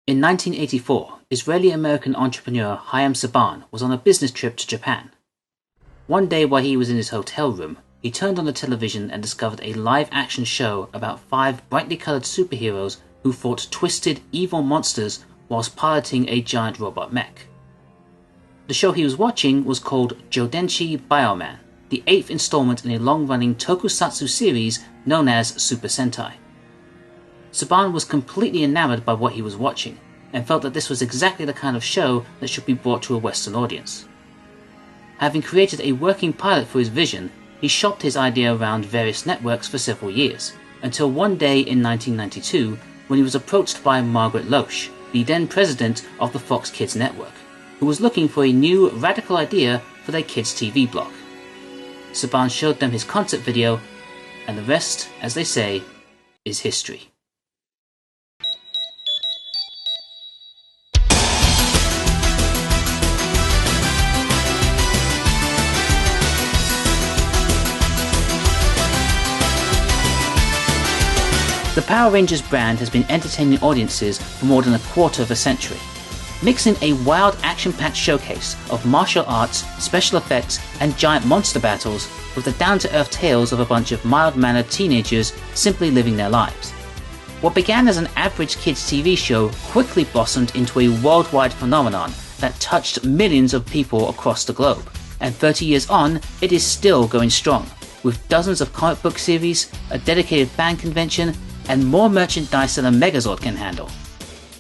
In 1984, Israeli-American entrepreneur Chaim Saban was on a business trip to Japan. One day while he was in his hotel room, he turned on the television and discovered a live-action show about 5 brightly colored superheroes who fought twisted, evil monsters whilst piloting a giant robot mech. The show he was watching was called Jodenshi Bioman, the 8th installment in a long-running tokusatsu series known as Super Sentai. Saban was completely enamored by what he was watching, and felt that this was exactly the kind of show that should be brought to a Western audience. Having created a working pilot for his vision, he shopped his idea around various networks for several years, until one day in 1992 when he was approached by Margaret Loesch, the then president of the Fox Kids network, who was looking for a new, radical idea for their kids' TV block. Saban showed them his concept video, and the rest, as they say, is history. The Power Rangers brand has been entertaining audiences for more than a quarter of a century, mixing a wild action-packed showcase of martial arts, special effects, and giant monster battles with the down-to-earth tales of a bunch of mild-mannered teenagers simply living their lives. What began as an average kids' TV show quickly blossomed into a worldwide phenomenon that touched millions of people across the globe, and 30 years on, it is still going strong, with dozens of comic book series, a dedicated fan convention, and more merchandise than a Megazord can handle.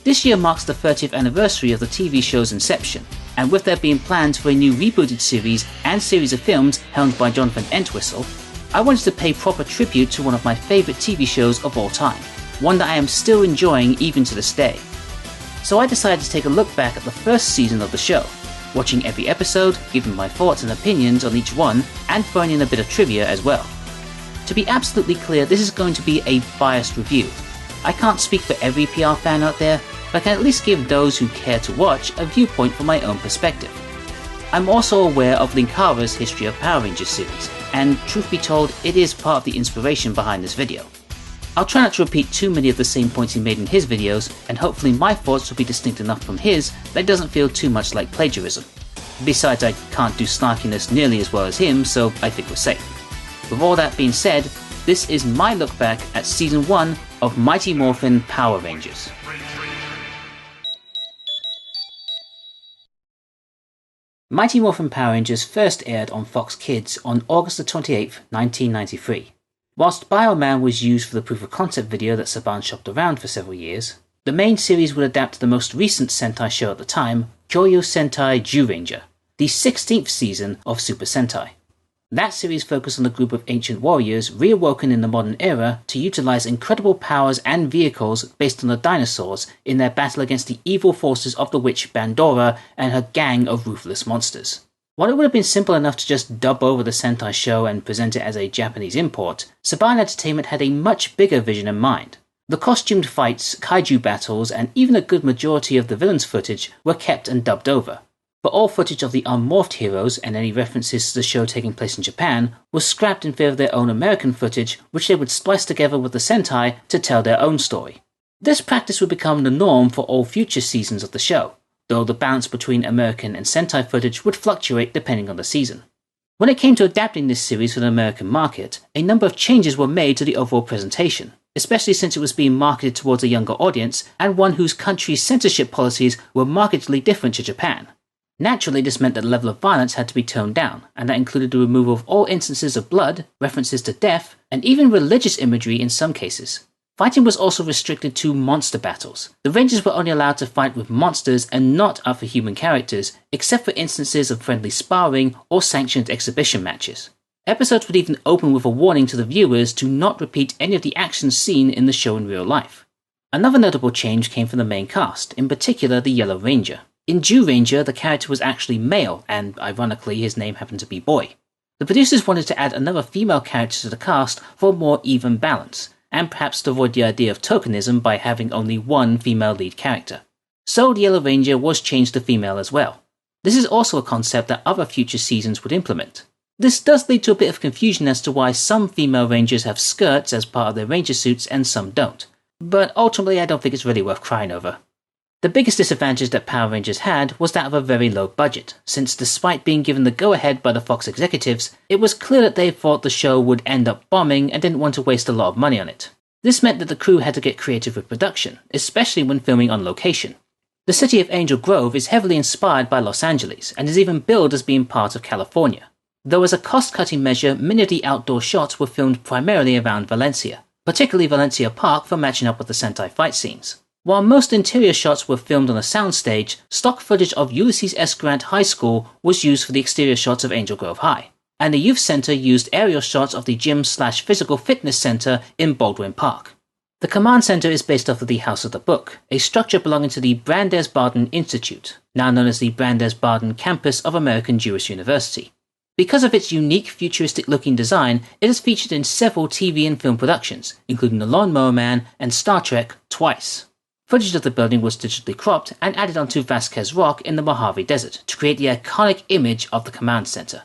This year marks the 30th anniversary of the TV show's inception, and with there being plans for a new rebooted series and series of films helmed by Jonathan Entwistle, I wanted to pay proper tribute to one of my favourite TV shows of all time, one that I am still enjoying even to this day. So I decided to take a look back at the first season of the show, watching every episode, giving my thoughts and opinions on each one, and throwing in a bit of trivia as well. To be absolutely clear, this is going to be a biased review. I can't speak for every PR fan out there, but I can at least give those who care to watch a viewpoint from my own perspective. I'm also aware of Linkara's History of Power Rangers series, and truth be told, it is part of the inspiration behind this video. I'll try not to repeat too many of the same points he made in his videos, and hopefully my thoughts will be distinct enough from his that it doesn't feel too much like plagiarism. Besides, I can't do snarkiness nearly as well as him, so I think we're safe. With all that being said, this is my look back at Season 1 of Mighty Morphin Power Rangers. Mighty Morphin Power Rangers first aired on Fox Kids on August 28, 1993. Whilst Bioman was used for the proof of concept video that Saban shopped around for several years, the main series would adapt to the most recent Sentai show at the time, Kyoryu Sentai Zyuranger, the 16th season of Super Sentai. That series focused on a group of ancient warriors reawoken in the modern era to utilize incredible powers and vehicles based on the dinosaurs in their battle against the evil forces of the witch Bandora and her gang of ruthless monsters. While it would have been simple enough to just dub over the Sentai show and present it as a Japanese import, Saban Entertainment had a much bigger vision in mind. The costumed fights, kaiju battles, and even a good majority of the villains' footage were kept and dubbed over. But all footage of the unmorphed heroes and any references to the show taking place in Japan was scrapped in favour of their own American footage, which they would splice together with the Sentai to tell their own story. This practice would become the norm for all future seasons of the show, though the balance between American and Sentai footage would fluctuate depending on the season. When it came to adapting this series for the American market, a number of changes were made to the overall presentation, especially since it was being marketed towards a younger audience and one whose country's censorship policies were markedly different to Japan. Naturally, this meant that the level of violence had to be toned down, and that included the removal of all instances of blood, references to death, and even religious imagery in some cases. Fighting was also restricted to monster battles. The Rangers were only allowed to fight with monsters and not other human characters, except for instances of friendly sparring or sanctioned exhibition matches. Episodes would even open with a warning to the viewers to not repeat any of the actions seen in the show in real life. Another notable change came from the main cast, in particular the Yellow Ranger. In Zyuranger, the character was actually male, and ironically his name happened to be Boy. The producers wanted to add another female character to the cast for a more even balance, and perhaps to avoid the idea of tokenism by having only one female lead character. So the Yellow Ranger was changed to female as well. This is also a concept that other future seasons would implement. This does lead to a bit of confusion as to why some female Rangers have skirts as part of their Ranger suits and some don't, but ultimately I don't think it's really worth crying over. The biggest disadvantage that Power Rangers had was that of a very low budget, since despite being given the go-ahead by the Fox executives, it was clear that they thought the show would end up bombing and didn't want to waste a lot of money on it. This meant that the crew had to get creative with production, especially when filming on location. The city of Angel Grove is heavily inspired by Los Angeles, and is even billed as being part of California. Though as a cost-cutting measure, many of the outdoor shots were filmed primarily around Valencia, particularly Valencia Park for matching up with the Sentai fight scenes. While most interior shots were filmed on a soundstage, stock footage of Ulysses S. Grant High School was used for the exterior shots of Angel Grove High, and the youth center used aerial shots of the gym/physical fitness center in Baldwin Park. The command center is based off of the House of the Book, a structure belonging to the Brandes-Bardin Institute, now known as the Brandes-Bardin campus of American Jewish University. Because of its unique futuristic-looking design, it is featured in several TV and film productions, including The Lawnmower Man and Star Trek twice. Footage of the building was digitally cropped and added onto Vasquez Rock in the Mojave Desert to create the iconic image of the command center.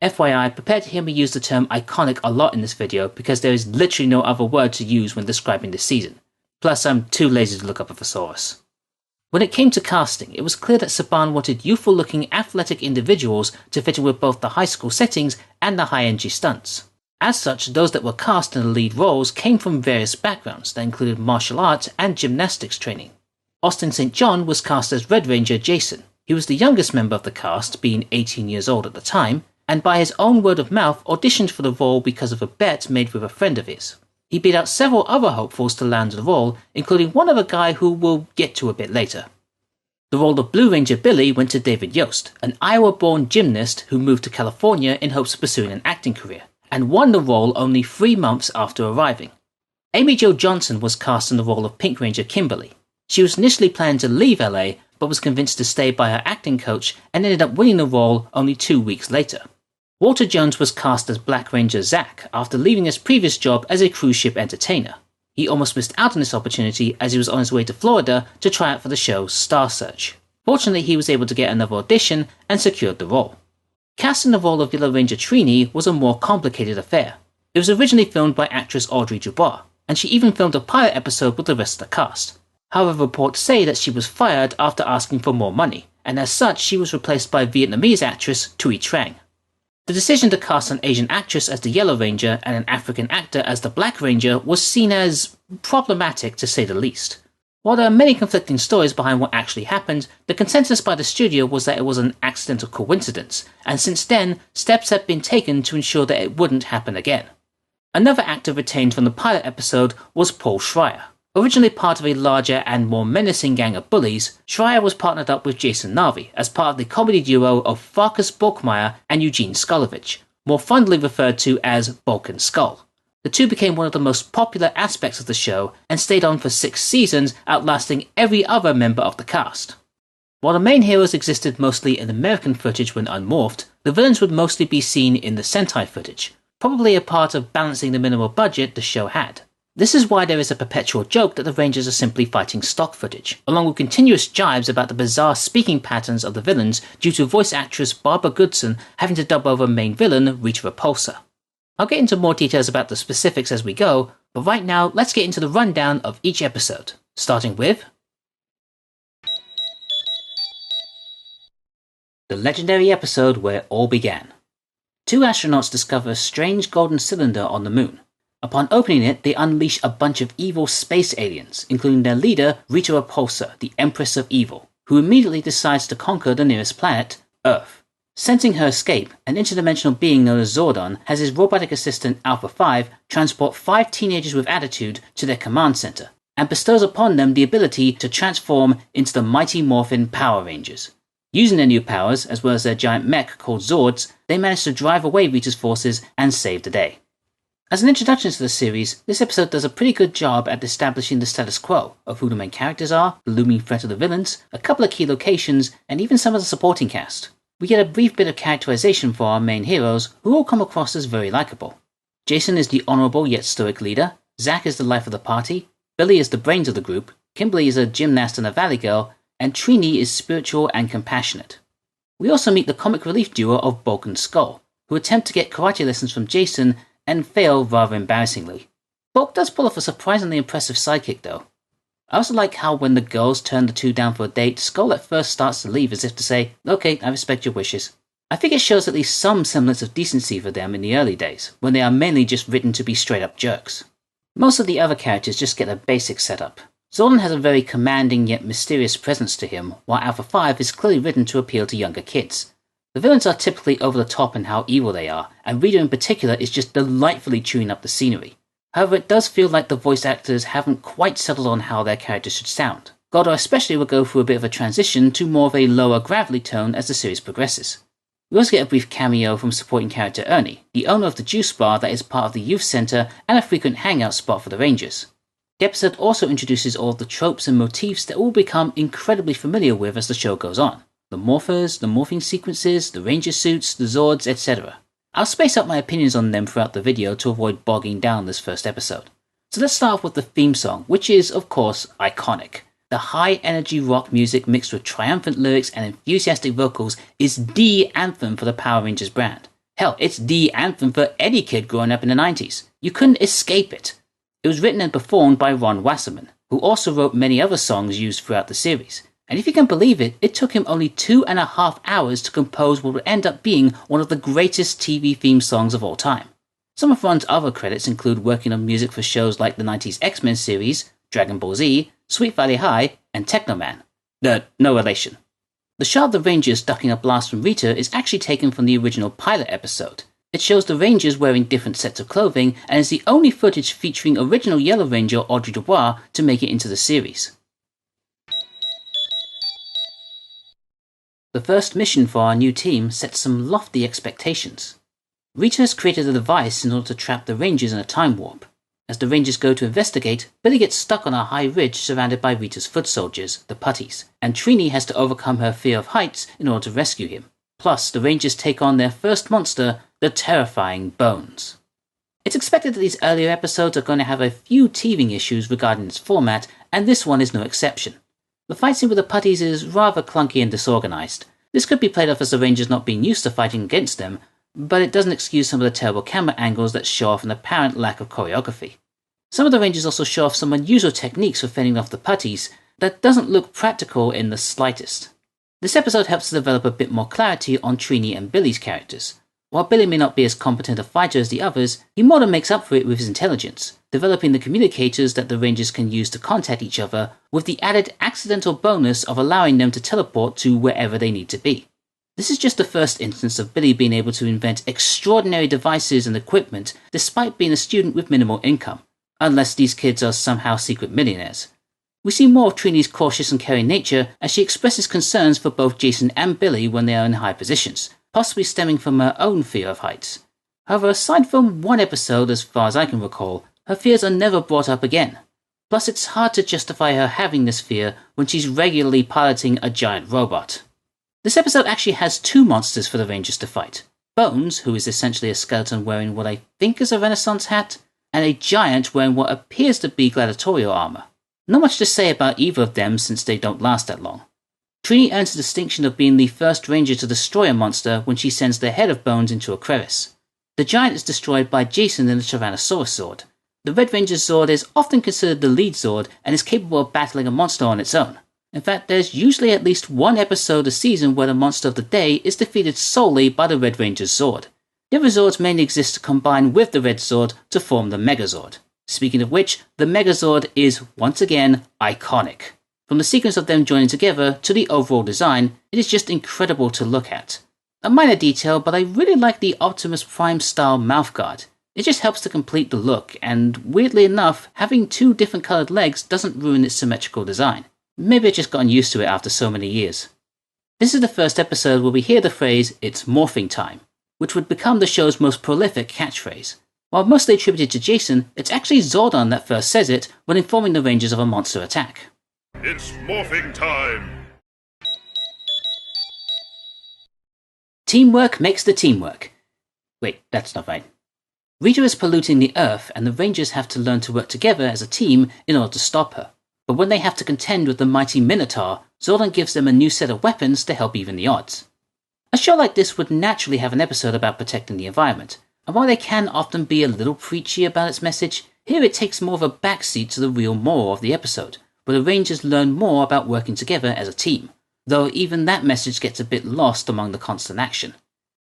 FYI, prepare to hear me use the term iconic a lot in this video because there is literally no other word to use when describing this season. Plus, I'm too lazy to look up a thesaurus. When it came to casting, it was clear that Saban wanted youthful-looking athletic individuals to fit in with both the high school settings and the high-energy stunts. As such, those that were cast in the lead roles came from various backgrounds that included martial arts and gymnastics training. Austin St. John was cast as Red Ranger Jason. He was the youngest member of the cast, being 18 years old at the time, and by his own word of mouth auditioned for the role because of a bet made with a friend of his. He beat out several other hopefuls to land the role, including one other guy who we'll get to a bit later. The role of Blue Ranger Billy went to David Yost, an Iowa-born gymnast who moved to California in hopes of pursuing an acting career, and won the role only 3 months after arriving. Amy Jo Johnson was cast in the role of Pink Ranger Kimberly. She was initially planning to leave LA, but was convinced to stay by her acting coach and ended up winning the role only 2 weeks later. Walter Jones was cast as Black Ranger Zack after leaving his previous job as a cruise ship entertainer. He almost missed out on this opportunity as he was on his way to Florida to try out for the show Star Search. Fortunately, he was able to get another audition and secured the role. Casting the role of Yellow Ranger Trini was a more complicated affair. It was originally filmed by actress Audrey Dubois, and she even filmed a pilot episode with the rest of the cast. However, reports say that she was fired after asking for more money, and as such she was replaced by Vietnamese actress Thuy Trang. The decision to cast an Asian actress as the Yellow Ranger and an African actor as the Black Ranger was seen as problematic to say the least. While there are many conflicting stories behind what actually happened, the consensus by the studio was that it was an accidental coincidence, and since then, steps have been taken to ensure that it wouldn't happen again. Another actor retained from the pilot episode was Paul Schreier. Originally part of a larger and more menacing gang of bullies, Schreier was partnered up with Jason Narvi as part of the comedy duo of Farkas Borkmeyer and Eugene Skolovich, more fondly referred to as Bulk and Skull. The two became one of the most popular aspects of the show and stayed on for 6 seasons, outlasting every other member of the cast. While the main heroes existed mostly in American footage when unmorphed, the villains would mostly be seen in the Sentai footage, probably a part of balancing the minimal budget the show had. This is why there is a perpetual joke that the Rangers are simply fighting stock footage, along with continuous jibes about the bizarre speaking patterns of the villains due to voice actress Barbara Goodson having to dub over main villain Rita Repulsa. I'll get into more details about the specifics as we go, but right now let's get into the rundown of each episode, starting with the legendary episode where all began. 2 astronauts discover a strange golden cylinder on the moon. Upon opening it, they unleash a bunch of evil space aliens, including their leader, Rita Repulsa, the Empress of Evil, who immediately decides to conquer the nearest planet, Earth. Sensing her escape, an interdimensional being known as Zordon has his robotic assistant Alpha 5 transport 5 teenagers with attitude to their command center, and bestows upon them the ability to transform into the mighty Morphin Power Rangers. Using their new powers, as well as their giant mech called Zords, they manage to drive away Rita's forces and save the day. As an introduction to the series, this episode does a pretty good job at establishing the status quo of who the main characters are, the looming threat of the villains, a couple of key locations, and even some of the supporting cast. We get a brief bit of characterization for our main heroes, who all come across as very likable. Jason is the honorable yet stoic leader, Zack is the life of the party, Billy is the brains of the group, Kimberly is a gymnast and a valley girl, and Trini is spiritual and compassionate. We also meet the comic relief duo of Bulk and Skull, who attempt to get karate lessons from Jason and fail rather embarrassingly. Bulk does pull off a surprisingly impressive sidekick though. I also like how when the girls turn the two down for a date, Skull at first starts to leave as if to say, okay, I respect your wishes. I think it shows at least some semblance of decency for them in the early days, when they are mainly just written to be straight up jerks. Most of the other characters just get a basic setup. Zordon has a very commanding yet mysterious presence to him, while Alpha 5 is clearly written to appeal to younger kids. The villains are typically over the top in how evil they are, and Rita in particular is just delightfully chewing up the scenery. However, it does feel like the voice actors haven't quite settled on how their characters should sound. Goddard especially will go through a bit of a transition to more of a lower gravelly tone as the series progresses. We also get a brief cameo from supporting character Ernie, the owner of the juice bar that is part of the youth centre and a frequent hangout spot for the Rangers. The episode also introduces all of the tropes and motifs that we'll become incredibly familiar with as the show goes on. The morphers, the morphing sequences, the Ranger suits, the Zords, etc. I'll space out my opinions on them throughout the video to avoid bogging down this first episode. So let's start off with the theme song, which is, of course, iconic. The high-energy rock music mixed with triumphant lyrics and enthusiastic vocals is the anthem for the Power Rangers brand. Hell, it's the anthem for any kid growing up in the 90s. You couldn't escape it. It was written and performed by Ron Wasserman, who also wrote many other songs used throughout the series. And if you can believe it, it took him only 2.5 hours to compose what would end up being one of the greatest TV theme songs of all time. Some of Ron's other credits include working on music for shows like the 90s X-Men series, Dragon Ball Z, Sweet Valley High, and Technoman. No relation. The shot of the Rangers ducking a blast from Rita is actually taken from the original pilot episode. It shows the Rangers wearing different sets of clothing and is the only footage featuring original Yellow Ranger Audrey Dubois to make it into the series. The first mission for our new team sets some lofty expectations. Rita has created a device in order to trap the Rangers in a time warp. As the Rangers go to investigate, Billy gets stuck on a high ridge surrounded by Rita's foot soldiers, the Putties, and Trini has to overcome her fear of heights in order to rescue him. Plus, the Rangers take on their first monster, the terrifying Bones. It's expected that these earlier episodes are going to have a few teething issues regarding its format, and this one is no exception. The fight scene with the Putties is rather clunky and disorganized. This could be played off as the Rangers not being used to fighting against them, but it doesn't excuse some of the terrible camera angles that show off an apparent lack of choreography. Some of the Rangers also show off some unusual techniques for fending off the Putties that doesn't look practical in the slightest. This episode helps to develop a bit more clarity on Trini and Billy's characters. While Billy may not be as competent a fighter as the others, he more than makes up for it with his intelligence, developing the communicators that the Rangers can use to contact each other, with the added accidental bonus of allowing them to teleport to wherever they need to be. This is just the first instance of Billy being able to invent extraordinary devices and equipment despite being a student with minimal income, unless these kids are somehow secret millionaires. We see more of Trini's cautious and caring nature as she expresses concerns for both Jason and Billy when they are in high positions, possibly stemming from her own fear of heights. However, aside from one episode as far as I can recall, her fears are never brought up again. Plus, it's hard to justify her having this fear when she's regularly piloting a giant robot. This episode actually has two monsters for the Rangers to fight. Bones, who is essentially a skeleton wearing what I think is a Renaissance hat, and a giant wearing what appears to be gladiatorial armor. Not much to say about either of them since they don't last that long. Trini earns the distinction of being the first Ranger to destroy a monster when she sends the head of Bones into a crevice. The giant is destroyed by Jason in the Tyrannosaurus Zord. The Red Ranger's Zord is often considered the lead Zord and is capable of battling a monster on its own. In fact, there's usually at least one episode a season where the monster of the day is defeated solely by the Red Ranger's Zord. The other Zords mainly exist to combine with the Red Zord to form the Megazord. Speaking of which, the Megazord is, once again, iconic. From the sequence of them joining together to the overall design, it is just incredible to look at. A minor detail, but I really like the Optimus Prime style mouthguard. It just helps to complete the look, and weirdly enough, having two different coloured legs doesn't ruin its symmetrical design. Maybe I've just gotten used to it after so many years. This is the first episode where we hear the phrase, "It's morphing time," which would become the show's most prolific catchphrase. While mostly attributed to Jason, it's actually Zordon that first says it when informing the Rangers of a monster attack. It's morphing time! Teamwork makes the teamwork. Wait, that's not right. Rita is polluting the Earth, and the Rangers have to learn to work together as a team in order to stop her. But when they have to contend with the mighty Minotaur, Zordon gives them a new set of weapons to help even the odds. A show like this would naturally have an episode about protecting the environment, and while they can often be a little preachy about its message, here it takes more of a backseat to the real moral of the episode, where the Rangers learn more about working together as a team, though even that message gets a bit lost among the constant action.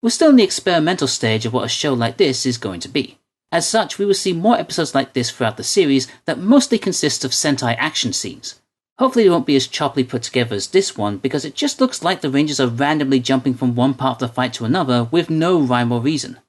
We're still in the experimental stage of what a show like this is going to be. As such, we will see more episodes like this throughout the series that mostly consist of Sentai action scenes. Hopefully they won't be as choppily put together as this one, because it just looks like the Rangers are randomly jumping from one part of the fight to another with no rhyme or reason.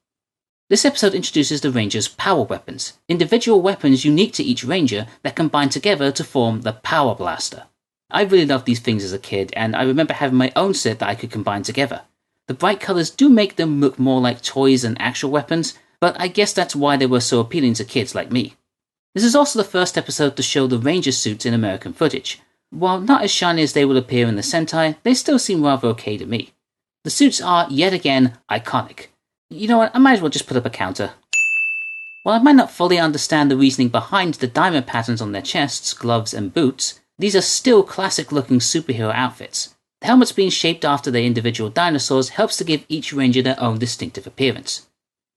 This episode introduces the Rangers' power weapons, individual weapons unique to each Ranger that combine together to form the Power Blaster. I really loved these things as a kid, and I remember having my own set that I could combine together. The bright colours do make them look more like toys than actual weapons, but I guess that's why they were so appealing to kids like me. This is also the first episode to show the Ranger suits in American footage. While not as shiny as they would appear in the Sentai, they still seem rather okay to me. The suits are, yet again, iconic. You know what, I might as well just put up a counter. While I might not fully understand the reasoning behind the diamond patterns on their chests, gloves and boots, these are still classic looking superhero outfits. The helmets being shaped after their individual dinosaurs helps to give each Ranger their own distinctive appearance.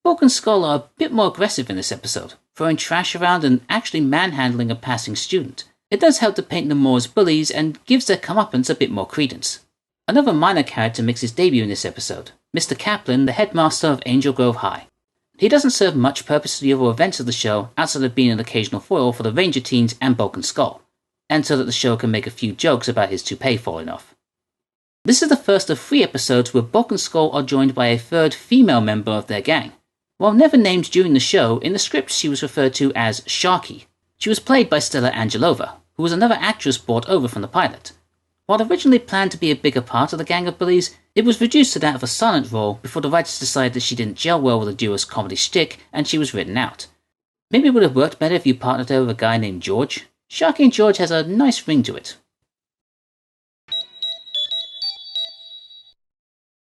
Yolk and Skull are a bit more aggressive in this episode, throwing trash around and actually manhandling a passing student. It does help to paint them more as bullies and gives their comeuppance a bit more credence. Another minor character makes his debut in this episode, Mr. Kaplan, the headmaster of Angel Grove High. He doesn't serve much purpose to the overall events of the show outside of being an occasional foil for the Ranger teens and Bulk and Skull, and so that the show can make a few jokes about his toupee falling off. This is the first of 3 episodes where Bulk and Skull are joined by a third female member of their gang. While never named during the show, in the script she was referred to as Sharky. She was played by Stella Angelova, who was another actress brought over from the pilot. While originally planned to be a bigger part of the gang of bullies, it was reduced to that of a silent role before the writers decided that she didn't gel well with the duo's comedy shtick and she was written out. Maybe it would have worked better if you partnered her with a guy named George. Sharky and George has a nice ring to it.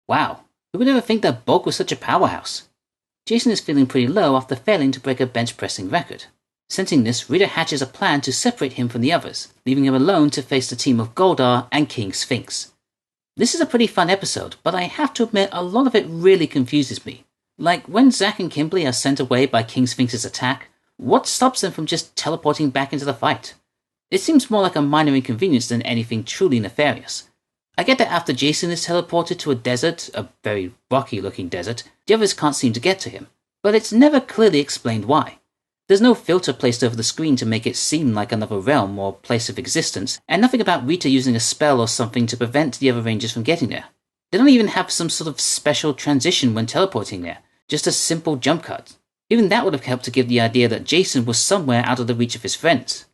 Wow, who would ever think that Bulk was such a powerhouse? Jason is feeling pretty low after failing to break a bench pressing record. Sensing this, Rita hatches a plan to separate him from the others, leaving him alone to face the team of Goldar and King Sphinx. This is a pretty fun episode, but I have to admit a lot of it really confuses me. Like, when Zack and Kimberly are sent away by King Sphinx's attack, what stops them from just teleporting back into the fight? It seems more like a minor inconvenience than anything truly nefarious. I get that after Jason is teleported to a desert, a very rocky looking desert, the others can't seem to get to him, but it's never clearly explained why. There's no filter placed over the screen to make it seem like another realm or place of existence, and nothing about Rita using a spell or something to prevent the other Rangers from getting there. They don't even have some sort of special transition when teleporting there, just a simple jump cut. Even that would have helped to give the idea that Jason was somewhere out of the reach of his friends.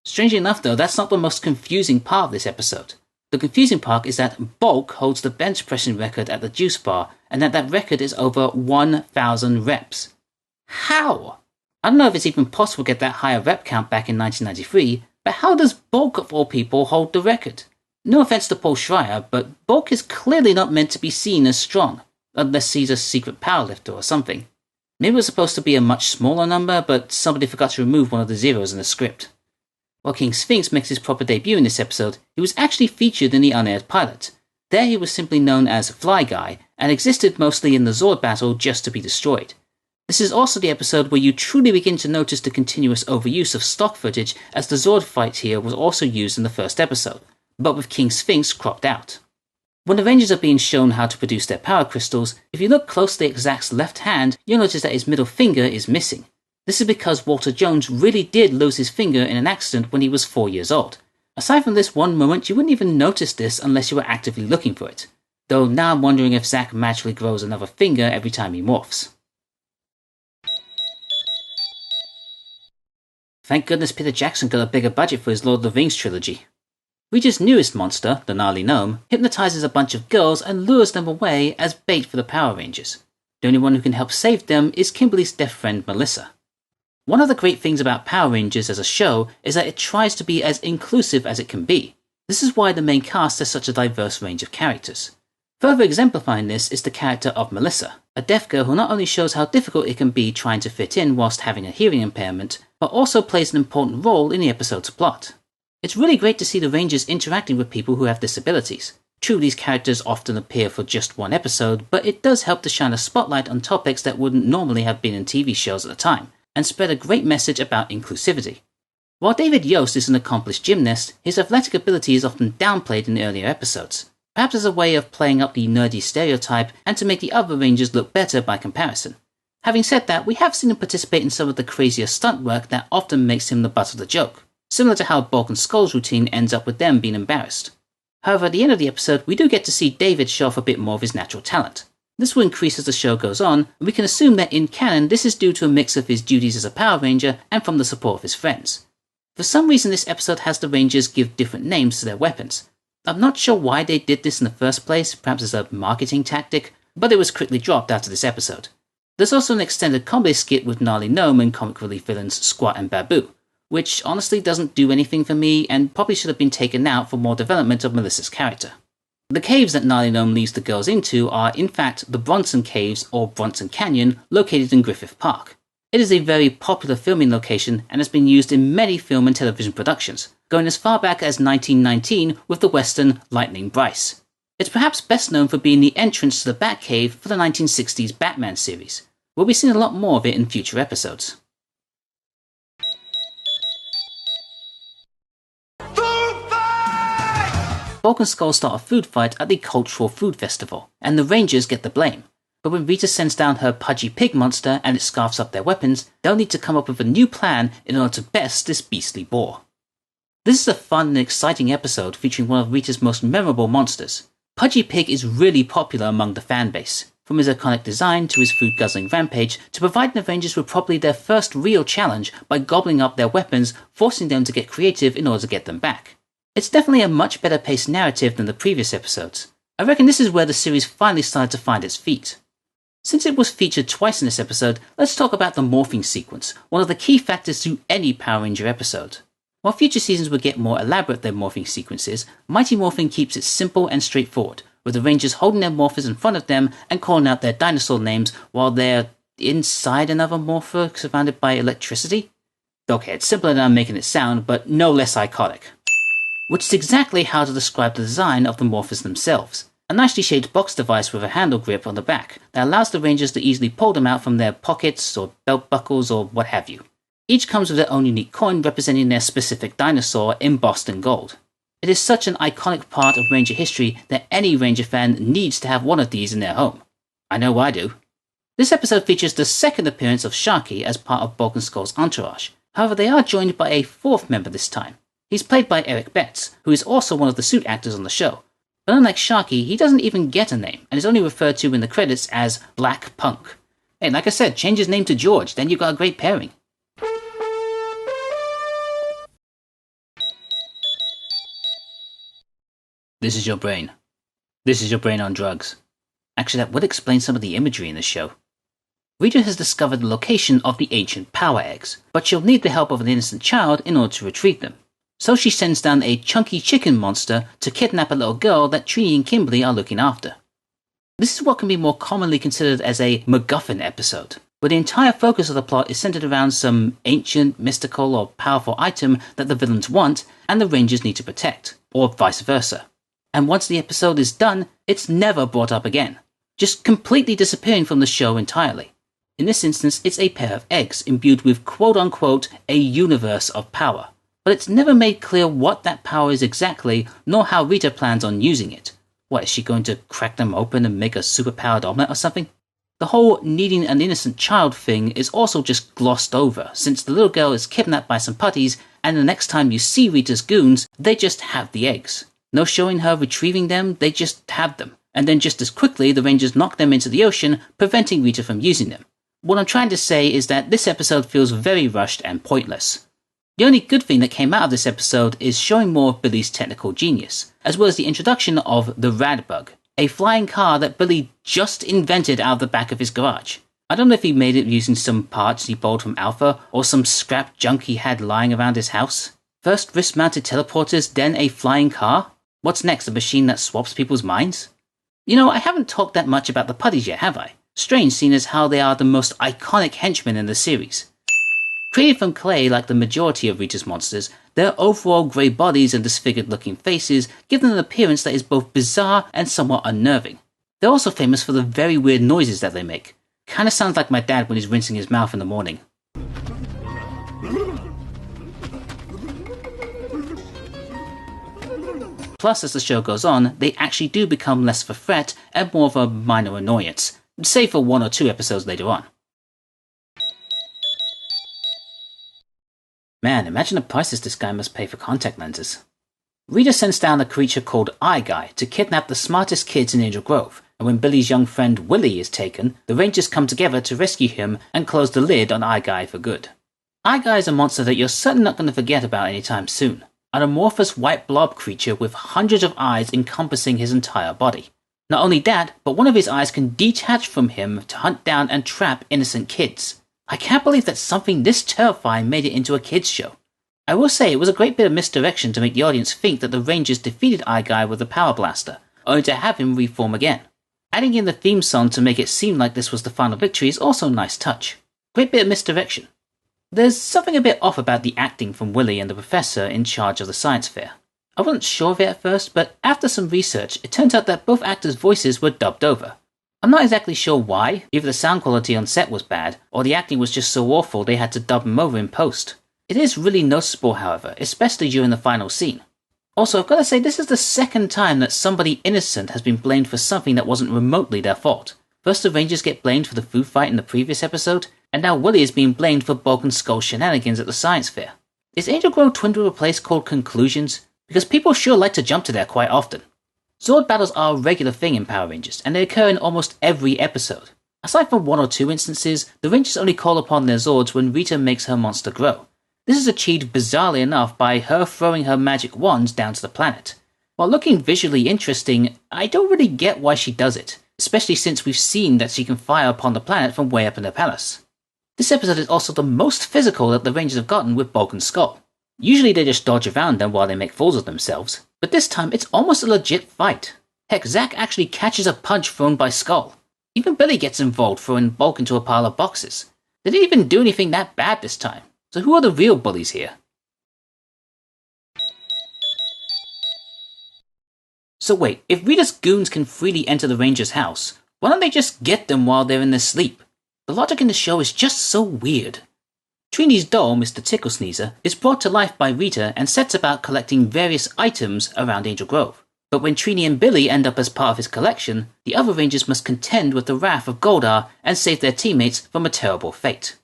Strangely enough though, that's not the most confusing part of this episode. The confusing part is that Bulk holds the bench pressing record at the juice bar, and that record is over 1,000 reps. How? I don't know if it's even possible to get that higher rep count back in 1993, but how does Bulk of all people hold the record? No offense to Paul Schreier, but Bulk is clearly not meant to be seen as strong, unless he's a secret powerlifter or something. Maybe it was supposed to be a much smaller number, but somebody forgot to remove one of the zeros in the script. While King Sphinx makes his proper debut in this episode, he was actually featured in the unaired pilot. There he was simply known as Fly Guy, and existed mostly in the Zord battle just to be destroyed. This is also the episode where you truly begin to notice the continuous overuse of stock footage, as the Zord fight here was also used in the first episode, but with King Sphinx cropped out. When the Rangers are being shown how to produce their power crystals, if you look closely at Zack's left hand, you'll notice that his middle finger is missing. This is because Walter Jones really did lose his finger in an accident when he was 4 years old. Aside from this one moment, you wouldn't even notice this unless you were actively looking for it. Though now I'm wondering if Zack magically grows another finger every time he morphs. Thank goodness Peter Jackson got a bigger budget for his Lord of the Rings trilogy. Rita's newest monster, the gnarly gnome, hypnotizes a bunch of girls and lures them away as bait for the Power Rangers. The only one who can help save them is Kimberly's deaf friend Melissa. One of the great things about Power Rangers as a show is that it tries to be as inclusive as it can be. This is why the main cast has such a diverse range of characters. Further exemplifying this is the character of Melissa, a deaf girl who not only shows how difficult it can be trying to fit in whilst having a hearing impairment, but also plays an important role in the episode's plot. It's really great to see the Rangers interacting with people who have disabilities. True, these characters often appear for just one episode, but it does help to shine a spotlight on topics that wouldn't normally have been in TV shows at the time, and spread a great message about inclusivity. While David Yost is an accomplished gymnast, his athletic ability is often downplayed in the earlier episodes, perhaps as a way of playing up the nerdy stereotype and to make the other Rangers look better by comparison. Having said that, we have seen him participate in some of the crazier stunt work that often makes him the butt of the joke, similar to how Bulk and Skull's routine ends up with them being embarrassed. However, at the end of the episode, we do get to see David show off a bit more of his natural talent. This will increase as the show goes on, and we can assume that in canon this is due to a mix of his duties as a Power Ranger and from the support of his friends. For some reason this episode has the Rangers give different names to their weapons. I'm not sure why they did this in the first place, perhaps as a marketing tactic, but it was quickly dropped after this episode. There's also an extended comedy skit with Gnarly Gnome and comic relief villains Squat and Babu, which honestly doesn't do anything for me and probably should have been taken out for more development of Melissa's character. The caves that Gnarly Gnome leads the girls into are in fact the Bronson Caves or Bronson Canyon located in Griffith Park. It is a very popular filming location and has been used in many film and television productions, going as far back as 1919 with the western Lightning Bryce. It's perhaps best known for being the entrance to the Batcave for the 1960s Batman series. We'll be seeing a lot more of it in future episodes. Bulk and Skull start a food fight at the Cultural Food Festival, and the Rangers get the blame. But when Rita sends down her pudgy pig monster and it scarfs up their weapons, they'll need to come up with a new plan in order to best this beastly boar. This is a fun and exciting episode featuring one of Rita's most memorable monsters. Pudgy Pig is really popular among the fanbase, from his iconic design to his food-guzzling rampage to providing the Rangers with probably their first real challenge by gobbling up their weapons, forcing them to get creative in order to get them back. It's definitely a much better paced narrative than the previous episodes. I reckon this is where the series finally started to find its feet. Since it was featured twice in this episode, let's talk about the morphing sequence, one of the key factors to any Power Ranger episode. While future seasons will get more elaborate than morphing sequences, Mighty Morphin keeps it simple and straightforward, with the Rangers holding their morphers in front of them and calling out their dinosaur names while they're inside another morpher surrounded by electricity. Okay, it's simpler than I'm making it sound, but no less iconic. Which is exactly how to describe the design of the morphers themselves. A nicely shaped box device with a handle grip on the back that allows the Rangers to easily pull them out from their pockets or belt buckles or what have you. Each comes with their own unique coin representing their specific dinosaur embossed in gold. It is such an iconic part of Ranger history that any Ranger fan needs to have one of these in their home. I know I do. This episode features the second appearance of Sharky as part of Bulk and Skull's entourage. However, they are joined by a fourth member this time. He's played by Eric Betts, who is also one of the suit actors on the show. But unlike Sharky, he doesn't even get a name, and is only referred to in the credits as Black Punk. Hey, like I said, change his name to George, then you've got a great pairing. This is your brain. This is your brain on drugs. Actually, that would explain some of the imagery in this show. Rita has discovered the location of the ancient power eggs, but she'll need the help of an innocent child in order to retrieve them. So she sends down a chunky chicken monster to kidnap a little girl that Trini and Kimberly are looking after. This is what can be more commonly considered as a MacGuffin episode, where the entire focus of the plot is centered around some ancient, mystical, or powerful item that the villains want and the Rangers need to protect, or vice versa. And once the episode is done, it's never brought up again, just completely disappearing from the show entirely. In this instance, it's a pair of eggs imbued with quote-unquote a universe of power, but it's never made clear what that power is exactly, nor how Rita plans on using it. What, is she going to crack them open and make a superpowered omelette or something? The whole needing an innocent child thing is also just glossed over, since the little girl is kidnapped by some putties, and the next time you see Rita's goons, they just have the eggs. No showing her retrieving them, they just have them. And then just as quickly, the Rangers knock them into the ocean, preventing Rita from using them. What I'm trying to say is that this episode feels very rushed and pointless. The only good thing that came out of this episode is showing more of Billy's technical genius, as well as the introduction of the Rad Bug, a flying car that Billy just invented out of the back of his garage. I don't know if he made it using some parts he borrowed from Alpha, or some scrap junk he had lying around his house. First wrist-mounted teleporters, then a flying car? What's next, a machine that swaps people's minds? You know, I haven't talked that much about the putties yet, have I? Strange, seeing as how they are the most iconic henchmen in the series. Created from clay like the majority of Rita's monsters, their overall grey bodies and disfigured-looking faces give them an appearance that is both bizarre and somewhat unnerving. They're also famous for the very weird noises that they make. Kinda sounds like my dad when he's rinsing his mouth in the morning. Plus, as the show goes on, they actually do become less of a threat and more of a minor annoyance, save for 1 or 2 episodes later on. Man, imagine the prices this guy must pay for contact lenses. Rita sends down a creature called Eye Guy to kidnap the smartest kids in Angel Grove, and when Billy's young friend Willie is taken, the Rangers come together to rescue him and close the lid on Eye Guy for good. Eye Guy is a monster that you're certainly not going to forget about anytime soon. An amorphous white blob creature with hundreds of eyes encompassing his entire body. Not only that, but one of his eyes can detach from him to hunt down and trap innocent kids. I can't believe that something this terrifying made it into a kids show. I will say it was a great bit of misdirection to make the audience think that the Rangers defeated Eye Guy with a power blaster, only to have him reform again. Adding in the theme song to make it seem like this was the final victory is also a nice touch. Great bit of misdirection. There's something a bit off about the acting from Willie and the professor in charge of the science fair. I wasn't sure of it at first, but after some research, it turns out that both actors' voices were dubbed over. I'm not exactly sure why, either the sound quality on set was bad, or the acting was just so awful they had to dub them over in post. It is really noticeable, however, especially during the final scene. Also, I've got to say this is the second time that somebody innocent has been blamed for something that wasn't remotely their fault. First the Rangers get blamed for the food fight in the previous episode, and now Willie is being blamed for Bulk and Skull's shenanigans at the science fair. Is Angel Grove twinned with a place called Conclusions? Because people sure like to jump to there quite often. Zord battles are a regular thing in Power Rangers, and they occur in almost every episode. Aside from 1 or 2 instances, the Rangers only call upon their Zords when Rita makes her monster grow. This is achieved bizarrely enough by her throwing her magic wands down to the planet. While looking visually interesting, I don't really get why she does it, especially since we've seen that she can fire upon the planet from way up in the palace. This episode is also the most physical that the Rangers have gotten with Bulk and Skull. Usually they just dodge around them while they make fools of themselves, but this time it's almost a legit fight. Heck, Zack actually catches a punch thrown by Skull. Even Billy gets involved throwing Bulk into a pile of boxes. They didn't even do anything that bad this time, so who are the real bullies here? So wait, if Rita's goons can freely enter the Rangers' house, why don't they just get them while they're in their sleep? The logic in the show is just so weird. Trini's doll, Mr. Tickle Sneezer, is brought to life by Rita and sets about collecting various items around Angel Grove. But when Trini and Billy end up as part of his collection, the other Rangers must contend with the wrath of Goldar and save their teammates from a terrible fate.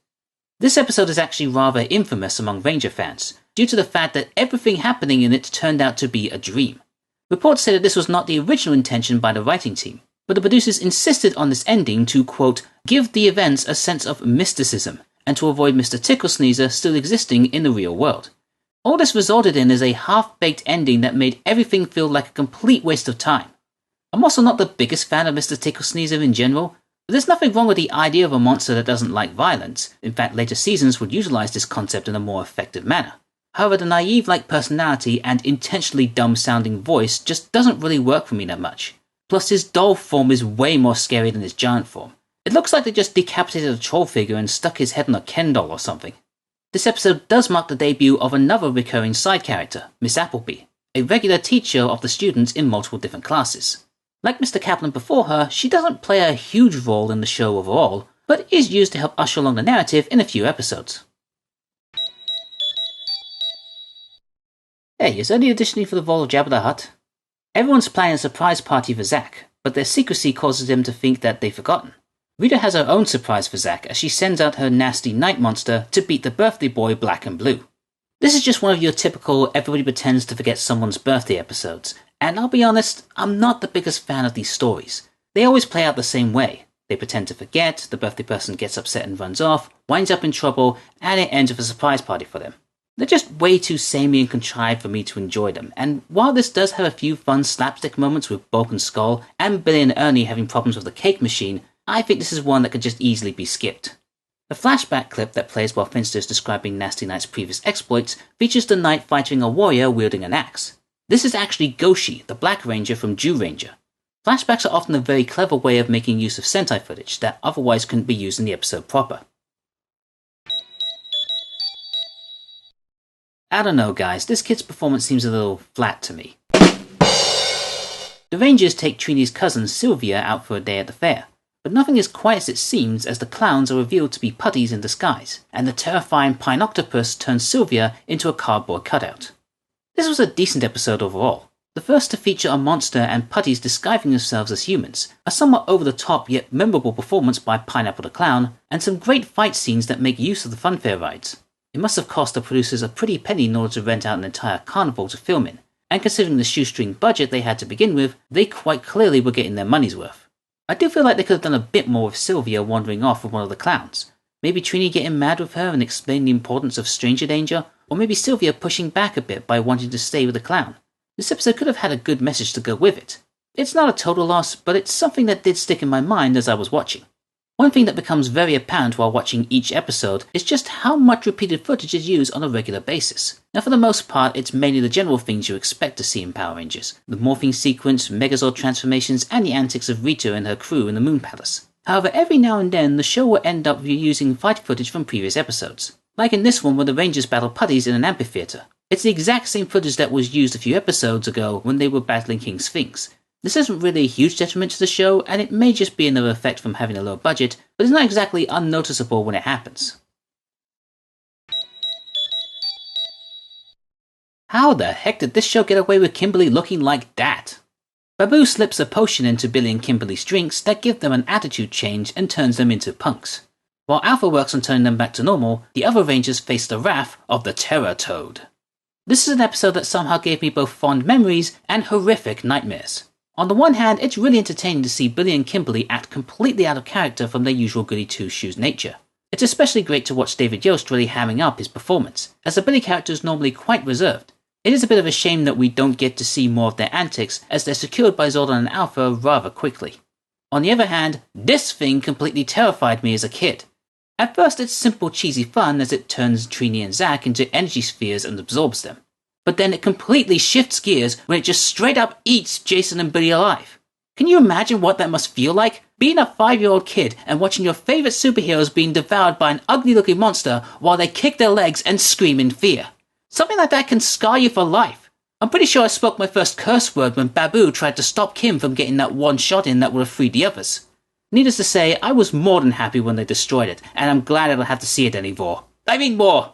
This episode is actually rather infamous among Ranger fans, due to the fact that everything happening in it turned out to be a dream. Reports say that this was not the original intention by the writing team, but the producers insisted on this ending to, quote, give the events a sense of mysticism, and to avoid Mr. Tickle Sneezer still existing in the real world. All this resulted in is a half-baked ending that made everything feel like a complete waste of time. I'm also not the biggest fan of Mr. Tickle Sneezer in general, but there's nothing wrong with the idea of a monster that doesn't like violence. In fact, later seasons would utilize this concept in a more effective manner. However, the naive-like personality and intentionally dumb-sounding voice just doesn't really work for me that much. Plus, his doll form is way more scary than his giant form. It looks like they just decapitated a troll figure and stuck his head on a Ken doll or something. This episode does mark the debut of another recurring side character, Miss Appleby, a regular teacher of the students in multiple different classes. Like Mr. Kaplan before her, she doesn't play a huge role in the show overall, but is used to help usher along the narrative in a few episodes. Hey, is there any auditioning for the role of Jabba the Hutt? Everyone's planning a surprise party for Zack, but their secrecy causes him to think that they've forgotten. Rita has her own surprise for Zack as she sends out her nasty night monster to beat the birthday boy Black and Blue. This is just one of your typical everybody pretends to forget someone's birthday episodes, and I'll be honest, I'm not the biggest fan of these stories. They always play out the same way. They pretend to forget, the birthday person gets upset and runs off, winds up in trouble, and it ends with a surprise party for them. They're just way too samey and contrived for me to enjoy them, and while this does have a few fun slapstick moments with Bulk and Skull, and Billy and Ernie having problems with the cake machine, I think this is one that could just easily be skipped. The flashback clip that plays while Finster is describing Nasty Knight's previous exploits features the knight fighting a warrior wielding an axe. This is actually Goshi, the Black Ranger from Jew Ranger. Flashbacks are often a very clever way of making use of Sentai footage that otherwise couldn't be used in the episode proper. I don't know guys, this kid's performance seems a little flat to me. The Rangers take Trini's cousin Sylvia out for a day at the fair, but nothing is quite as it seems as the clowns are revealed to be putties in disguise, and the terrifying Pine Octopus turns Sylvia into a cardboard cutout. This was a decent episode overall. The first to feature a monster and putties disguising themselves as humans, a somewhat over-the-top yet memorable performance by Pineapple the Clown, and some great fight scenes that make use of the funfair rides. It must have cost the producers a pretty penny in order to rent out an entire carnival to film in, and considering the shoestring budget they had to begin with, they quite clearly were getting their money's worth. I do feel like they could have done a bit more with Sylvia wandering off with one of the clowns. Maybe Trini getting mad with her and explaining the importance of stranger danger, or maybe Sylvia pushing back a bit by wanting to stay with the clown. This episode could have had a good message to go with it. It's not a total loss, but it's something that did stick in my mind as I was watching. One thing that becomes very apparent while watching each episode is just how much repeated footage is used on a regular basis. Now for the most part, it's mainly the general things you expect to see in Power Rangers. The morphing sequence, Megazord transformations, and the antics of Rita and her crew in the Moon Palace. However, every now and then, the show will end up reusing fight footage from previous episodes. Like in this one where the Rangers battle putties in an amphitheater. It's the exact same footage that was used a few episodes ago when they were battling King Sphinx. This isn't really a huge detriment to the show, and it may just be another effect from having a low budget, but it's not exactly unnoticeable when it happens. How the heck did this show get away with Kimberly looking like that? Babu slips a potion into Billy and Kimberly's drinks that give them an attitude change and turns them into punks. While Alpha works on turning them back to normal, the other Rangers face the wrath of the Terror Toad. This is an episode that somehow gave me both fond memories and horrific nightmares. On the one hand, it's really entertaining to see Billy and Kimberly act completely out of character from their usual goody two-shoes nature. It's especially great to watch David Yost really hamming up his performance, as the Billy character is normally quite reserved. It is a bit of a shame that we don't get to see more of their antics, as they're secured by Zordon and Alpha rather quickly. On the other hand, this thing completely terrified me as a kid. At first it's simple cheesy fun as it turns Trini and Zack into energy spheres and absorbs them. But then it completely shifts gears when it just straight up eats Jason and Billy alive. Can you imagine what that must feel like? Being a 5-year-old kid and watching your favourite superheroes being devoured by an ugly looking monster while they kick their legs and scream in fear. Something like that can scar you for life. I'm pretty sure I spoke my first curse word when Babu tried to stop Kim from getting that one shot in that would have freed the others. Needless to say, I was more than happy when they destroyed it, and I'm glad I don't have to see it anymore. More!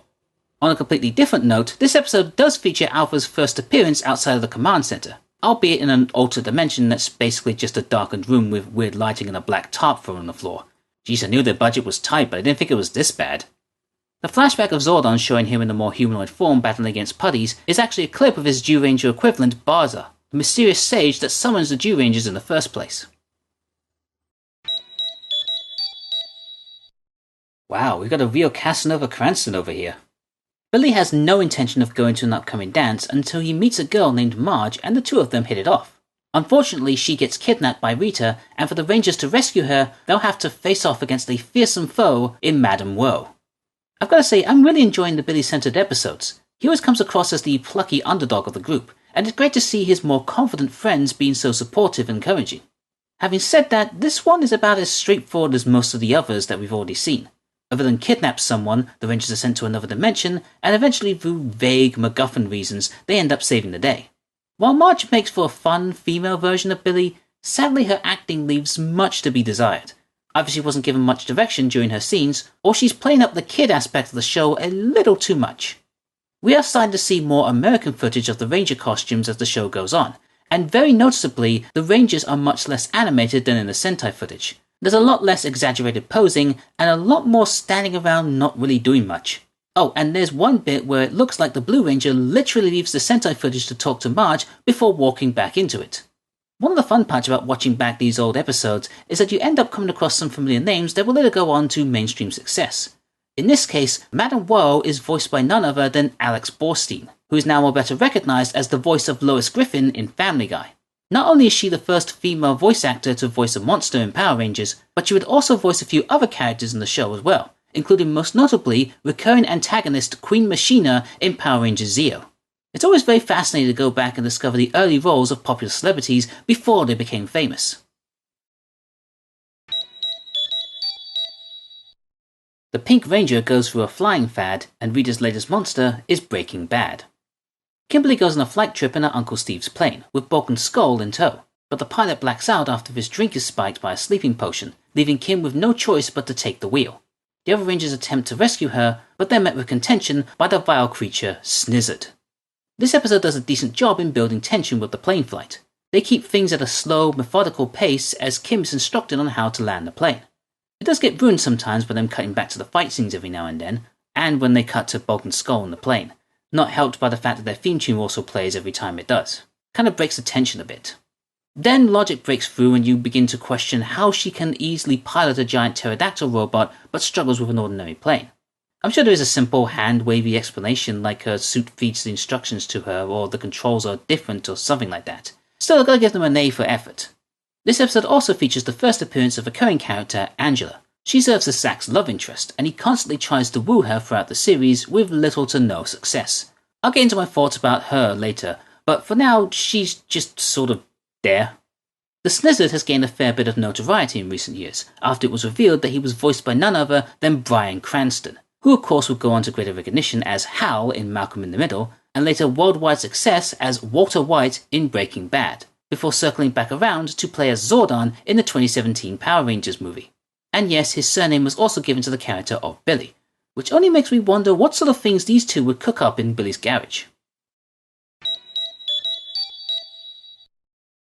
On a completely different note, this episode does feature Alpha's first appearance outside of the command center, albeit in an altered dimension that's basically just a darkened room with weird lighting and a black tarp thrown on the floor. Geez, I knew their budget was tight, but I didn't think it was this bad. The flashback of Zordon showing him in a more humanoid form battling against putties is actually a clip of his Dew Ranger equivalent, Barza, the mysterious sage that summons the Dew Rangers in the first place. Wow, we've got a real Casanova Cranston over here. Billy has no intention of going to an upcoming dance until he meets a girl named Marge and the two of them hit it off. Unfortunately, she gets kidnapped by Rita, and for the Rangers to rescue her, they'll have to face off against a fearsome foe in Madame Woe. I've got to say, I'm really enjoying the Billy-centered episodes. He always comes across as the plucky underdog of the group, and it's great to see his more confident friends being so supportive and encouraging. Having said that, this one is about as straightforward as most of the others that we've already seen. A villain kidnaps someone, the Rangers are sent to another dimension, and eventually through vague MacGuffin reasons, they end up saving the day. While Marge makes for a fun female version of Billy, sadly her acting leaves much to be desired. Either she wasn't given much direction during her scenes, or she's playing up the kid aspect of the show a little too much. We are starting to see more American footage of the Ranger costumes as the show goes on, and very noticeably, the Rangers are much less animated than in the Sentai footage. There's a lot less exaggerated posing, and a lot more standing around not really doing much. Oh, and there's one bit where it looks like the Blue Ranger literally leaves the Sentai footage to talk to Marge before walking back into it. One of the fun parts about watching back these old episodes is that you end up coming across some familiar names that will later go on to mainstream success. In this case, Madame Woe is voiced by none other than Alex Borstein, who is now more better recognized as the voice of Lois Griffin in Family Guy. Not only is she the first female voice actor to voice a monster in Power Rangers, but she would also voice a few other characters in the show as well, including most notably recurring antagonist Queen Machina in Power Rangers Zeo. It's always very fascinating to go back and discover the early roles of popular celebrities before they became famous. The Pink Ranger goes through a flying fad, and Rita's latest monster is Breaking Bad. Kimberly goes on a flight trip in her Uncle Steve's plane, with Broken Skull in tow, but the pilot blacks out after his drink is spiked by a sleeping potion, leaving Kim with no choice but to take the wheel. The other Rangers attempt to rescue her, but they're met with contention by the vile creature Snizzard. This episode does a decent job in building tension with the plane flight. They keep things at a slow, methodical pace as Kim is instructed on how to land the plane. It does get ruined sometimes by them cutting back to the fight scenes every now and then, and when they cut to Bulk and Skull on the plane, not helped by the fact that their theme tune also plays every time it does. Kind of breaks the tension a bit. Then logic breaks through and you begin to question how she can easily pilot a giant pterodactyl robot but struggles with an ordinary plane. I'm sure there is a simple hand-wavy explanation like her suit feeds the instructions to her or the controls are different or something like that. Still, I've got to give them an A for effort. This episode also features the first appearance of a recurring character, Angela. She serves as Zack's love interest, and he constantly tries to woo her throughout the series with little to no success. I'll get into my thoughts about her later, but for now, she's just sort of there. The Snizzard has gained a fair bit of notoriety in recent years, after it was revealed that he was voiced by none other than Bryan Cranston, who of course would go on to greater recognition as Hal in Malcolm in the Middle, and later worldwide success as Walter White in Breaking Bad, before circling back around to play as Zordon in the 2017 Power Rangers movie. And yes, his surname was also given to the character of Billy, which only makes me wonder what sort of things these two would cook up in Billy's garage.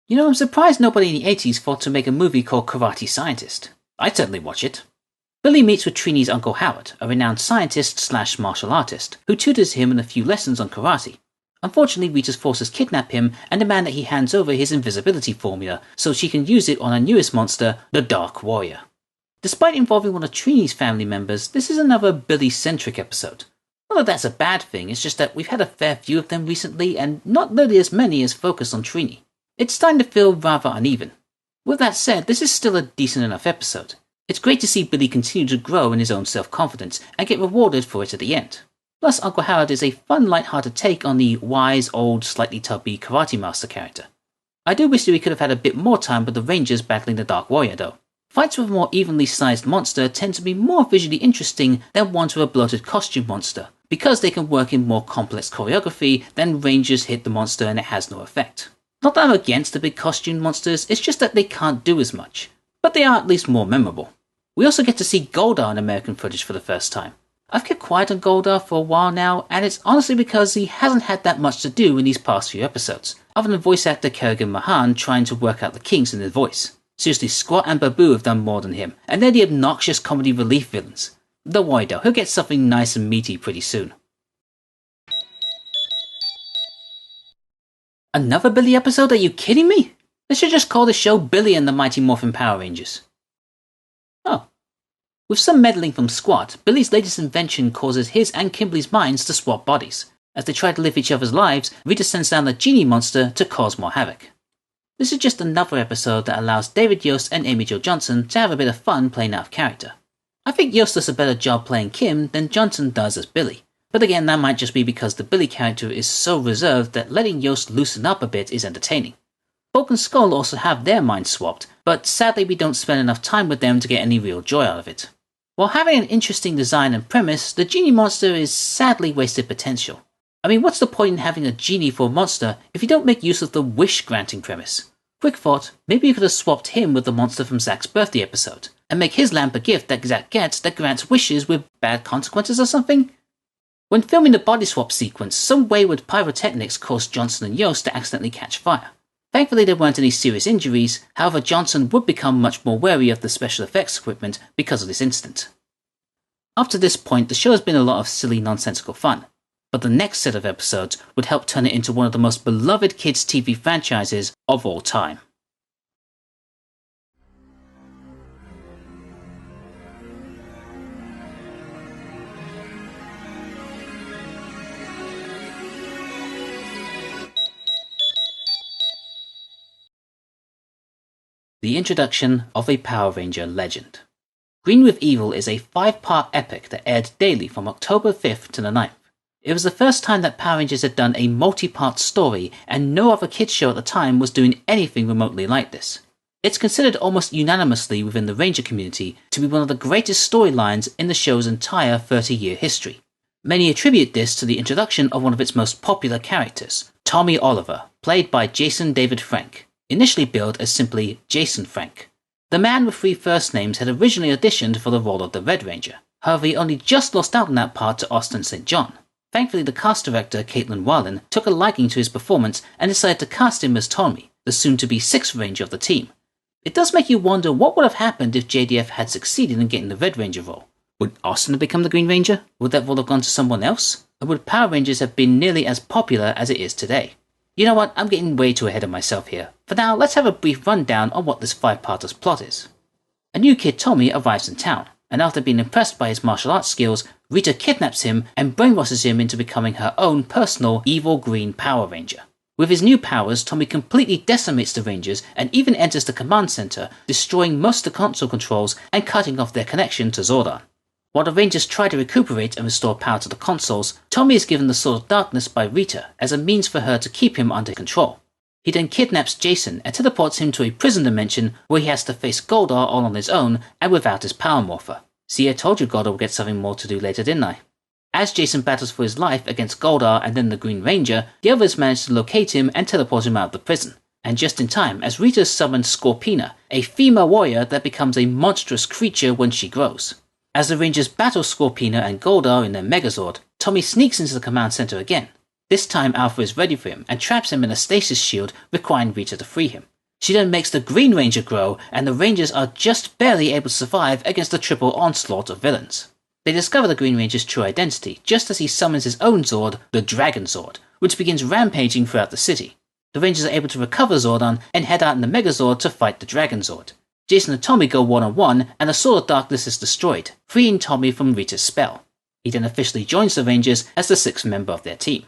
You know, I'm surprised nobody in the 80s thought to make a movie called Karate Scientist. I'd certainly watch it. Billy meets with Trini's Uncle Howard, a renowned scientist/martial artist, who tutors him in a few lessons on karate. Unfortunately, Rita's forces kidnap him and demand that he hands over his invisibility formula so she can use it on her newest monster, the Dark Warrior. Despite involving one of Trini's family members, this is another Billy-centric episode. Not that that's a bad thing, it's just that we've had a fair few of them recently and not nearly as many as focus on Trini. It's starting to feel rather uneven. With that said, this is still a decent enough episode. It's great to see Billy continue to grow in his own self-confidence and get rewarded for it at the end. Plus, Uncle Howard is a fun, light-hearted take on the wise, old, slightly tubby Karate Master character. I do wish that we could have had a bit more time with the Rangers battling the Dark Warrior though. Fights with a more evenly sized monster tend to be more visually interesting than ones with a bloated costume monster, because they can work in more complex choreography than Rangers hit the monster and it has no effect. Not that I'm against the big costume monsters, it's just that they can't do as much, but they are at least more memorable. We also get to see Goldar in American footage for the first time. I've kept quiet on Goldar for a while now, and it's honestly because he hasn't had that much to do in these past few episodes, other than voice actor Kerrigan Mahan trying to work out the kinks in his voice. Seriously, Squat and Babu have done more than him, and they're the obnoxious comedy relief villains. Don't worry though, he'll get something nice and meaty pretty soon. Another Billy episode? Are you kidding me? They should just call the show Billy and the Mighty Morphin Power Rangers. Oh. With some meddling from Squat, Billy's latest invention causes his and Kimberly's minds to swap bodies. As they try to live each other's lives, Rita sends down the Genie monster to cause more havoc. This is just another episode that allows David Yost and Amy Jo Johnson to have a bit of fun playing out of character. I think Yost does a better job playing Kim than Johnson does as Billy. But again, that might just be because the Billy character is so reserved that letting Yost loosen up a bit is entertaining. Bulk and Skull also have their minds swapped, but sadly we don't spend enough time with them to get any real joy out of it. While having an interesting design and premise, the Genie monster is sadly wasted potential. I mean, what's the point in having a genie for a monster if you don't make use of the wish-granting premise? Quick thought, maybe you could have swapped him with the monster from Zack's birthday episode, and make his lamp a gift that Zack gets that grants wishes with bad consequences or something? When filming the body swap sequence, some wayward pyrotechnics caused Johnson and Yost to accidentally catch fire. Thankfully there weren't any serious injuries, however Johnson would become much more wary of the special effects equipment because of this incident. Up to this point, the show has been a lot of silly nonsensical fun, but the next set of episodes would help turn it into one of the most beloved kids' TV franchises of all time. The introduction of a Power Ranger legend. Green with Evil is a 5-part epic that aired daily from October 5th to the 9th. It was the first time that Power Rangers had done a multi-part story, and no other kids show at the time was doing anything remotely like this. It's considered almost unanimously within the Ranger community to be one of the greatest storylines in the show's entire 30-year history. Many attribute this to the introduction of one of its most popular characters, Tommy Oliver, played by Jason David Frank, initially billed as simply Jason Frank. The man with 3 first names had originally auditioned for the role of the Red Ranger, however he only just lost out on that part to Austin St. John. Thankfully, the cast director, Caitlin Wallen, took a liking to his performance and decided to cast him as Tommy, the soon-to-be 6th Ranger of the team. It does make you wonder what would have happened if JDF had succeeded in getting the Red Ranger role. Would Austin have become the Green Ranger? Would that role have gone to someone else? Or would Power Rangers have been nearly as popular as it is today? You know what, I'm getting way too ahead of myself here. For now, let's have a brief rundown on what this 5-parter's plot is. A new kid, Tommy, arrives in town, and after being impressed by his martial arts skills, Rita kidnaps him and brainwashes him into becoming her own personal evil green Power Ranger. With his new powers, Tommy completely decimates the Rangers and even enters the command center, destroying most of the console controls and cutting off their connection to Zordon. While the Rangers try to recuperate and restore power to the consoles, Tommy is given the Sword of Darkness by Rita as a means for her to keep him under control. He then kidnaps Jason and teleports him to a prison dimension where he has to face Goldar all on his own and without his power morpher. See, I told you Goldar would get something more to do later, didn't I? As Jason battles for his life against Goldar and then the Green Ranger, the others manage to locate him and teleport him out of the prison. And just in time, as Rita summons Scorpina, a female warrior that becomes a monstrous creature when she grows. As the Rangers battle Scorpina and Goldar in their Megazord, Tommy sneaks into the command center again. This time Alpha is ready for him and traps him in a stasis shield, requiring Rita to free him. She then makes the Green Ranger grow, and the Rangers are just barely able to survive against the triple onslaught of villains. They discover the Green Ranger's true identity just as he summons his own Zord, the Dragon Zord, which begins rampaging throughout the city. The Rangers are able to recover Zordon and head out in the Megazord to fight the Dragon Zord. Jason and Tommy go one-on-one, and the Sword of Darkness is destroyed, freeing Tommy from Rita's spell. He then officially joins the Rangers as the 6th member of their team.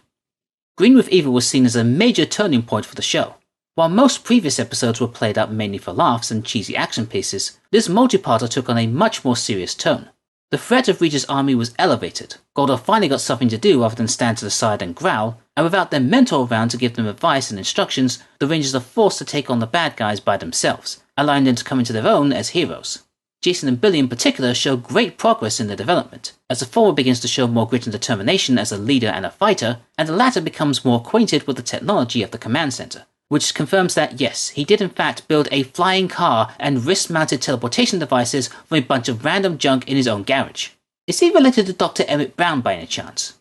Green with Evil was seen as a major turning point for the show. While most previous episodes were played up mainly for laughs and cheesy action pieces, this multi-parter took on a much more serious tone. The threat of Rita's army was elevated. Goldar finally got something to do other than stand to the side and growl, and without their mentor around to give them advice and instructions, the Rangers are forced to take on the bad guys by themselves, allowing them to come into their own as heroes. Jason and Billy in particular show great progress in their development, as the former begins to show more grit and determination as a leader and a fighter, and the latter becomes more acquainted with the technology of the command center, which confirms that yes, he did in fact build a flying car and wrist-mounted teleportation devices from a bunch of random junk in his own garage. Is he related to Dr. Emmett Brown by any chance?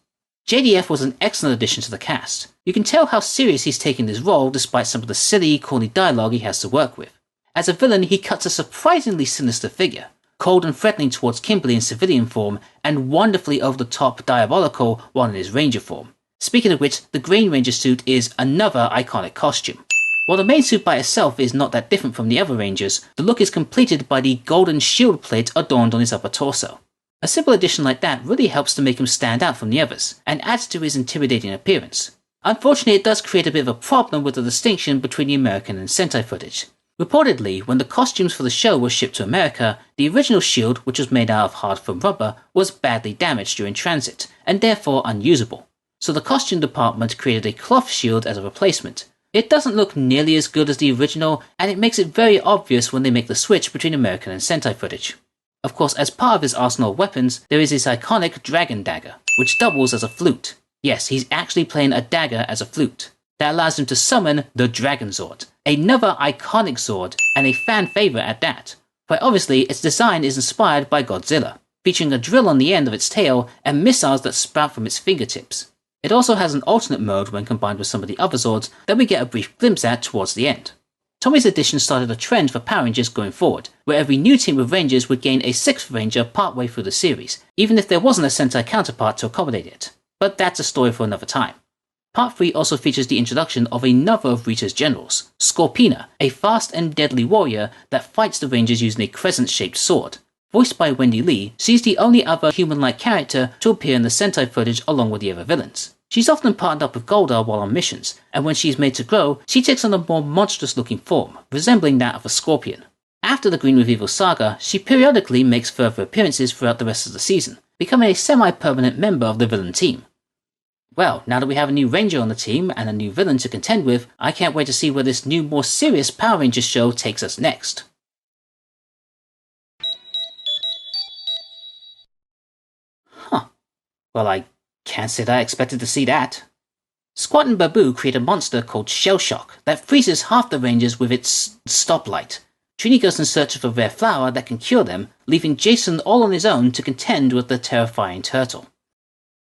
JDF was an excellent addition to the cast. You can tell how serious he's taking this role despite some of the silly, corny dialogue he has to work with. As a villain, he cuts a surprisingly sinister figure, cold and threatening towards Kimberly in civilian form, and wonderfully over-the-top diabolical while in his Ranger form. Speaking of which, the Green Ranger suit is another iconic costume. While the main suit by itself is not that different from the other Rangers, the look is completed by the golden shield plate adorned on his upper torso. A simple addition like that really helps to make him stand out from the others, and adds to his intimidating appearance. Unfortunately, it does create a bit of a problem with the distinction between the American and Sentai footage. Reportedly, when the costumes for the show were shipped to America, the original shield, which was made out of hard foam rubber, was badly damaged during transit, and therefore unusable. So the costume department created a cloth shield as a replacement. It doesn't look nearly as good as the original, and it makes it very obvious when they make the switch between American and Sentai footage. Of course, as part of his arsenal of weapons, there is his iconic Dragon Dagger, which doubles as a flute. Yes, he's actually playing a dagger as a flute. That allows him to summon the Dragon Zord, another iconic Zord, and a fan favourite at that. Quite obviously, its design is inspired by Godzilla, featuring a drill on the end of its tail and missiles that sprout from its fingertips. It also has an alternate mode when combined with some of the other Zords that we get a brief glimpse at towards the end. Tommy's addition started a trend for Power Rangers going forward, where every new team of Rangers would gain a 6th Ranger partway through the series, even if there wasn't a Sentai counterpart to accommodate it. But that's a story for another time. Part 3 also features the introduction of another of Rita's generals, Scorpina, a fast and deadly warrior that fights the Rangers using a crescent-shaped sword. Voiced by Wendy Lee, she's the only other human-like character to appear in the Sentai footage along with the other villains. She's often partnered up with Goldar while on missions, and when she's made to grow, she takes on a more monstrous-looking form, resembling that of a scorpion. After the Green with Evil saga, she periodically makes further appearances throughout the rest of the season, becoming a semi-permanent member of the villain team. Well, now that we have a new Ranger on the team and a new villain to contend with, I can't wait to see where this new, more serious Power Rangers show takes us next. Well, I can't say that I expected to see that. Squat and Babu create a monster called Shellshock that freezes half the Rangers with its stoplight. Trini goes in search of a rare flower that can cure them, leaving Jason all on his own to contend with the terrifying turtle.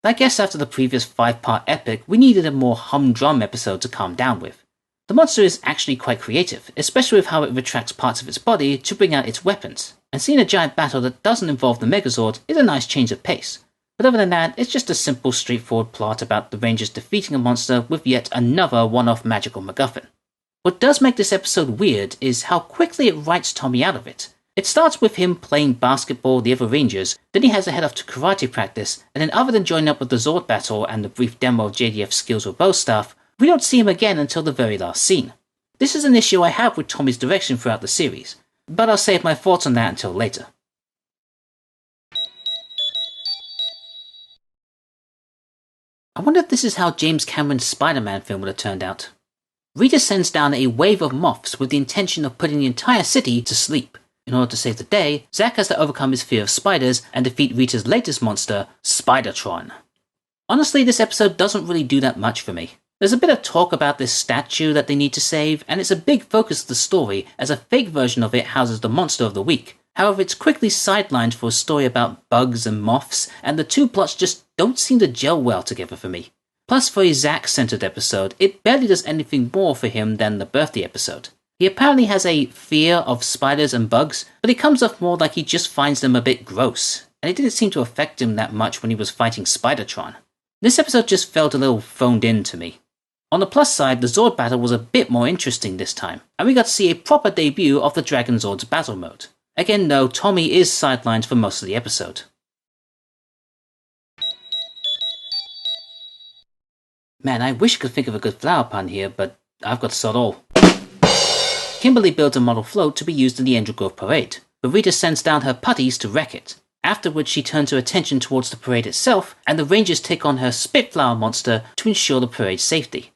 I guess after the previous 5-part epic, we needed a more humdrum episode to calm down with. The monster is actually quite creative, especially with how it retracts parts of its body to bring out its weapons, and seeing a giant battle that doesn't involve the Megazord is a nice change of pace. But other than that, it's just a simple, straightforward plot about the Rangers defeating a monster with yet another one-off magical MacGuffin. What does make this episode weird is how quickly it writes Tommy out of it. It starts with him playing basketball with the other Rangers, then he has to head off to karate practice, and then other than joining up with the Zord battle and the brief demo of JDF's skills with bow staff, we don't see him again until the very last scene. This is an issue I have with Tommy's direction throughout the series, but I'll save my thoughts on that until later. I wonder if this is how James Cameron's Spider-Man film would have turned out. Rita sends down a wave of moths with the intention of putting the entire city to sleep. In order to save the day, Zack has to overcome his fear of spiders and defeat Rita's latest monster, Spidertron. Honestly, this episode doesn't really do that much for me. There's a bit of talk about this statue that they need to save, and it's a big focus of the story, as a fake version of it houses the Monster of the Week. However, it's quickly sidelined for a story about bugs and moths, and the two plots just don't seem to gel well together for me. Plus, for a Zack-centered episode, it barely does anything more for him than the birthday episode. He apparently has a fear of spiders and bugs, but it comes off more like he just finds them a bit gross, and it didn't seem to affect him that much when he was fighting Spidertron. This episode just felt a little phoned in to me. On the plus side, the Zord battle was a bit more interesting this time, and we got to see a proper debut of the Dragon Zord's battle mode. Again though, Tommy is sidelined for most of the episode. Man, I wish I could think of a good flower pun here, but I've got to sod all. Kimberly builds a model float to be used in the Angel Grove Parade, but Rita sends down her putties to wreck it. Afterwards, she turns her attention towards the parade itself, and the Rangers take on her Spitflower monster to ensure the parade's safety.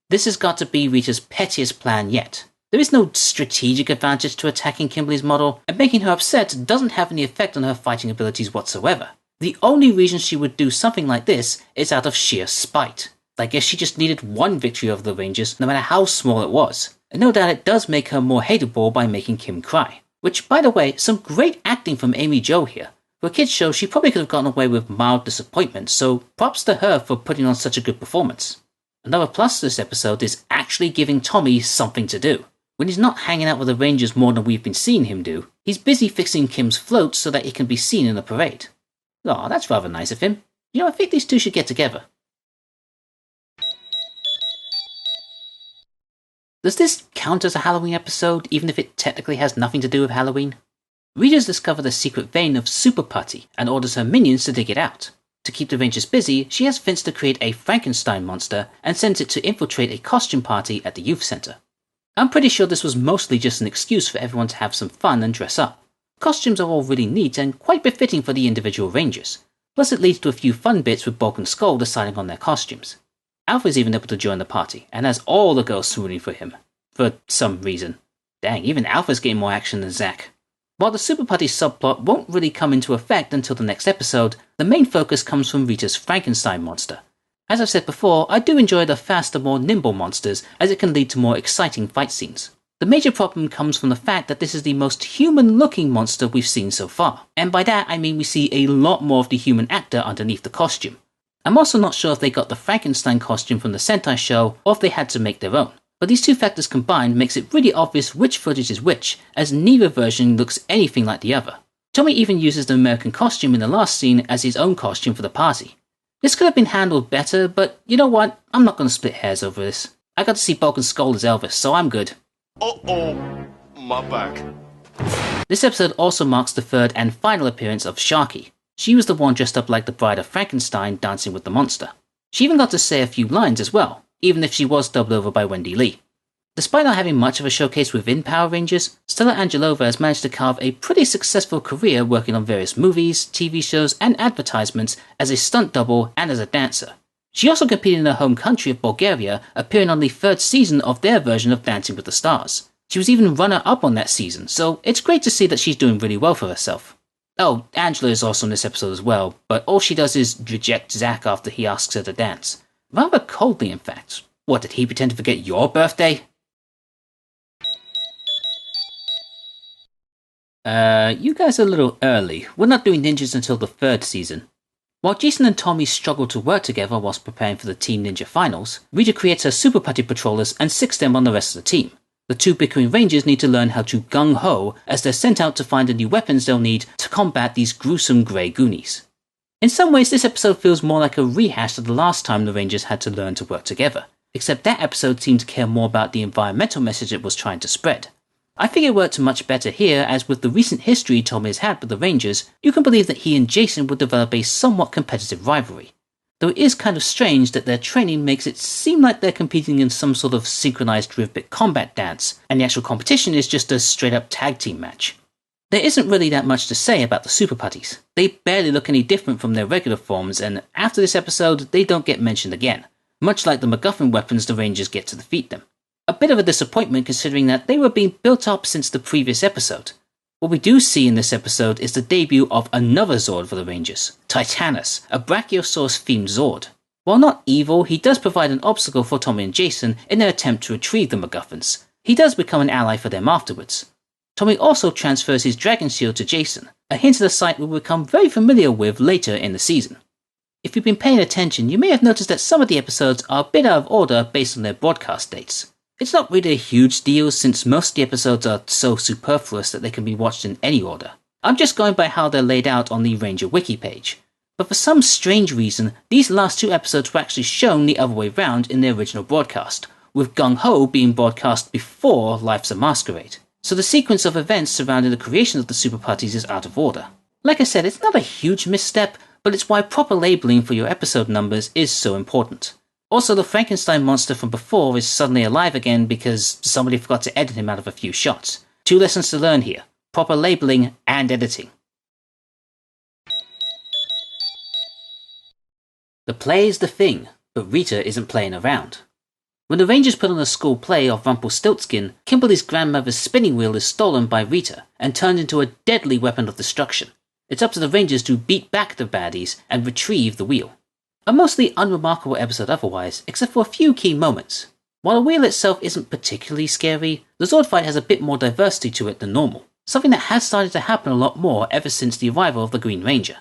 This has got to be Rita's pettiest plan yet. There is no strategic advantage to attacking Kimberly's model, and making her upset doesn't have any effect on her fighting abilities whatsoever. The only reason she would do something like this is out of sheer spite. I guess she just needed one victory over the Rangers, no matter how small it was. And no doubt it does make her more hateable by making Kim cry. Which, by the way, some great acting from Amy Jo here. For a kids show, she probably could have gotten away with mild disappointment, so props to her for putting on such a good performance. Another plus to this episode is actually giving Tommy something to do. When he's not hanging out with the Rangers more than we've been seeing him do, he's busy fixing Kim's float so that it can be seen in the parade. Aw, that's rather nice of him. I think these two should get together. Does this count as a Halloween episode, even if it technically has nothing to do with Halloween? Rita's discovered the secret vein of Super Putty and orders her minions to dig it out. To keep the Rangers busy, she has Vince to create a Frankenstein monster and sends it to infiltrate a costume party at the youth center. I'm pretty sure this was mostly just an excuse for everyone to have some fun and dress up. Costumes are all really neat and quite befitting for the individual Rangers. Plus it leads to a few fun bits with Bulk and Skull deciding on their costumes. Alpha's even able to join the party, and has all the girls swooning for him. For some reason. Dang, even Alpha's getting more action than Zack. While the Super Putty subplot won't really come into effect until the next episode, the main focus comes from Rita's Frankenstein monster. As I've said before, I do enjoy the faster, more nimble monsters, as it can lead to more exciting fight scenes. The major problem comes from the fact that this is the most human-looking monster we've seen so far, and by that I mean we see a lot more of the human actor underneath the costume. I'm also not sure if they got the Frankenstein costume from the Sentai show, or if they had to make their own. But these two factors combined makes it really obvious which footage is which, as neither version looks anything like the other. Tommy even uses the American costume in the last scene as his own costume for the party. This could have been handled better, but you know what, I'm not going to split hairs over this. I got to see Bulk and Skull as Elvis, so I'm good. Uh-oh, my back. This episode also marks the third and final appearance of Sharky. She was the one dressed up like the bride of Frankenstein dancing with the monster. She even got to say a few lines as well, even if she was dubbed over by Wendy Lee. Despite not having much of a showcase within Power Rangers, Stella Angelova has managed to carve a pretty successful career working on various movies, TV shows, and advertisements as a stunt double and as a dancer. She also competed in her home country of Bulgaria, appearing on the third season of their version of Dancing with the Stars. She was even runner-up on that season, so it's great to see that she's doing really well for herself. Oh, Angela is also in this episode as well, but all she does is reject Zack after he asks her to dance. Rather coldly, in fact. What, did he pretend to forget your birthday? You guys are a little early. We're not doing ninjas until the third season. While Jason and Tommy struggle to work together whilst preparing for the Team Ninja Finals, Rita creates her Super Putty Patrollers and sicks them on the rest of the team. The two bickering Rangers need to learn how to Gung Ho as they're sent out to find the new weapons they'll need to combat these gruesome grey Goonies. In some ways, this episode feels more like a rehash of the last time the Rangers had to learn to work together, except that episode seemed to care more about the environmental message it was trying to spread. I think it worked much better here, as with the recent history Tommy has had with the Rangers, you can believe that he and Jason would develop a somewhat competitive rivalry. Though it is kind of strange that their training makes it seem like they're competing in some sort of synchronized rhythmic combat dance, and the actual competition is just a straight up tag team match. There isn't really that much to say about the Super Putties. They barely look any different from their regular forms, and after this episode, they don't get mentioned again, much like the MacGuffin weapons the Rangers get to defeat them. A bit of a disappointment considering that they were being built up since the previous episode. What we do see in this episode is the debut of another Zord for the Rangers, Titanus, a Brachiosaurus-themed Zord. While not evil, he does provide an obstacle for Tommy and Jason in their attempt to retrieve the MacGuffins. He does become an ally for them afterwards. Tommy also transfers his Dragon Shield to Jason, a hint of the sight we'll become very familiar with later in the season. If you've been paying attention, you may have noticed that some of the episodes are a bit out of order based on their broadcast dates. It's not really a huge deal since most of the episodes are so superfluous that they can be watched in any order. I'm just going by how they're laid out on the Ranger Wiki page. But for some strange reason, these last two episodes were actually shown the other way round in the original broadcast, with Gung Ho being broadcast before Life's a Masquerade. So the sequence of events surrounding the creation of the Super Putties is out of order. Like I said, it's not a huge misstep, but it's why proper labeling for your episode numbers is so important. Also, the Frankenstein monster from before is suddenly alive again because somebody forgot to edit him out of a few shots. Two lessons to learn here: proper labeling and editing. The play is the thing, but Rita isn't playing around. When the Rangers put on a school play of Rumpelstiltskin, Kimberly's grandmother's spinning wheel is stolen by Rita and turned into a deadly weapon of destruction. It's up to the Rangers to beat back the baddies and retrieve the wheel. A mostly unremarkable episode otherwise, except for a few key moments. While the wheel itself isn't particularly scary, the Zord fight has a bit more diversity to it than normal, something that has started to happen a lot more ever since the arrival of the Green Ranger.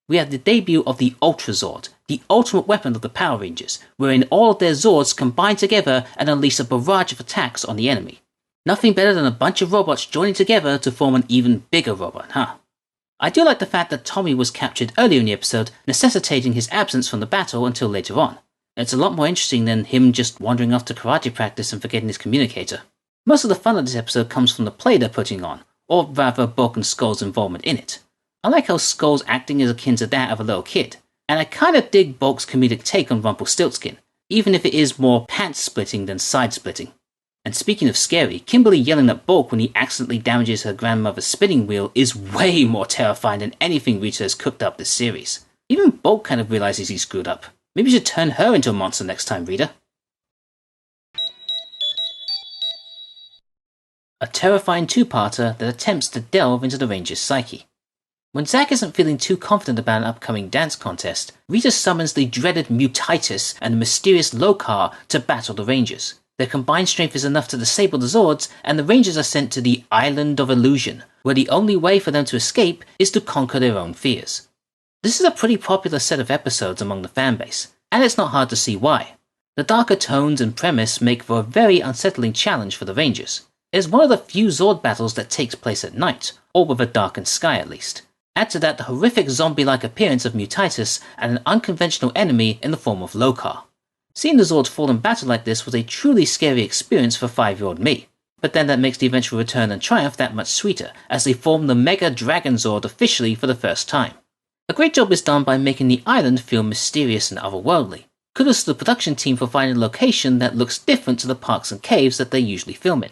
We have the debut of the Ultra Zord, the ultimate weapon of the Power Rangers, wherein all of their Zords combine together and unleash a barrage of attacks on the enemy. Nothing better than a bunch of robots joining together to form an even bigger robot, huh? I do like the fact that Tommy was captured earlier in the episode, necessitating his absence from the battle until later on. It's a lot more interesting than him just wandering off to karate practice and forgetting his communicator. Most of the fun of this episode comes from the play they're putting on, or rather Bulk and Skull's involvement in it. I like how Skull's acting is akin to that of a little kid, and I kinda dig Bulk's comedic take on Rumpelstiltskin, even if it is more pants-splitting than side-splitting. And speaking of scary, Kimberly yelling at Bulk when he accidentally damages her grandmother's spinning wheel is way more terrifying than anything Rita has cooked up this series. Even Bulk kind of realizes he's screwed up. Maybe you should turn her into a monster next time, Rita. A terrifying two-parter that attempts to delve into the Ranger's psyche. When Zack isn't feeling too confident about an upcoming dance contest, Rita summons the dreaded Mutitus and the mysterious Lokar to battle the Rangers. Their combined strength is enough to disable the Zords, and the Rangers are sent to the Island of Illusion, where the only way for them to escape is to conquer their own fears. This is a pretty popular set of episodes among the fanbase, and it's not hard to see why. The darker tones and premise make for a very unsettling challenge for the Rangers. It is one of the few Zord battles that takes place at night, or with a darkened sky at least. Add to that the horrific zombie-like appearance of Mutitus and an unconventional enemy in the form of Lokar. Seeing the Zords fall in battle like this was a truly scary experience for 5-year-old me, but then that makes the eventual return and triumph that much sweeter, as they form the Mega Dragon Zord officially for the first time. A great job is done by making the island feel mysterious and otherworldly. Kudos to the production team for finding a location that looks different to the parks and caves that they usually film in.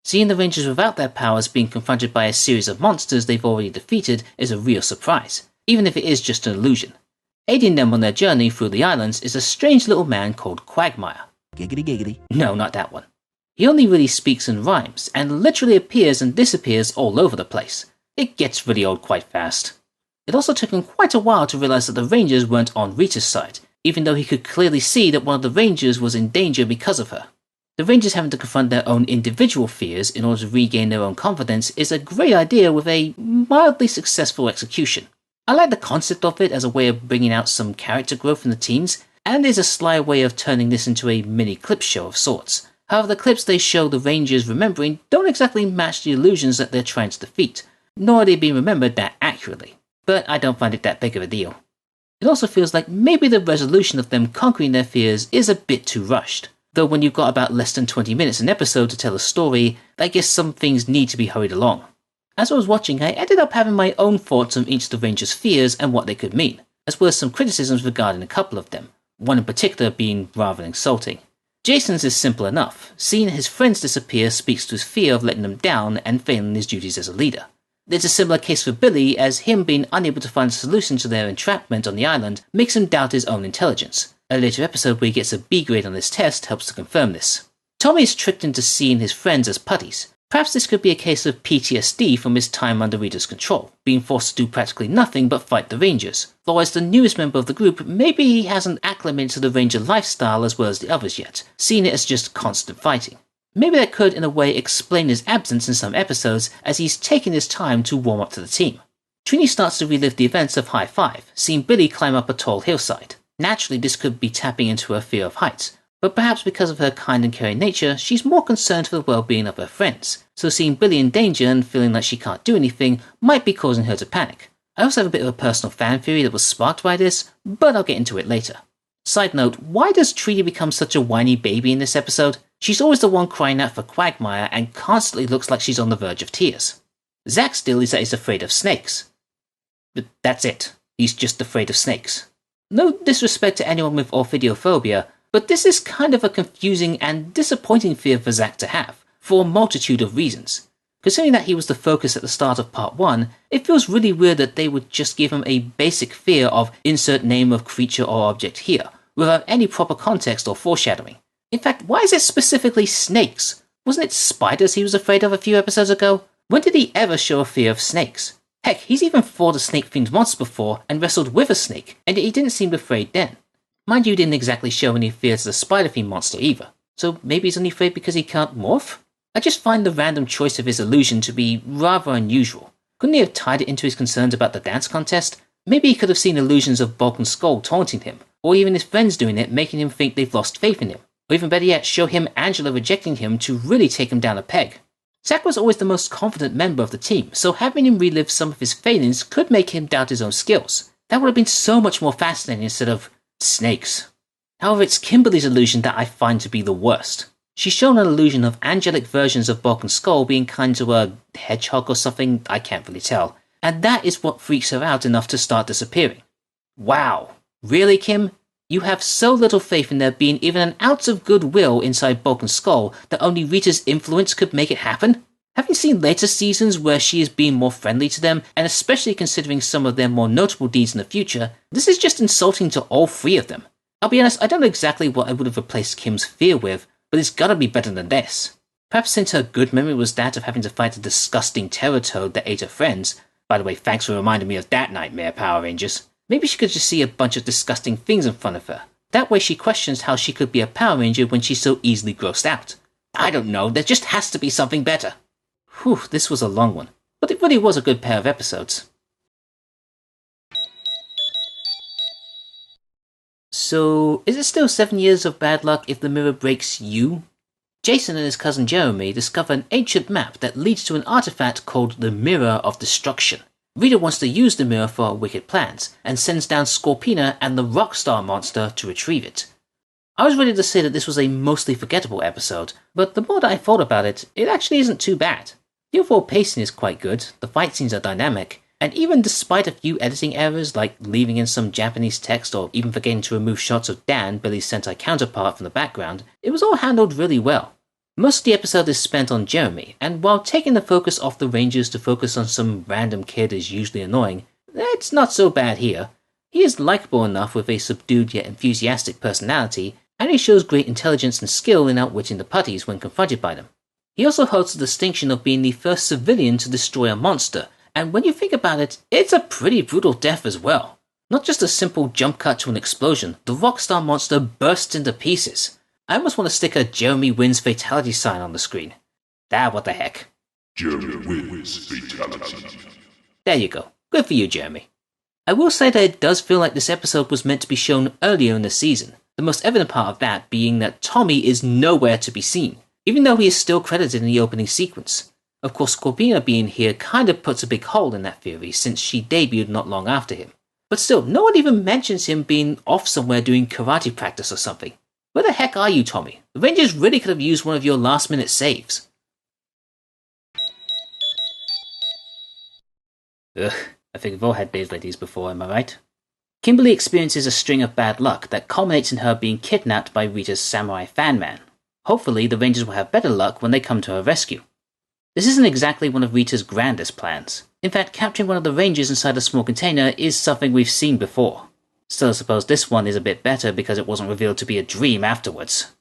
Seeing the Rangers without their powers being confronted by a series of monsters they've already defeated is a real surprise, even if it is just an illusion. Aiding them on their journey through the islands is a strange little man called Quagmire. Giggity giggity. No, not that one. He only really speaks in rhymes, and literally appears and disappears all over the place. It gets really old quite fast. It also took him quite a while to realize that the Rangers weren't on Rita's side, even though he could clearly see that one of the Rangers was in danger because of her. The Rangers having to confront their own individual fears in order to regain their own confidence is a great idea with a mildly successful execution. I like the concept of it as a way of bringing out some character growth in the teens, and there's a sly way of turning this into a mini clip show of sorts. However, the clips they show the Rangers remembering don't exactly match the illusions that they're trying to defeat, nor are they being remembered that accurately. But I don't find it that big of a deal. It also feels like maybe the resolution of them conquering their fears is a bit too rushed, though when you've got about less than 20 minutes an episode to tell a story, I guess some things need to be hurried along. As I was watching, I ended up having my own thoughts on each of the Rangers' fears and what they could mean, as well as some criticisms regarding a couple of them, one in particular being rather insulting. Jason's is simple enough. Seeing his friends disappear speaks to his fear of letting them down and failing his duties as a leader. There's a similar case for Billy, as him being unable to find a solution to their entrapment on the island makes him doubt his own intelligence. A later episode where he gets a B grade on this test helps to confirm this. Tommy is tricked into seeing his friends as putties. Perhaps this could be a case of PTSD from his time under Rita's control, being forced to do practically nothing but fight the Rangers. Though as the newest member of the group, maybe he hasn't acclimated to the Ranger lifestyle as well as the others yet, seeing it as just constant fighting. Maybe that could in a way explain his absence in some episodes, as he's taking his time to warm up to the team. Trini starts to relive the events of High Five, seeing Billy climb up a tall hillside. Naturally, this could be tapping into her fear of heights, but perhaps because of her kind and caring nature, she's more concerned for the well-being of her friends, so seeing Billy in danger and feeling like she can't do anything might be causing her to panic. I also have a bit of a personal fan theory that was sparked by this, but I'll get into it later. Side note, why does Trini become such a whiny baby in this episode? She's always the one crying out for Quagmire and constantly looks like she's on the verge of tears. Zack's deal is that he's afraid of snakes. But that's it. He's just afraid of snakes. No disrespect to anyone with ophidiophobia, but this is kind of a confusing and disappointing fear for Zack to have, for a multitude of reasons. Considering that he was the focus at the start of part 1, it feels really weird that they would just give him a basic fear of insert name of creature or object here, without any proper context or foreshadowing. In fact, why is it specifically snakes? Wasn't it spiders he was afraid of a few episodes ago? When did he ever show a fear of snakes? Heck, he's even fought a snake-themed monster before and wrestled with a snake, and he didn't seem afraid then. Mind you, he didn't exactly show any fear to the spider-themed monster either, so maybe he's only afraid because he can't morph? I just find the random choice of his illusion to be rather unusual. Couldn't he have tied it into his concerns about the dance contest? Maybe he could have seen illusions of Bulk and Skull taunting him, or even his friends doing it making him think they've lost faith in him, or even better yet, show him Angela rejecting him to really take him down a peg. Zack was always the most confident member of the team, so having him relive some of his failings could make him doubt his own skills. That would have been so much more fascinating instead of snakes. However, it's Kimberly's illusion that I find to be the worst. She's shown an illusion of angelic versions of Bulk and Skull being kind to a hedgehog or something, I can't really tell, and that is what freaks her out enough to start disappearing. Wow. Really, Kim? You have so little faith in there being even an ounce of goodwill inside Bulk and Skull that only Rita's influence could make it happen? Having seen later seasons where she is being more friendly to them, and especially considering some of their more notable deeds in the future, this is just insulting to all three of them. I'll be honest, I don't know exactly what I would have replaced Kim's fear with, but it's gotta be better than this. Perhaps since her good memory was that of having to fight a disgusting terror toad that ate her friends, by the way, thanks for reminding me of that nightmare, Power Rangers, maybe she could just see a bunch of disgusting things in front of her. That way she questions how she could be a Power Ranger when she's so easily grossed out. I don't know, there just has to be something better. Whew, this was a long one, but it really was a good pair of episodes. So, is it still 7 years of bad luck if the mirror breaks you? Jason and his cousin Jeremy discover an ancient map that leads to an artifact called the Mirror of Destruction. Rita wants to use the mirror for her wicked plans, and sends down Scorpina and the Rockstar monster to retrieve it. I was ready to say that this was a mostly forgettable episode, but the more that I thought about it, it actually isn't too bad. The overall pacing is quite good, the fight scenes are dynamic, and even despite a few editing errors like leaving in some Japanese text or even forgetting to remove shots of Dan, Billy's Sentai counterpart, from the background, it was all handled really well. Most of the episode is spent on Jeremy, and while taking the focus off the Rangers to focus on some random kid is usually annoying, it's not so bad here. He is likable enough with a subdued yet enthusiastic personality, and he shows great intelligence and skill in outwitting the putties when confronted by them. He also holds the distinction of being the first civilian to destroy a monster, and when you think about it, it's a pretty brutal death as well. Not just a simple jump cut to an explosion, the Rockstar monster bursts into pieces. I almost want to stick a Jeremy wins fatality sign on the screen. What the heck. Jeremy wins fatality. There you go. Good for you, Jeremy. I will say that it does feel like this episode was meant to be shown earlier in the season, the most evident part of that being that Tommy is nowhere to be seen, even though he is still credited in the opening sequence. Of course, Scorpina being here kinda puts a big hole in that theory since she debuted not long after him. But still, no one even mentions him being off somewhere doing karate practice or something. Where the heck are you, Tommy? The Rangers really could have used one of your last-minute saves. Ugh, I think we've all had days like these before, am I right? Kimberly experiences a string of bad luck that culminates in her being kidnapped by Rita's samurai fan man. Hopefully, the Rangers will have better luck when they come to her rescue. This isn't exactly one of Rita's grandest plans. In fact, capturing one of the Rangers inside a small container is something we've seen before. Still, I suppose this one is a bit better because it wasn't revealed to be a dream afterwards.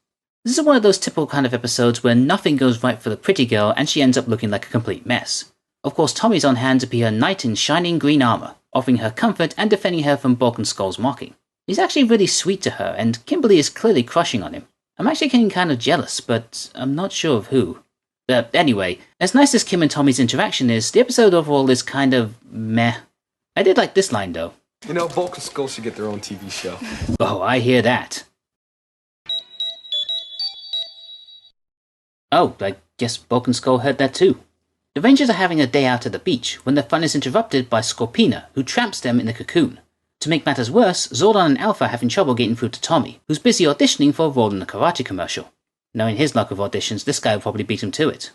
This is one of those typical kind of episodes where nothing goes right for the pretty girl and she ends up looking like a complete mess. Of course, Tommy's on hand to be her knight in shining green armor, offering her comfort and defending her from Bulk and Skull's mocking. He's actually really sweet to her, and Kimberly is clearly crushing on him. I'm actually getting kind of jealous, but I'm not sure of who. Anyway, as nice as Kim and Tommy's interaction is, the episode overall is kind of meh. I did like this line though. You know, Bulk and Skull should get their own TV show. Oh, I hear that. Oh, I guess Bulk and Skull heard that too. The Rangers are having a day out at the beach when their fun is interrupted by Scorpina, who traps them in the cocoon. To make matters worse, Zordon and Alpha are having trouble getting through to Tommy, who's busy auditioning for a role in a karate commercial. Knowing his luck with auditions, this guy will probably beat him to it.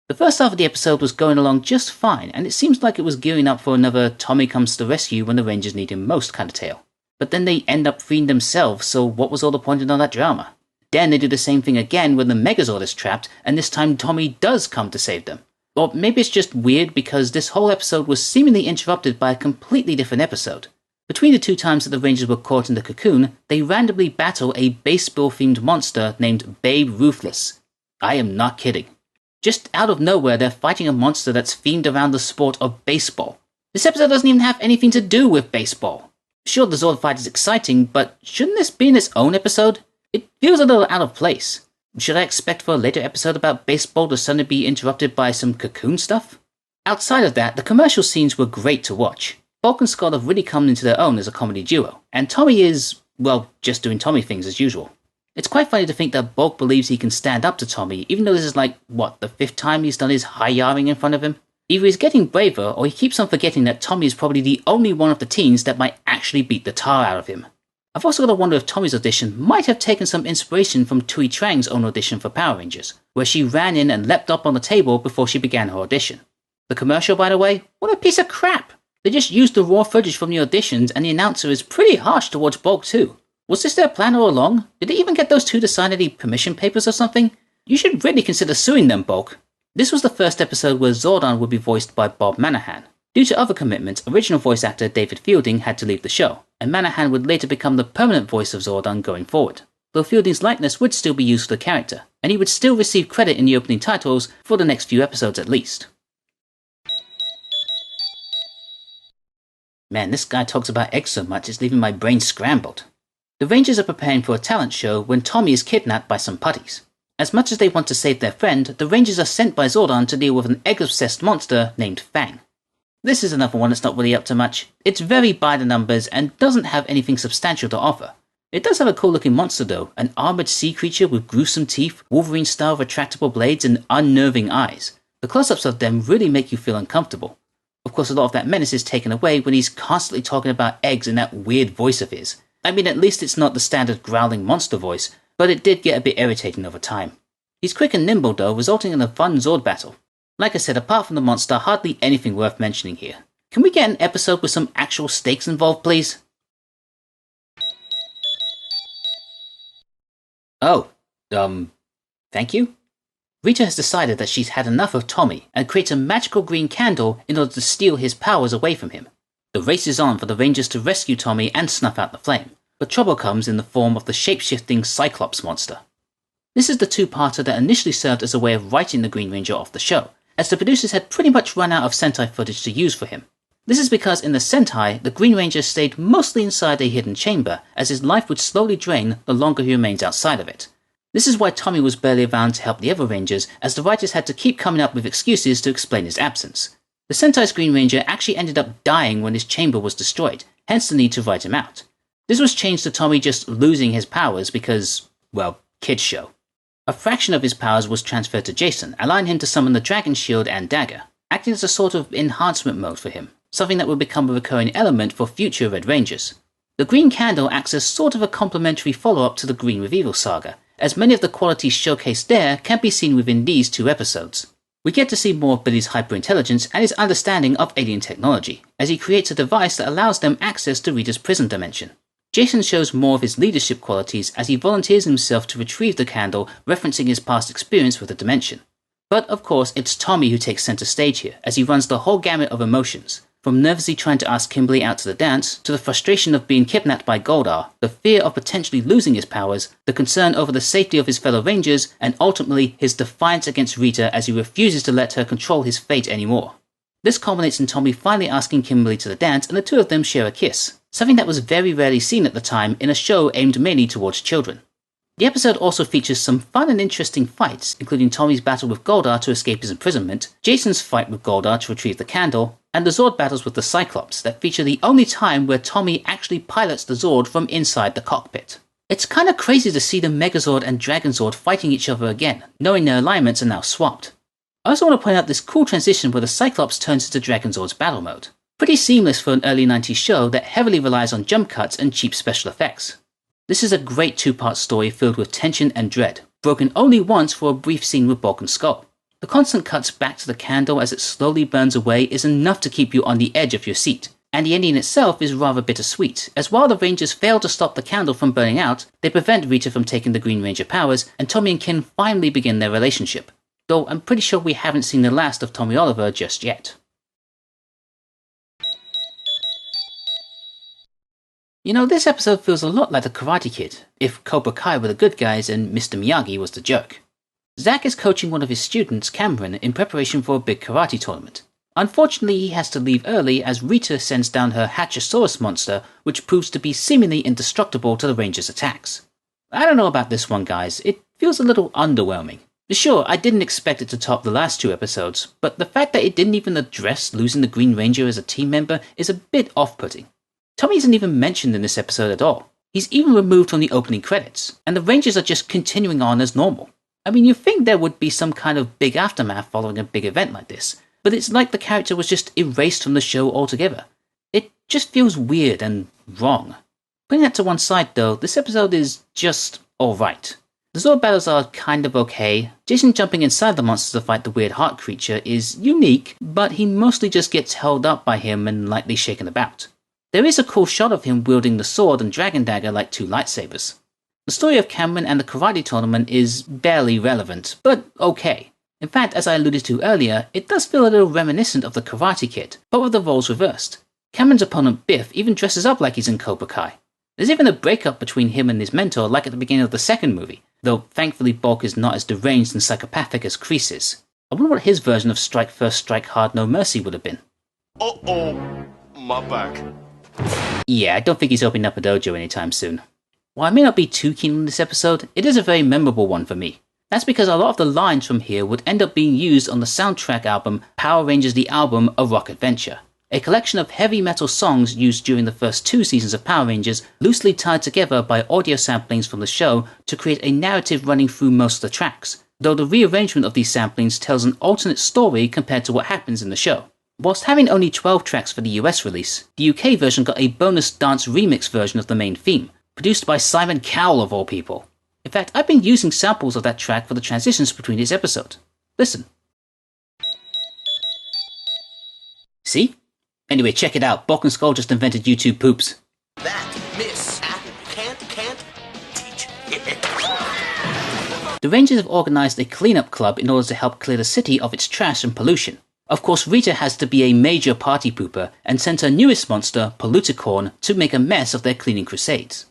The first half of the episode was going along just fine, and it seems like it was gearing up for another Tommy comes to the rescue when the Rangers need him most kind of tale. But then they end up freeing themselves, so what was all the point in all that drama? Then they do the same thing again when the Megazord is trapped, and this time Tommy does come to save them. Or maybe it's just weird because this whole episode was seemingly interrupted by a completely different episode. Between the two times that the Rangers were caught in the cocoon, they randomly battle a baseball-themed monster named Babe Ruthless. I am not kidding. Just out of nowhere, they're fighting a monster that's themed around the sport of baseball. This episode doesn't even have anything to do with baseball. Sure, the Zord fight is exciting, but shouldn't this be in its own episode? It feels a little out of place. Should I expect for a later episode about baseball to suddenly be interrupted by some cocoon stuff? Outside of that, the commercial scenes were great to watch. Bulk and Skull have really come into their own as a comedy duo, and Tommy is, well, just doing Tommy things as usual. It's quite funny to think that Bulk believes he can stand up to Tommy, even though this is like, the 5th time he's done his high-yarring in front of him? Either he's getting braver, or he keeps on forgetting that Tommy is probably the only one of the teens that might actually beat the tar out of him. I've also got to wonder if Tommy's audition might have taken some inspiration from Tui Trang's own audition for Power Rangers, where she ran in and leapt up on the table before she began her audition. The commercial, by the way, what a piece of crap! They just used the raw footage from the auditions, and the announcer is pretty harsh towards Bulk too. Was this their plan all along? Did they even get those two to sign any permission papers or something? You should really consider suing them, Bulk. This was the first episode where Zordon would be voiced by Bob Manahan. Due to other commitments, original voice actor David Fielding had to leave the show, and Manahan would later become the permanent voice of Zordon going forward, though Fielding's likeness would still be used for the character, and he would still receive credit in the opening titles for the next few episodes at least. Man, this guy talks about eggs so much it's leaving my brain scrambled. The Rangers are preparing for a talent show when Tommy is kidnapped by some putties. As much as they want to save their friend, the Rangers are sent by Zordon to deal with an egg-obsessed monster named Fang. This is another one that's not really up to much. It's very by the numbers and doesn't have anything substantial to offer. It does have a cool looking monster though, an armoured sea creature with gruesome teeth, Wolverine-style retractable blades and unnerving eyes. The close-ups of them really make you feel uncomfortable. Of course, a lot of that menace is taken away when he's constantly talking about eggs in that weird voice of his. I mean, at least it's not the standard growling monster voice, but it did get a bit irritating over time. He's quick and nimble though, resulting in a fun Zord battle. Like I said, apart from the monster, hardly anything worth mentioning here. Can we get an episode with some actual stakes involved, please? Oh, thank you? Rita has decided that she's had enough of Tommy and creates a magical green candle in order to steal his powers away from him. The race is on for the Rangers to rescue Tommy and snuff out the flame, but trouble comes in the form of the shape-shifting Cyclops monster. This is the two-parter that initially served as a way of writing the Green Ranger off the show, as the producers had pretty much run out of Sentai footage to use for him. This is because in the Sentai, the Green Ranger stayed mostly inside a hidden chamber, as his life would slowly drain the longer he remains outside of it. This is why Tommy was barely around to help the other Rangers, as the writers had to keep coming up with excuses to explain his absence. The Sentai's Green Ranger actually ended up dying when his chamber was destroyed, hence the need to write him out. This was changed to Tommy just losing his powers because, well, kids show. A fraction of his powers was transferred to Jason, allowing him to summon the Dragon Shield and Dagger, acting as a sort of enhancement mode for him, something that would become a recurring element for future Red Rangers. The Green Candle acts as sort of a complementary follow-up to the Green Revival saga, as many of the qualities showcased there can be seen within these 2 episodes. We get to see more of Billy's hyperintelligence and his understanding of alien technology, as he creates a device that allows them access to Rita's prison dimension. Jason shows more of his leadership qualities as he volunteers himself to retrieve the candle, referencing his past experience with the dimension. But of course, it's Tommy who takes center stage here, as he runs the whole gamut of emotions, from nervously trying to ask Kimberly out to the dance, to the frustration of being kidnapped by Goldar, the fear of potentially losing his powers, the concern over the safety of his fellow Rangers, and ultimately his defiance against Rita as he refuses to let her control his fate anymore. This culminates in Tommy finally asking Kimberly to the dance, and the 2 of them share a kiss, something that was very rarely seen at the time in a show aimed mainly towards children. The episode also features some fun and interesting fights, including Tommy's battle with Goldar to escape his imprisonment, Jason's fight with Goldar to retrieve the candle, and the Zord battles with the Cyclops that feature the only time where Tommy actually pilots the Zord from inside the cockpit. It's kinda crazy to see the Megazord and Dragonzord fighting each other again, knowing their alignments are now swapped. I also want to point out this cool transition where the Cyclops turns into Dragonzord's battle mode. Pretty seamless for an early 90s show that heavily relies on jump cuts and cheap special effects. This is a great 2-part story filled with tension and dread, broken only once for a brief scene with Bulk and Skull. The constant cuts back to the candle as it slowly burns away is enough to keep you on the edge of your seat, and the ending itself is rather bittersweet, as while the Rangers fail to stop the candle from burning out, they prevent Rita from taking the Green Ranger powers, and Tommy and Kim finally begin their relationship, though I'm pretty sure we haven't seen the last of Tommy Oliver just yet. You know, this episode feels a lot like the Karate Kid, if Cobra Kai were the good guys and Mr. Miyagi was the jerk. Zack is coaching one of his students, Cameron, in preparation for a big karate tournament. Unfortunately, he has to leave early as Rita sends down her Hatchosaurus monster, which proves to be seemingly indestructible to the Rangers' attacks. I don't know about this one, guys, it feels a little underwhelming. Sure, I didn't expect it to top the last 2 episodes, but the fact that it didn't even address losing the Green Ranger as a team member is a bit off-putting. Tommy isn't even mentioned in this episode at all. He's even removed from the opening credits, and the Rangers are just continuing on as normal. I mean, you'd think there would be some kind of big aftermath following a big event like this, but it's like the character was just erased from the show altogether. It just feels weird and wrong. Putting that to one side though, this episode is just alright. The Zord battles are kind of okay. Jason jumping inside the monsters to fight the weird heart creature is unique, but he mostly just gets held up by him and lightly shaken about. There is a cool shot of him wielding the sword and dragon dagger like 2 lightsabers. The story of Cameron and the karate tournament is barely relevant, but okay. In fact, as I alluded to earlier, it does feel a little reminiscent of the Karate Kid, but with the roles reversed. Cameron's opponent Biff even dresses up like he's in Cobra Kai. There's even a breakup between him and his mentor like at the beginning of the second movie, though thankfully Bulk is not as deranged and psychopathic as Kreese is. I wonder what his version of Strike First, Strike Hard, No Mercy would have been. Uh-oh, my back. Yeah, I don't think he's opening up a dojo anytime soon. While I may not be too keen on this episode, it is a very memorable one for me. That's because a lot of the lines from here would end up being used on the soundtrack album Power Rangers The Album A Rock Adventure, a collection of heavy metal songs used during the first 2 seasons of Power Rangers, loosely tied together by audio samplings from the show to create a narrative running through most of the tracks, though the rearrangement of these samplings tells an alternate story compared to what happens in the show. Whilst having only 12 tracks for the US release, the UK version got a bonus dance remix version of the main theme, produced by Simon Cowell of all people. In fact, I've been using samples of that track for the transitions between these episodes. Listen. See? Anyway, check it out. Bulk and Skull just invented YouTube poops. That Miss Apple can't teach. The Rangers have organised a cleanup club in order to help clear the city of its trash and pollution. Of course, Rita has to be a major party pooper and sent her newest monster, Polluticorn, to make a mess of their cleaning crusades.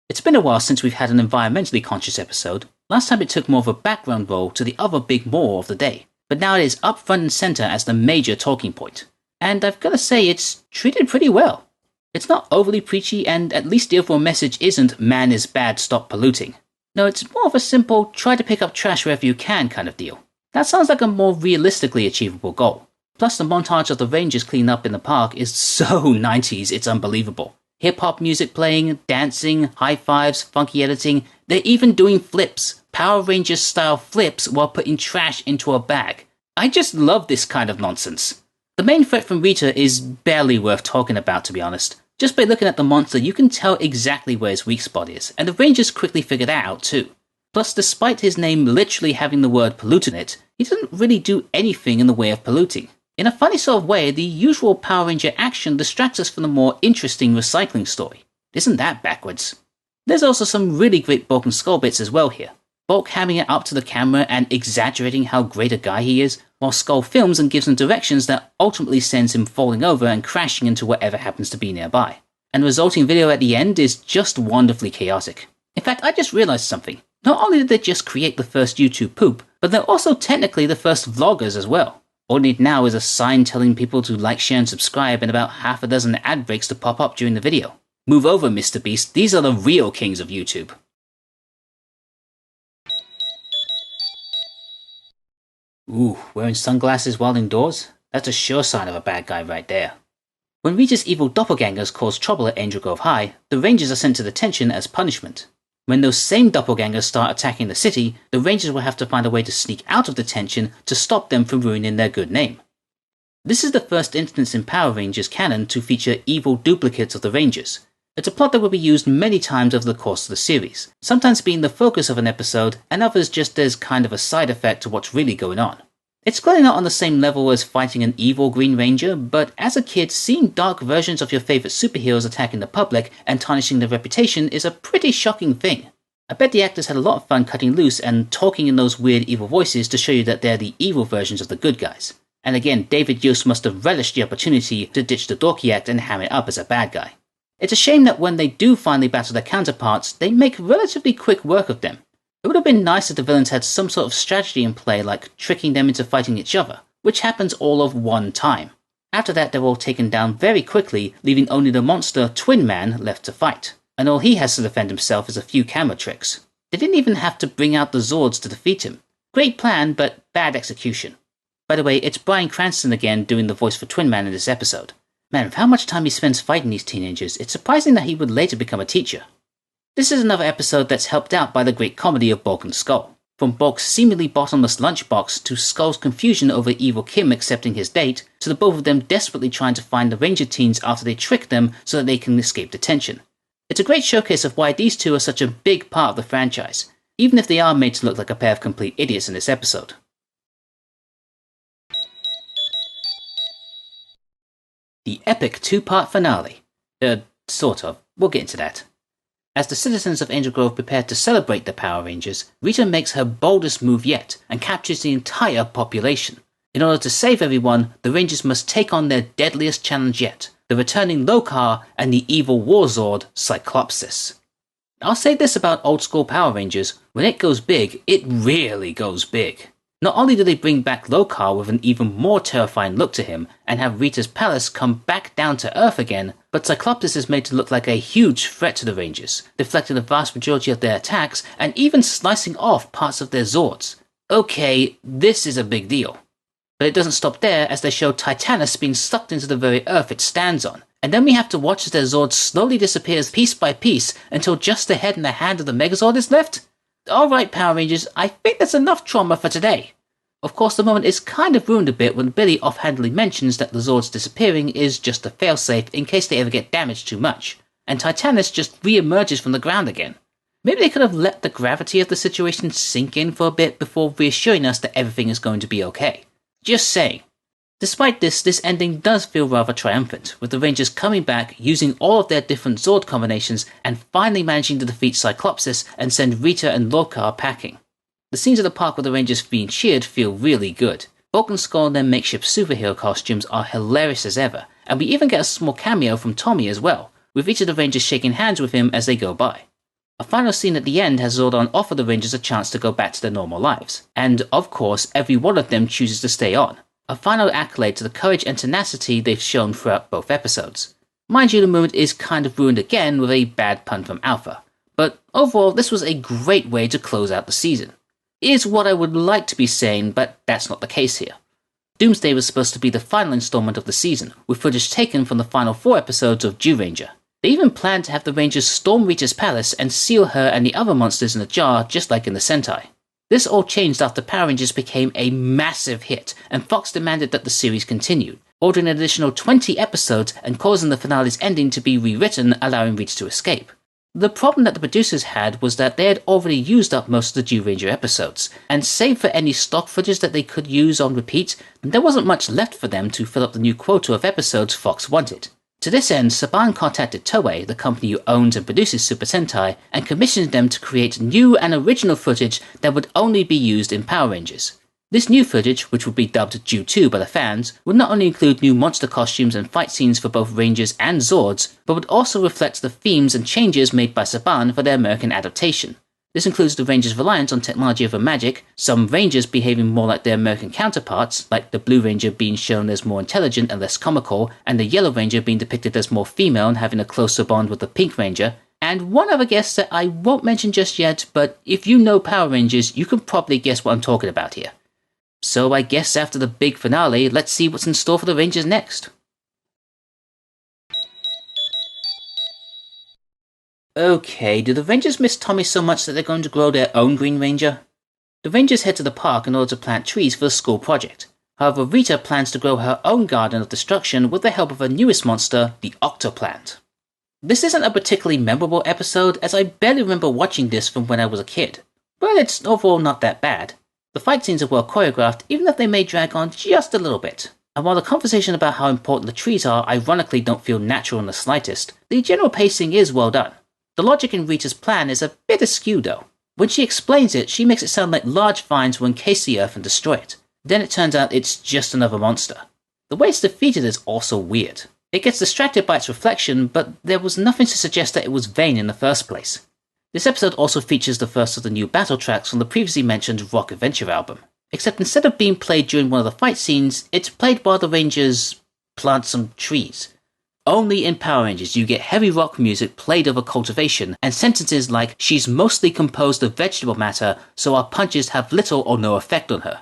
It's been a while since we've had an environmentally conscious episode. Last time it took more of a background role to the other big more of the day, but now it is up front and centre as the major talking point. And I've got to say, it's treated pretty well. It's not overly preachy, and at least the overall message isn't "man is bad, stop polluting." No, it's more of a simple try to pick up trash wherever you can kind of deal. That sounds like a more realistically achievable goal. Plus the montage of the Rangers cleaning up in the park is so 90s it's unbelievable. Hip-hop music playing, dancing, high fives, funky editing, they're even doing flips, Power Rangers style flips while putting trash into a bag. I just love this kind of nonsense. The main threat from Rita is barely worth talking about, to be honest. Just by looking at the monster you can tell exactly where his weak spot is, and the Rangers quickly figure that out too. Plus, despite his name literally having the word pollutant in it, he doesn't really do anything in the way of polluting. In a funny sort of way, the usual Power Ranger action distracts us from the more interesting recycling story. Isn't that backwards? There's also some really great Bulk and Skull bits as well here. Bulk hamming it up to the camera and exaggerating how great a guy he is, while Skull films and gives him directions that ultimately sends him falling over and crashing into whatever happens to be nearby. And the resulting video at the end is just wonderfully chaotic. In fact, I just realized something. Not only did they just create the first YouTube poop, but they're also technically the first vloggers as well. All they need now is a sign telling people to like, share and subscribe and about half a dozen ad breaks to pop up during the video. Move over, Mr. Beast, these are the real kings of YouTube. Ooh, wearing sunglasses while indoors? That's a sure sign of a bad guy right there. When Rita's evil doppelgangers cause trouble at Angel Grove High, the Rangers are sent to detention as punishment. When those same doppelgangers start attacking the city, the Rangers will have to find a way to sneak out of detention to stop them from ruining their good name. This is the first instance in Power Rangers canon to feature evil duplicates of the Rangers. It's a plot that will be used many times over the course of the series, sometimes being the focus of an episode and others just as kind of a side effect to what's really going on. It's clearly not on the same level as fighting an evil Green Ranger, but as a kid, seeing dark versions of your favourite superheroes attacking the public and tarnishing their reputation is a pretty shocking thing. I bet the actors had a lot of fun cutting loose and talking in those weird evil voices to show you that they're the evil versions of the good guys. And again, David Yost must have relished the opportunity to ditch the dorky act and ham it up as a bad guy. It's a shame that when they do finally battle their counterparts, they make relatively quick work of them. It would have been nice if the villains had some sort of strategy in play, like tricking them into fighting each other, which happens all of one time. After that, they're all taken down very quickly, leaving only the monster Twin Man left to fight, and all he has to defend himself is a few camera tricks. They didn't even have to bring out the Zords to defeat him. Great plan, but bad execution. By the way, it's Bryan Cranston again doing the voice for Twin Man in this episode. Man, with how much time he spends fighting these teenagers, it's surprising that he would later become a teacher. This is another episode that's helped out by the great comedy of Bulk and Skull. From Bulk's seemingly bottomless lunchbox to Skull's confusion over evil Kim accepting his date, to the both of them desperately trying to find the Ranger teens after they trick them so that they can escape detention. It's a great showcase of why these two are such a big part of the franchise, even if they are made to look like a pair of complete idiots in this episode. The epic two-part finale. Sort of. We'll get into that. As the citizens of Angel Grove prepare to celebrate the Power Rangers, Rita makes her boldest move yet and captures the entire population. In order to save everyone, the Rangers must take on their deadliest challenge yet, the returning Lokar and the evil Warzord, Cyclopsis. I'll say this about old school Power Rangers, when it goes big, it really goes big. Not only do they bring back Lokar with an even more terrifying look to him, and have Rita's palace come back down to Earth again, but Cyclopsis is made to look like a huge threat to the Rangers, deflecting the vast majority of their attacks, and even slicing off parts of their Zords. Okay, this is a big deal. But it doesn't stop there, as they show Titanus being sucked into the very Earth it stands on, and then we have to watch as their Zord slowly disappears piece by piece until just the head and the hand of the Megazord is left? Alright Power Rangers, I think that's enough trauma for today. Of course, the moment is kind of ruined a bit when Billy offhandedly mentions that the Zords disappearing is just a failsafe in case they ever get damaged too much, and Titanus just re-emerges from the ground again. Maybe they could have let the gravity of the situation sink in for a bit before reassuring us that everything is going to be okay. Just saying. Despite this ending does feel rather triumphant, with the Rangers coming back, using all of their different Zord combinations, and finally managing to defeat Cyclopsis and send Rita and Lokar packing. The scenes at the park with the Rangers being cheered feel really good. Bulk and Skull in their makeshift superhero costumes are hilarious as ever, and we even get a small cameo from Tommy as well, with each of the Rangers shaking hands with him as they go by. A final scene at the end has Zordon offer the Rangers a chance to go back to their normal lives, and of course every one of them chooses to stay on. A final accolade to the courage and tenacity they've shown throughout both episodes. Mind you, the moment is kind of ruined again with a bad pun from Alpha, but overall this was a great way to close out the season. Is what I would like to be saying, but that's not the case here. DOOMSDAY was supposed to be the final installment of the season, with footage taken from the final 4 episodes of Ranger. They even planned to have the Rangers storm Rita's palace and seal her and the other monsters in a jar, just like in the Sentai. This all changed after Power Rangers became a massive hit, and Fox demanded that the series continued, ordering an additional 20 episodes and causing the finale's ending to be rewritten, allowing Rita to escape. The problem that the producers had was that they had already used up most of the Ranger episodes, and save for any stock footage that they could use on repeat, there wasn't much left for them to fill up the new quota of episodes Fox wanted. To this end, Saban contacted Toei, the company who owns and produces Super Sentai, and commissioned them to create new and original footage that would only be used in Power Rangers. This new footage, which would be dubbed Ju-2 by the fans, would not only include new monster costumes and fight scenes for both Rangers and Zords, but would also reflect the themes and changes made by Saban for their American adaptation. This includes the Rangers' reliance on technology over magic, some Rangers behaving more like their American counterparts, like the Blue Ranger being shown as more intelligent and less comical, and the Yellow Ranger being depicted as more female and having a closer bond with the Pink Ranger, and one other guess that I won't mention just yet, but if you know Power Rangers, you can probably guess what I'm talking about here. So I guess after the big finale, let's see what's in store for the Rangers next. Okay, do the Rangers miss Tommy so much that they're going to grow their own Green Ranger? The Rangers head to the park in order to plant trees for the school project. However, Rita plans to grow her own garden of destruction with the help of her newest monster, the Octoplant. This isn't a particularly memorable episode, as I barely remember watching this from when I was a kid, but it's overall not that bad. The fight scenes are well choreographed, even if they may drag on just a little bit. And while the conversation about how important the trees are ironically don't feel natural in the slightest, the general pacing is well done. The logic in Rita's plan is a bit askew though. When she explains it, she makes it sound like large vines will encase the earth and destroy it. Then it turns out it's just another monster. The way it's defeated is also weird. It gets distracted by its reflection, but there was nothing to suggest that it was vain in the first place. This episode also features the first of the new battle tracks from the previously mentioned Rock Adventure album. Except instead of being played during one of the fight scenes, it's played while the Rangers plant some trees. Only in Power Rangers you get heavy rock music played over cultivation, and sentences like, "She's mostly composed of vegetable matter, so our punches have little or no effect on her."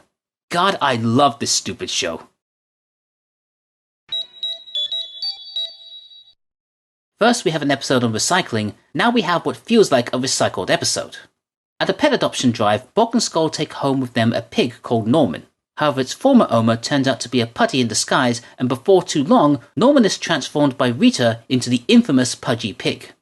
God, I love this stupid show. First we have an episode on recycling, now we have what feels like a recycled episode. At a pet adoption drive, Bulk and Skull take home with them a pig called Norman. However, its former owner turns out to be a putty in disguise, and before too long, Norman is transformed by Rita into the infamous Pudgy Pig.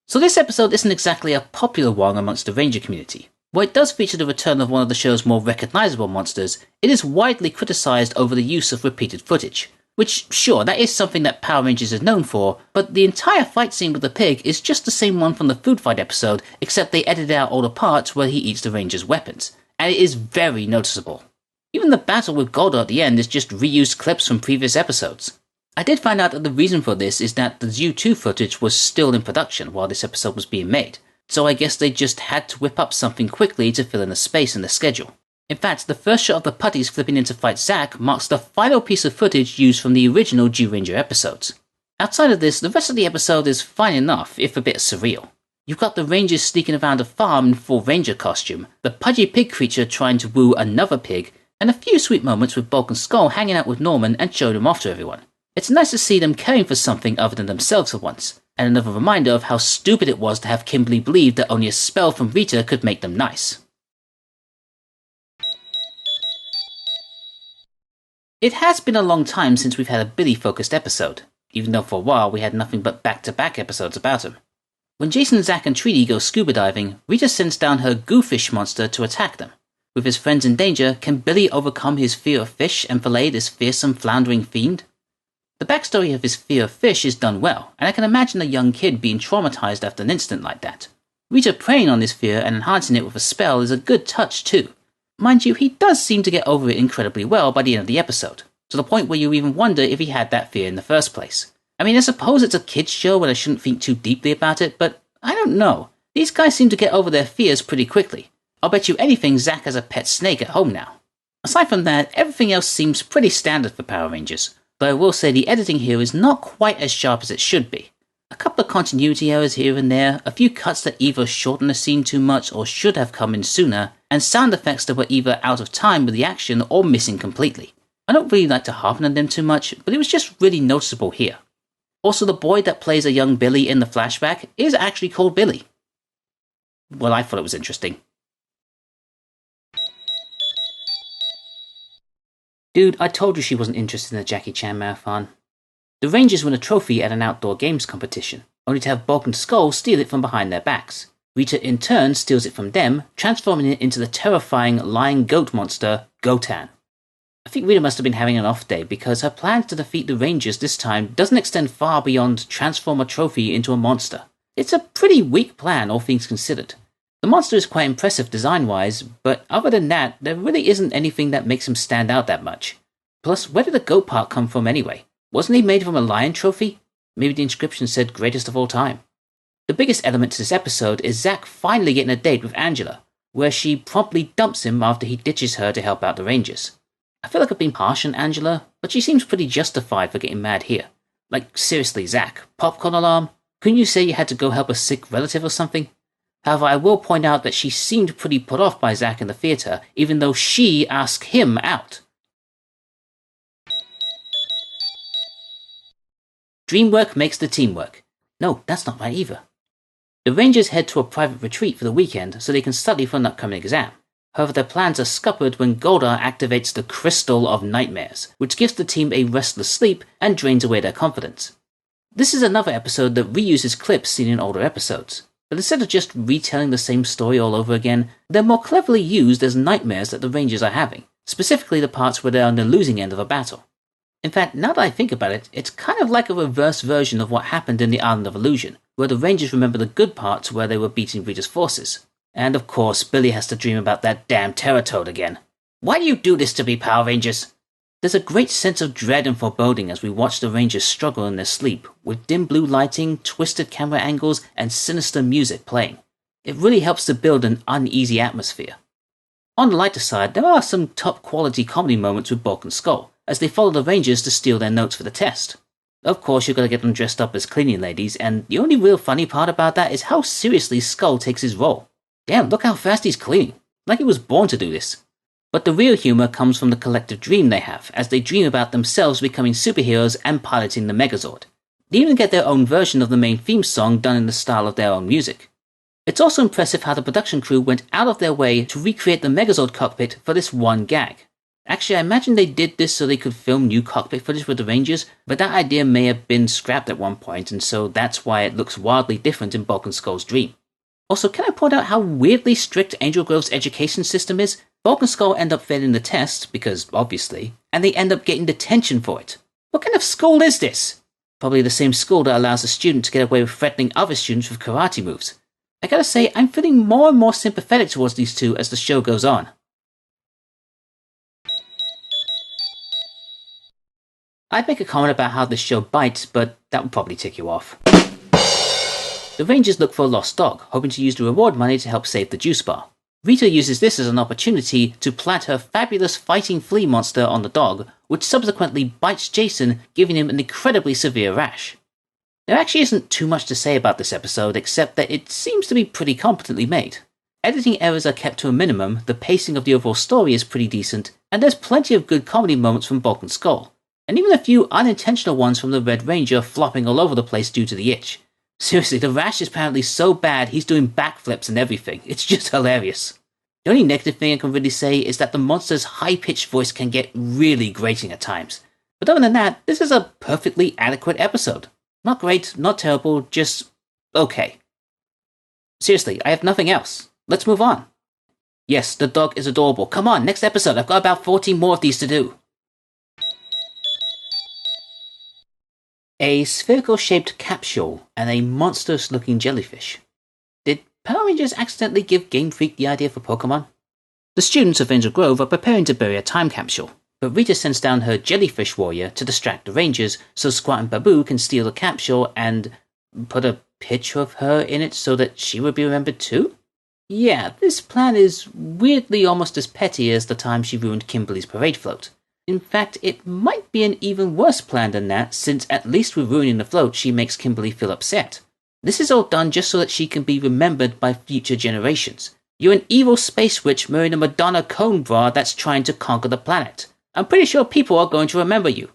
So this episode isn't exactly a popular one amongst the Ranger community. While it does feature the return of one of the show's more recognizable monsters, it is widely criticized over the use of repeated footage. Which, sure, that is something that Power Rangers is known for, but the entire fight scene with the pig is just the same one from the food fight episode, except they edited out all the parts where he eats the Rangers' weapons, and it is very noticeable. Even the battle with Goldo at the end is just reused clips from previous episodes. I did find out that the reason for this is that the Zu-2 footage was still in production while this episode was being made, so I guess they just had to whip up something quickly to fill in the space in the schedule. In fact, the first shot of the putties flipping in to fight Zack marks the final piece of footage used from the original Ranger episodes. Outside of this, the rest of the episode is fine enough, if a bit surreal. You've got the Rangers sneaking around a farm in full Ranger costume, the Pudgy Pig creature trying to woo another pig, and a few sweet moments with Bulk and Skull hanging out with Norman and showing him off to everyone. It's nice to see them caring for something other than themselves for once, and another reminder of how stupid it was to have Kimberly believe that only a spell from Rita could make them nice. It has been a long time since we've had a Billy-focused episode, even though for a while we had nothing but back-to-back episodes about him. When Jason, Zack, and Treaty go scuba diving, Rita sends down her goofish monster to attack them. With his friends in danger, can Billy overcome his fear of fish and fillet this fearsome floundering fiend? The backstory of his fear of fish is done well, and I can imagine a young kid being traumatized after an incident like that. Rita preying on this fear and enhancing it with a spell is a good touch too. Mind you, he does seem to get over it incredibly well by the end of the episode, to the point where you even wonder if he had that fear in the first place. I mean, I suppose it's a kid's show and I shouldn't think too deeply about it, but I don't know. These guys seem to get over their fears pretty quickly. I'll bet you anything Zack has a pet snake at home now. Aside from that, everything else seems pretty standard for Power Rangers, though I will say the editing here is not quite as sharp as it should be. A couple of continuity errors here and there, a few cuts that either shorten the scene too much or should have come in sooner, and sound effects that were either out of time with the action or missing completely. I don't really like to harp on them too much, but it was just really noticeable here. Also, the boy that plays a young Billy in the flashback is actually called Billy. Well, I thought it was interesting. Dude, I told you she wasn't interested in the Jackie Chan marathon. The Rangers win a trophy at an outdoor games competition, only to have Bulk and Skull steal it from behind their backs. Rita in turn steals it from them, transforming it into the terrifying lion goat monster, Gotan. I think Rita must have been having an off day because her plans to defeat the Rangers this time doesn't extend far beyond transform a trophy into a monster. It's a pretty weak plan, all things considered. The monster is quite impressive design-wise, but other than that, there really isn't anything that makes him stand out that much. Plus, where did the goat part come from anyway? Wasn't he made from a lion trophy? Maybe the inscription said greatest of all time. The biggest element to this episode is Zack finally getting a date with Angela, where she promptly dumps him after he ditches her to help out the Rangers. I feel like I've been harsh on Angela, but she seems pretty justified for getting mad here. Like, seriously, Zack, popcorn alarm? Couldn't you say you had to go help a sick relative or something? However, I will point out that she seemed pretty put off by Zack in the theatre, even though she asked him out. Dreamwork makes the team work. No, that's not right either. The Rangers head to a private retreat for the weekend so they can study for an upcoming exam. However, their plans are scuppered when Goldar activates the Crystal of Nightmares, which gives the team a restless sleep and drains away their confidence. This is another episode that reuses clips seen in older episodes, but instead of just retelling the same story all over again, they're more cleverly used as nightmares that the Rangers are having, specifically the parts where they're on the losing end of a battle. In fact, now that I think about it, it's kind of like a reverse version of what happened in the Island of Illusion, where the Rangers remember the good parts where they were beating Rita's forces. And of course, Billy has to dream about that damn Terratoad again. Why do you do this to me, Power Rangers? There's a great sense of dread and foreboding as we watch the Rangers struggle in their sleep, with dim blue lighting, twisted camera angles, and sinister music playing. It really helps to build an uneasy atmosphere. On the lighter side, there are some top-quality comedy moments with Bulk and Skull, as they follow the Rangers to steal their notes for the test. Of course, you've got to get them dressed up as cleaning ladies, and the only real funny part about that is how seriously Skull takes his role. Damn, look how fast he's cleaning. Like he was born to do this. But the real humour comes from the collective dream they have, as they dream about themselves becoming superheroes and piloting the Megazord. They even get their own version of the main theme song done in the style of their own music. It's also impressive how the production crew went out of their way to recreate the Megazord cockpit for this one gag. Actually, I imagine they did this so they could film new cockpit footage with the Rangers, but that idea may have been scrapped at one point, and so that's why it looks wildly different in Bulk and Skull's dream. Also, can I point out how weirdly strict Angel Grove's education system is? Bulk and Skull end up failing the test, because obviously, and they end up getting detention for it. What kind of school is this? Probably the same school that allows a student to get away with threatening other students with karate moves. I gotta say, I'm feeling more and more sympathetic towards these two as the show goes on. I'd make a comment about how this show bites, but that would probably tick you off. The Rangers look for a lost dog, hoping to use the reward money to help save the juice bar. Rita uses this as an opportunity to plant her fabulous fighting flea monster on the dog, which subsequently bites Jason, giving him an incredibly severe rash. There actually isn't too much to say about this episode, except that it seems to be pretty competently made. Editing errors are kept to a minimum, the pacing of the overall story is pretty decent, and there's plenty of good comedy moments from Bulk and Skull, and even a few unintentional ones from the Red Ranger flopping all over the place due to the itch. Seriously, the rash is apparently so bad he's doing backflips and everything. It's just hilarious. The only negative thing I can really say is that the monster's high-pitched voice can get really grating at times. But other than that, this is a perfectly adequate episode. Not great, not terrible, just okay. Seriously, I have nothing else. Let's move on. Yes, the dog is adorable. Come on, next episode. I've got about 14 more of these to do. A spherical-shaped capsule and a monstrous-looking jellyfish. Did Power Rangers accidentally give Game Freak the idea for Pokemon? The students of Angel Grove are preparing to bury a time capsule, but Rita sends down her jellyfish warrior to distract the Rangers so Squat and Babu can steal the capsule and put a picture of her in it so that she would be remembered too? Yeah, this plan is weirdly almost as petty as the time she ruined Kimberly's parade float. In fact, it might be an even worse plan than that, since at least with ruining the float, she makes Kimberly feel upset. This is all done just so that she can be remembered by future generations. You're an evil space witch wearing a Madonna cone bra that's trying to conquer the planet. I'm pretty sure people are going to remember you.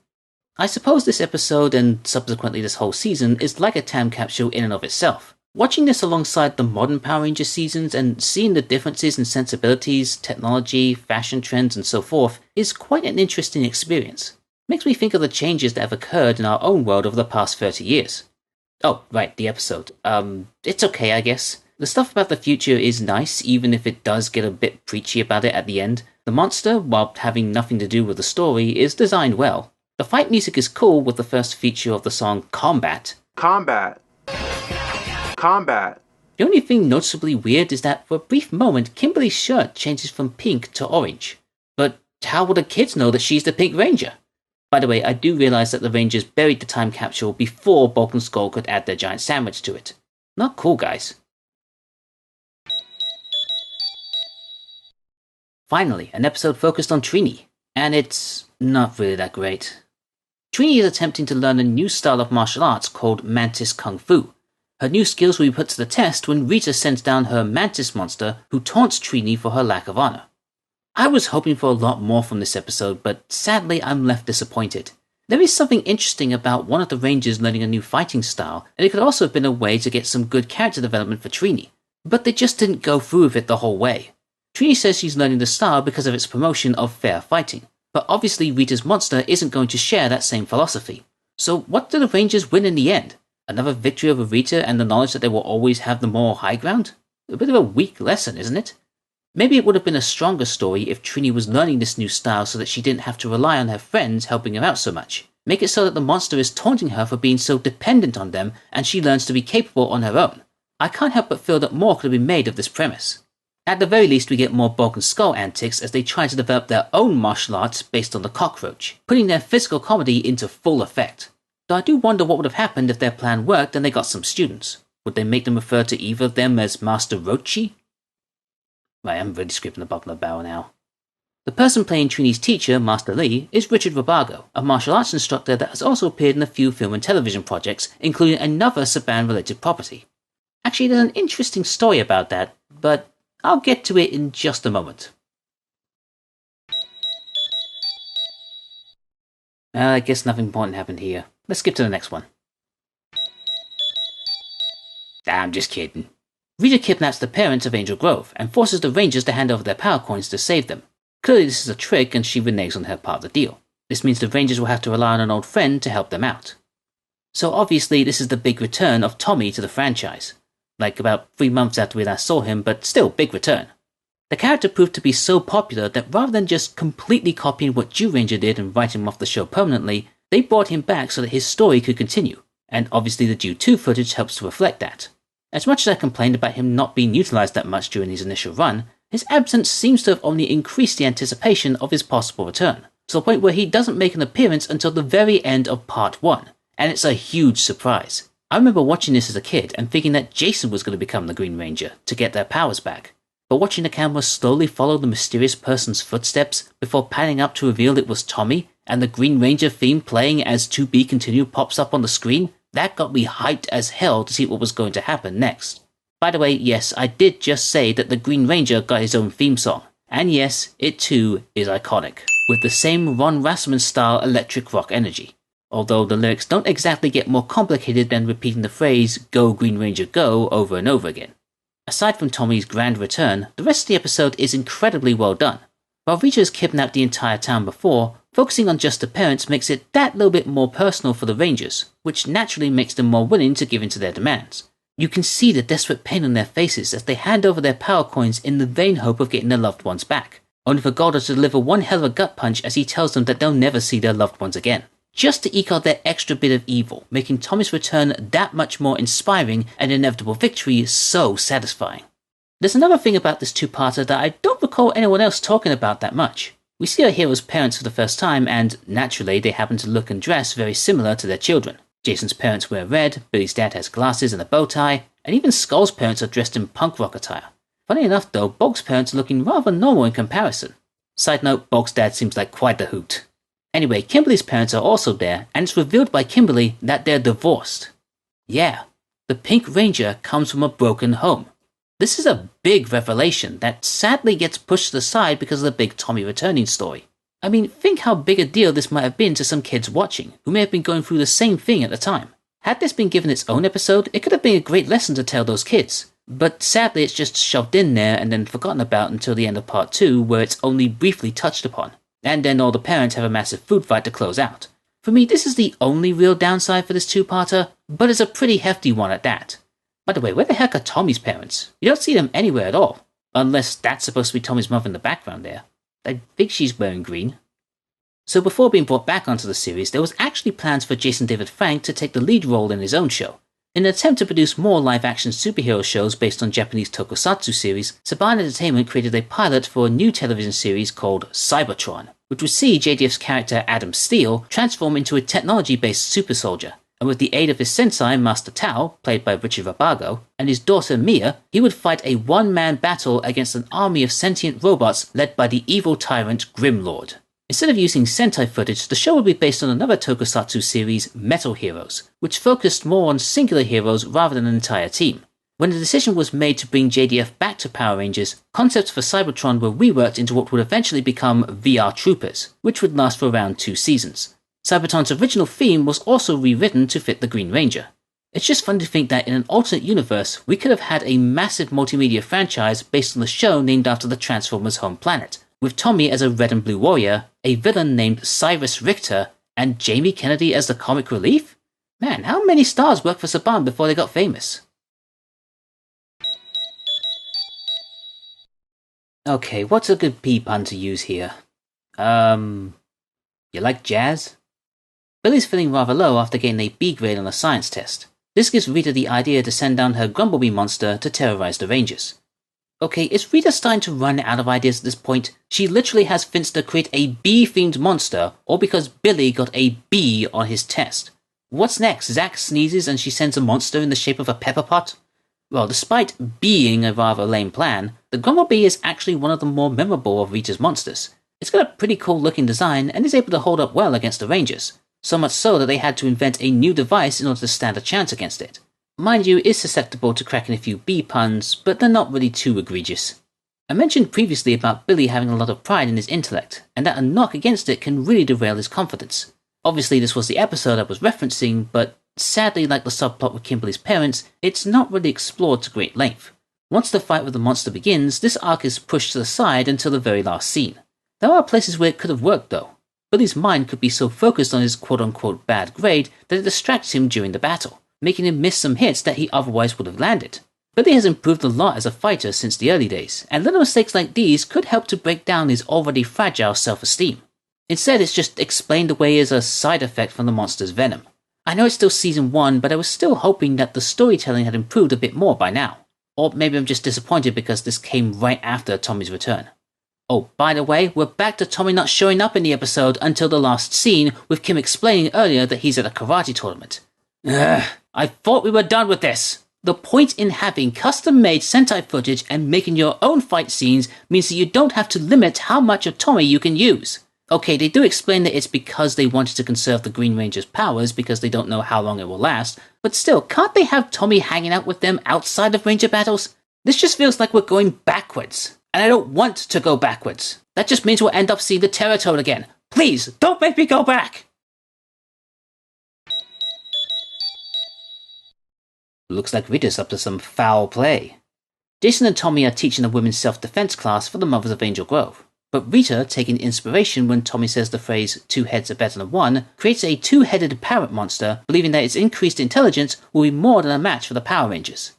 I suppose this episode, and subsequently this whole season, is like a time capsule in and of itself. Watching this alongside the modern Power Rangers seasons and seeing the differences in sensibilities, technology, fashion trends and so forth is quite an interesting experience. Makes me think of the changes that have occurred in our own world over the past 30 years. Oh, right, the episode. It's okay, I guess. The stuff about the future is nice, even if it does get a bit preachy about it at the end. The monster, while having nothing to do with the story, is designed well. The fight music is cool with the first feature of the song Combat. Combat. The only thing noticeably weird is that for a brief moment, Kimberly's shirt changes from pink to orange. But how will the kids know that she's the Pink Ranger? By the way, I do realise that the Rangers buried the time capsule before Bulk and Skull could add their giant sandwich to it. Not cool, guys. Finally, an episode focused on Trini, and it's not really that great. Trini is attempting to learn a new style of martial arts called Mantis Kung Fu. Her new skills will be put to the test when Rita sends down her Mantis monster, who taunts Trini for her lack of honor. I was hoping for a lot more from this episode, but sadly I'm left disappointed. There is something interesting about one of the Rangers learning a new fighting style, and it could also have been a way to get some good character development for Trini, but they just didn't go through with it the whole way. Trini says she's learning the style because of its promotion of fair fighting, but obviously Rita's monster isn't going to share that same philosophy. So what do the Rangers win in the end? Another victory over Rita and the knowledge that they will always have the moral high ground? A bit of a weak lesson, isn't it? Maybe it would have been a stronger story if Trini was learning this new style so that she didn't have to rely on her friends helping her out so much. Make it so that the monster is taunting her for being so dependent on them and she learns to be capable on her own. I can't help but feel that more could have been made of this premise. At the very least, we get more Bulk and Skull antics as they try to develop their own martial arts based on the cockroach, putting their physical comedy into full effect. Though I do wonder what would have happened if their plan worked and they got some students. Would they make them refer to either of them as Master Rochi? Right, I'm really scraping the bottom of the barrel now. The person playing Trini's teacher, Master Lee, is Richard Robago, a martial arts instructor that has also appeared in a few film and television projects, including another Saban-related property. Actually, there's an interesting story about that, but I'll get to it in just a moment. I guess nothing important happened here. Let's skip to the next one. I'm just kidding. Rita kidnaps the parents of Angel Grove and forces the Rangers to hand over their power coins to save them. Clearly this is a trick and she reneges on her part of the deal. This means the Rangers will have to rely on an old friend to help them out. So obviously this is the big return of Tommy to the franchise. Like about 3 months after we last saw him, but still big return. The character proved to be so popular that rather than just completely copying what Zyuranger did and writing him off the show permanently, they brought him back so that his story could continue, and obviously the Due 2 footage helps to reflect that. As much as I complained about him not being utilised that much during his initial run, his absence seems to have only increased the anticipation of his possible return, to the point where he doesn't make an appearance until the very end of Part 1, and it's a huge surprise. I remember watching this as a kid and thinking that Jason was going to become the Green Ranger to get their powers back. But watching the camera slowly follow the mysterious person's footsteps before panning up to reveal it was Tommy, and the Green Ranger theme playing as To Be Continued pops up on the screen, that got me hyped as hell to see what was going to happen next. By the way, yes, I did just say that the Green Ranger got his own theme song. And yes, it too is iconic, with the same Ron Rasmussen-style electric rock energy. Although the lyrics don't exactly get more complicated than repeating the phrase, "Go Green Ranger Go" over and over again. Aside from Tommy's grand return, the rest of the episode is incredibly well done. While Rita has kidnapped the entire town before, focusing on just the parents makes it that little bit more personal for the Rangers, which naturally makes them more willing to give in to their demands. You can see the desperate pain on their faces as they hand over their power coins in the vain hope of getting their loved ones back, only for Golda to deliver one hell of a gut punch as he tells them that they'll never see their loved ones again. Just to eke out their extra bit of evil, making Tommy's return that much more inspiring and inevitable victory so satisfying. There's another thing about this two-parter that I don't recall anyone else talking about that much. We see our heroes' parents for the first time and, naturally, they happen to look and dress very similar to their children. Jason's parents wear red, Billy's dad has glasses and a bow tie, and even Skull's parents are dressed in punk rock attire. Funny enough though, Bulk's parents are looking rather normal in comparison. Side note, Bulk's dad seems like quite the hoot. Anyway, Kimberly's parents are also there, and it's revealed by Kimberly that they're divorced. Yeah, the Pink Ranger comes from a broken home. This is a big revelation that sadly gets pushed to the side because of the big Tommy returning story. I mean, think how big a deal this might have been to some kids watching, who may have been going through the same thing at the time. Had this been given its own episode, it could have been a great lesson to tell those kids. But sadly it's just shoved in there and then forgotten about until the end of part 2, where it's only briefly touched upon. And then all the parents have a massive food fight to close out. For me, this is the only real downside for this two-parter, but it's a pretty hefty one at that. By the way, where the heck are Tommy's parents? You don't see them anywhere at all. Unless that's supposed to be Tommy's mother in the background there. I think she's wearing green. So before being brought back onto the series, there was actually plans for Jason David Frank to take the lead role in his own show. In an attempt to produce more live-action superhero shows based on Japanese tokusatsu series, Saban Entertainment created a pilot for a new television series called Cybertron, which would see JDF's character Adam Steele transform into a technology-based super soldier, and with the aid of his sensei Master Tao, played by Richard Rabago, and his daughter Mia, he would fight a one-man battle against an army of sentient robots led by the evil tyrant Grimlord. Instead of using Sentai footage, the show would be based on another tokusatsu series, Metal Heroes, which focused more on singular heroes rather than an entire team. When the decision was made to bring JDF back to Power Rangers, concepts for Cybertron were reworked into what would eventually become VR Troopers, which would last for around 2 seasons. Cybertron's original theme was also rewritten to fit the Green Ranger. It's just fun to think that in an alternate universe, we could have had a massive multimedia franchise based on the show named after the Transformers' home planet, with Tommy as a red and blue warrior, a villain named Cyrus Richter, and Jamie Kennedy as the comic relief? Man, how many stars worked for Saban before they got famous? Okay, what's a good P pun to use here? You like jazz? Billy's feeling rather low after getting a B grade on a science test. This gives Rita the idea to send down her Grumble Bee monster to terrorize the Rangers. Okay, is Rita starting to run out of ideas at this point? She literally has Finster create a bee-themed monster, all because Billy got a B on his test. What's next? Zack sneezes and she sends a monster in the shape of a pepper pot? Well, despite being a rather lame plan, the Grumble Bee is actually one of the more memorable of Rita's monsters. It's got a pretty cool looking design and is able to hold up well against the Rangers, so much so that they had to invent a new device in order to stand a chance against it. Mind you, is susceptible to cracking a few B puns, but they're not really too egregious. I mentioned previously about Billy having a lot of pride in his intellect, and that a knock against it can really derail his confidence. Obviously this was the episode I was referencing, but sadly, like the subplot with Kimberly's parents, it's not really explored to great length. Once the fight with the monster begins, this arc is pushed to the side until the very last scene. There are places where it could have worked though. Billy's mind could be so focused on his quote-unquote bad grade that it distracts him during the battle, making him miss some hits that he otherwise would have landed. Billy has improved a lot as a fighter since the early days, and little mistakes like these could help to break down his already fragile self-esteem. Instead, it's just explained away as a side effect from the monster's venom. I know it's still season 1, but I was still hoping that the storytelling had improved a bit more by now. Or maybe I'm just disappointed because this came right after Tommy's return. Oh, by the way, we're back to Tommy not showing up in the episode until the last scene, with Kim explaining earlier that he's at a karate tournament. Ugh, I thought we were done with this. The point in having custom-made Sentai footage and making your own fight scenes means that you don't have to limit how much of Tommy you can use. Okay, they do explain that it's because they wanted to conserve the Green Ranger's powers because they don't know how long it will last, but still, can't they have Tommy hanging out with them outside of Ranger battles? This just feels like we're going backwards, and I don't want to go backwards. That just means we'll end up seeing the Terror Toad again. Please, don't make me go back! Looks like Rita's up to some foul play. Jason and Tommy are teaching a women's self-defense class for the Mothers of Angel Grove. But Rita, taking inspiration when Tommy says the phrase, 2 heads are better than 1, creates a 2-headed parrot monster, believing that its increased intelligence will be more than a match for the Power Rangers.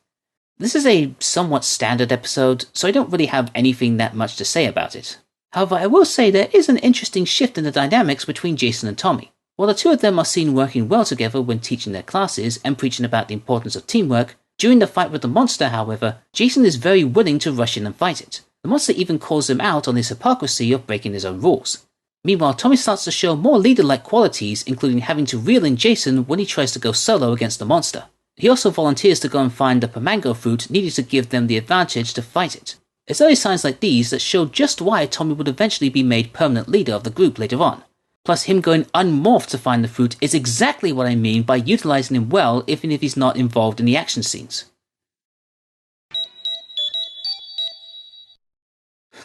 This is a somewhat standard episode, so I don't really have anything that much to say about it. However, I will say there is an interesting shift in the dynamics between Jason and Tommy. While the two of them are seen working well together when teaching their classes and preaching about the importance of teamwork, during the fight with the monster, however, Jason is very willing to rush in and fight it. The monster even calls him out on his hypocrisy of breaking his own rules. Meanwhile, Tommy starts to show more leader-like qualities, including having to reel in Jason when he tries to go solo against the monster. He also volunteers to go and find the Pamango fruit needed to give them the advantage to fight it. It's early signs like these that show just why Tommy would eventually be made permanent leader of the group later on. Plus, him going unmorphed to find the fruit is exactly what I mean by utilizing him well even if he's not involved in the action scenes.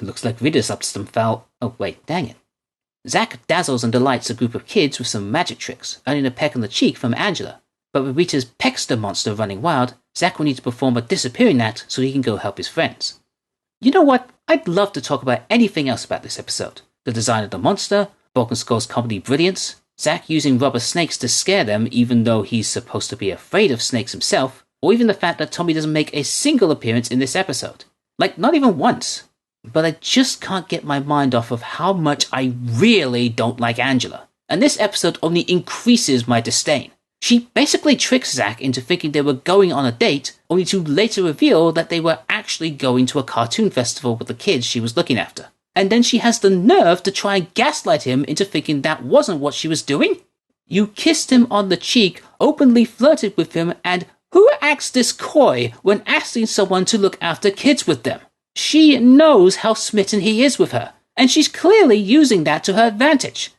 Looks like Rita's up to some foul... Oh wait, dang it. Zack dazzles and delights a group of kids with some magic tricks, earning a peck on the cheek from Angela. But with Rita's Peckster monster running wild, Zack will need to perform a disappearing act so he can go help his friends. You know what? I'd love to talk about anything else about this episode. The design of the monster, Vulcan Skull's comedy brilliance, Zack using rubber snakes to scare them even though he's supposed to be afraid of snakes himself, or even the fact that Tommy doesn't make a single appearance in this episode. Like, not even once. But I just can't get my mind off of how much I really don't like Angela. And this episode only increases my disdain. She basically tricks Zack into thinking they were going on a date, only to later reveal that they were actually going to a cartoon festival with the kids she was looking after. And then she has the nerve to try and gaslight him into thinking that wasn't what she was doing? You kissed him on the cheek, openly flirted with him, and who acts this coy when asking someone to look after kids with them? She knows how smitten he is with her, and she's clearly using that to her advantage.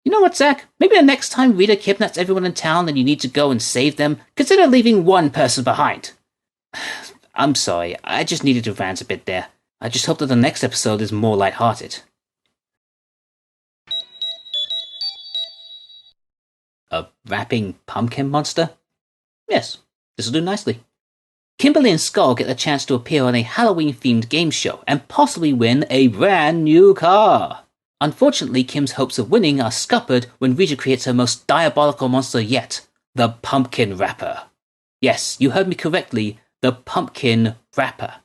You know what, Zack? Maybe the next time Rita kidnaps everyone in town and you need to go and save them, consider leaving one person behind. I'm sorry, I just needed to rant a bit there. I just hope that the next episode is more lighthearted. A rapping pumpkin monster? Yes, this'll do nicely. Kimberly and Skull get a chance to appear on a Halloween-themed game show and possibly win a brand new car. Unfortunately, Kim's hopes of winning are scuppered when Rita creates her most diabolical monster yet, the Pumpkin Rapper. Yes, you heard me correctly, the Pumpkin Rapper.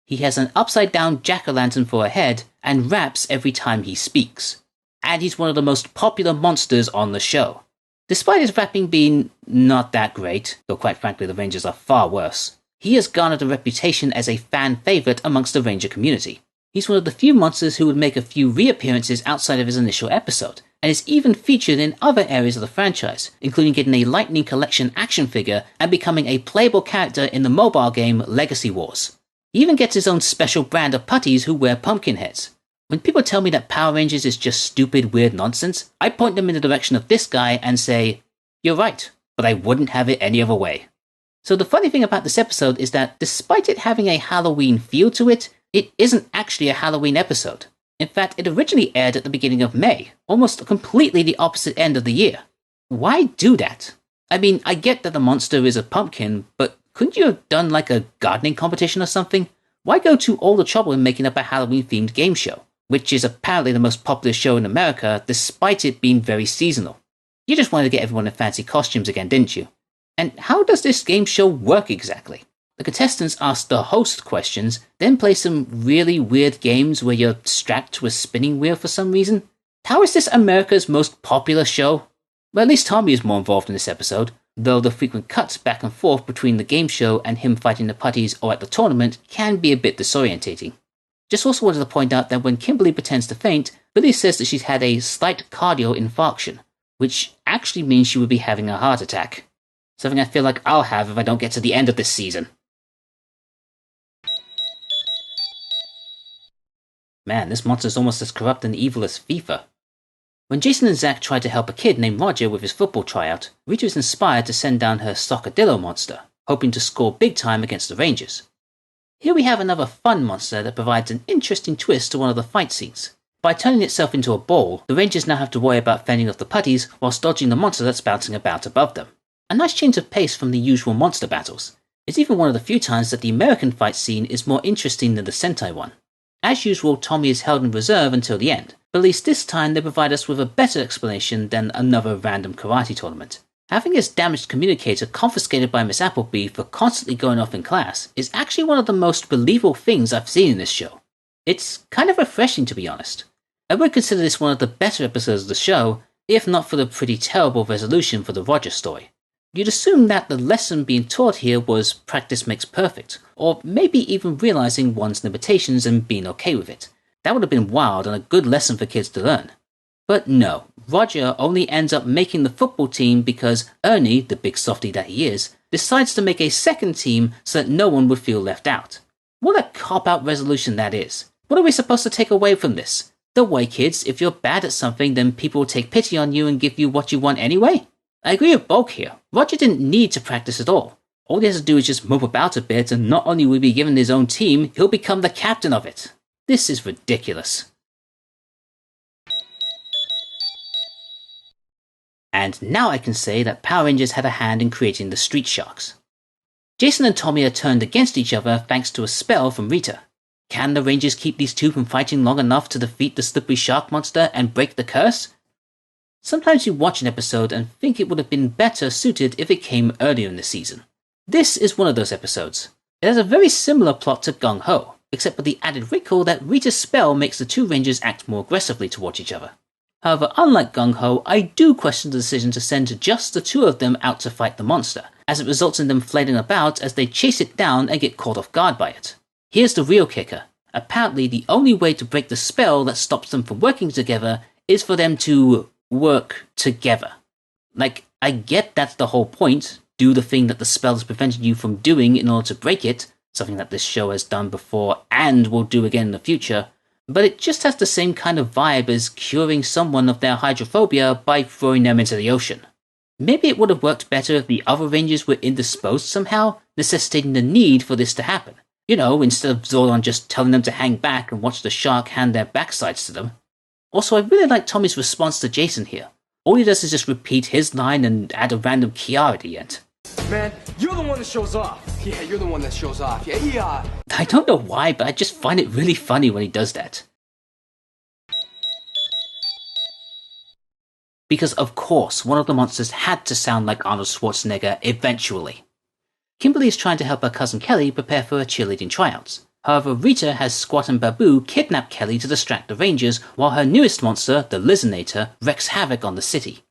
He has an upside-down jack-o'-lantern for a head and raps every time he speaks. And he's one of the most popular monsters on the show. Despite his rapping being not that great, though quite frankly the Rangers are far worse, he has garnered a reputation as a fan favourite amongst the Ranger community. He's one of the few monsters who would make a few reappearances outside of his initial episode, and is even featured in other areas of the franchise, including getting a Lightning Collection action figure and becoming a playable character in the mobile game Legacy Wars. He even gets his own special brand of putties who wear pumpkin heads. When people tell me that Power Rangers is just stupid, weird nonsense, I point them in the direction of this guy and say, "You're right, but I wouldn't have it any other way." So the funny thing about this episode is that despite it having a Halloween feel to it, it isn't actually a Halloween episode. In fact, it originally aired at the beginning of May, almost completely the opposite end of the year. Why do that? I mean, I get that the monster is a pumpkin, but couldn't you have done like a gardening competition or something? Why go to all the trouble in making up a Halloween-themed game show, which is apparently the most popular show in America despite it being very seasonal? You just wanted to get everyone in fancy costumes again, didn't you? And how does this game show work exactly? The contestants ask the host questions, then play some really weird games where you're strapped to a spinning wheel for some reason. How is this America's most popular show? Well, at least Tommy is more involved in this episode, though the frequent cuts back and forth between the game show and him fighting the putties or at the tournament can be a bit disorientating. Just also wanted to point out that when Kimberly pretends to faint, Billy says that she's had a slight cardio infarction, which actually means she would be having a heart attack. Something I feel like I'll have if I don't get to the end of this season. Man, this monster's almost as corrupt and evil as FIFA. When Jason and Zack try to help a kid named Roger with his football tryout, Rita is inspired to send down her Sockadillo monster, hoping to score big time against the Rangers. Here we have another fun monster that provides an interesting twist to one of the fight scenes. By turning itself into a ball, the Rangers now have to worry about fending off the putties whilst dodging the monster that's bouncing about above them. A nice change of pace from the usual monster battles. It's even one of the few times that the American fight scene is more interesting than the Sentai one. As usual, Tommy is held in reserve until the end, but at least this time they provide us with a better explanation than another random karate tournament. Having his damaged communicator confiscated by Miss Appleby for constantly going off in class is actually one of the most believable things I've seen in this show. It's kind of refreshing, to be honest. I would consider this one of the better episodes of the show, if not for the pretty terrible resolution for the Roger story. You'd assume that the lesson being taught here was practice makes perfect, or maybe even realizing one's limitations and being okay with it. That would have been wild and a good lesson for kids to learn. But no, Roger only ends up making the football team because Ernie, the big softy that he is, decides to make a second team so that no one would feel left out. What a cop-out resolution that is. What are we supposed to take away from this? Don't worry kids, if you're bad at something then people will take pity on you and give you what you want anyway? I agree with Bulk here. Roger didn't need to practice at all. All he has to do is just move about a bit and not only will he be given his own team, he'll become the captain of it. This is ridiculous. And now I can say that Power Rangers had a hand in creating the Street Sharks. Jason and Tommy are turned against each other thanks to a spell from Rita. Can the Rangers keep these two from fighting long enough to defeat the slippery shark monster and break the curse? Sometimes you watch an episode and think it would have been better suited if it came earlier in the season. This is one of those episodes. It has a very similar plot to Gung Ho, except with the added wrinkle that Rita's spell makes the two Rangers act more aggressively towards each other. However, unlike Gung Ho, I do question the decision to send just the two of them out to fight the monster, as it results in them flailing about as they chase it down and get caught off guard by it. Here's the real kicker. Apparently, the only way to break the spell that stops them from working together is for them to work together. Like, I get that's the whole point. Do the thing that the spell has prevented you from doing in order to break it, something that this show has done before and will do again in the future, but it just has the same kind of vibe as curing someone of their hydrophobia by throwing them into the ocean. Maybe it would have worked better if the other Rangers were indisposed somehow, necessitating the need for this to happen. You know, instead of Zordon just telling them to hang back and watch the shark hand their backsides to them. Also, I really like Tommy's response to Jason here. All he does is just repeat his line and add a random Kiara at the end. Man, you're the one that shows off. Yeah, you're the one that shows off. Yeah. I don't know why, but I just find it really funny when he does that. Because of course, one of the monsters had to sound like Arnold Schwarzenegger eventually. Kimberly is trying to help her cousin Kelly prepare for her cheerleading tryouts. However, Rita has Squat and Babu kidnap Kelly to distract the Rangers, while her newest monster, the Lizzinator, wreaks havoc on the city.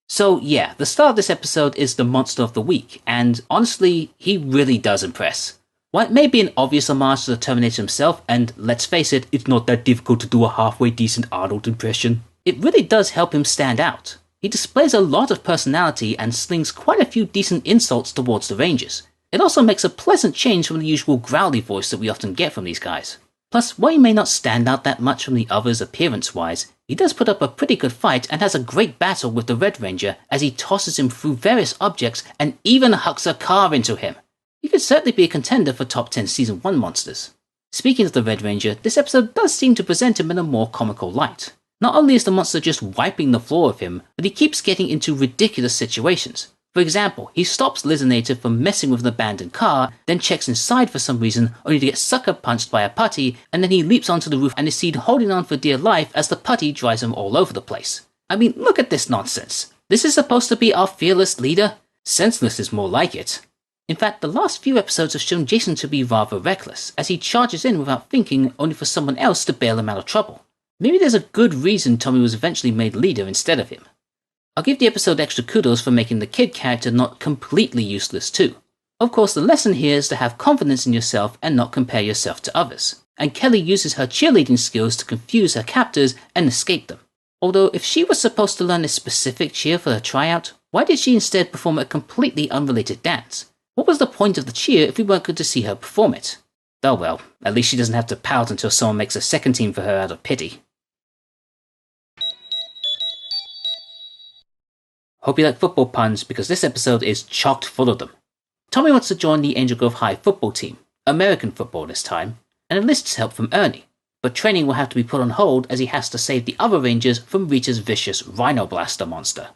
So yeah, the star of this episode is the Monster of the Week, and honestly, he really does impress. While it may be an obvious homage to the Terminator himself, and let's face it, it's not that difficult to do a halfway decent Arnold impression, it really does help him stand out. He displays a lot of personality and slings quite a few decent insults towards the Rangers. It also makes a pleasant change from the usual growly voice that we often get from these guys. Plus, while he may not stand out that much from the others appearance-wise, he does put up a pretty good fight and has a great battle with the Red Ranger as he tosses him through various objects and even hucks a car into him. He could certainly be a contender for top 10 Season 1 monsters. Speaking of the Red Ranger, this episode does seem to present him in a more comical light. Not only is the monster just wiping the floor with him, but he keeps getting into ridiculous situations. For example, he stops Lizzinator from messing with an abandoned car, then checks inside for some reason, only to get sucker punched by a putty, and then he leaps onto the roof and is seen holding on for dear life as the putty drives him all over the place. I mean, look at this nonsense. This is supposed to be our fearless leader? Senseless is more like it. In fact, the last few episodes have shown Jason to be rather reckless, as he charges in without thinking, only for someone else to bail him out of trouble. Maybe there's a good reason Tommy was eventually made leader instead of him. I'll give the episode extra kudos for making the kid character not completely useless too. Of course, the lesson here is to have confidence in yourself and not compare yourself to others, and Kelly uses her cheerleading skills to confuse her captors and escape them. Although, if she was supposed to learn a specific cheer for her tryout, why did she instead perform a completely unrelated dance? What was the point of the cheer if we weren't going to see her perform it? Oh well, at least she doesn't have to pout until someone makes a second team for her out of pity. Hope you like football puns, because this episode is chock full of them. Tommy wants to join the Angel Grove High football team, American football this time, and enlists help from Ernie, but training will have to be put on hold as he has to save the other Rangers from Rita's vicious Rhino Blaster monster.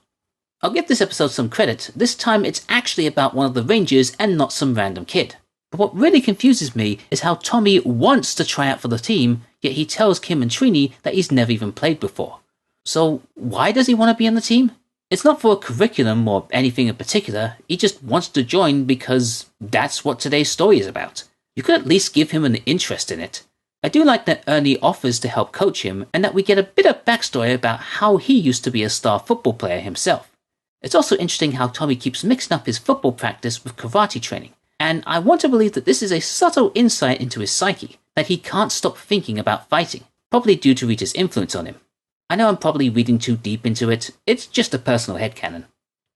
I'll give this episode some credit, this time it's actually about one of the Rangers and not some random kid. But what really confuses me is how Tommy wants to try out for the team, yet he tells Kim and Trini that he's never even played before. So why does he want to be on the team? It's not for a curriculum or anything in particular, he just wants to join because that's what today's story is about. You could at least give him an interest in it. I do like that Ernie offers to help coach him, and that we get a bit of backstory about how he used to be a star football player himself. It's also interesting how Tommy keeps mixing up his football practice with karate training, and I want to believe that this is a subtle insight into his psyche, that he can't stop thinking about fighting, probably due to Rita's influence on him. I know I'm probably reading too deep into it, it's just a personal headcanon.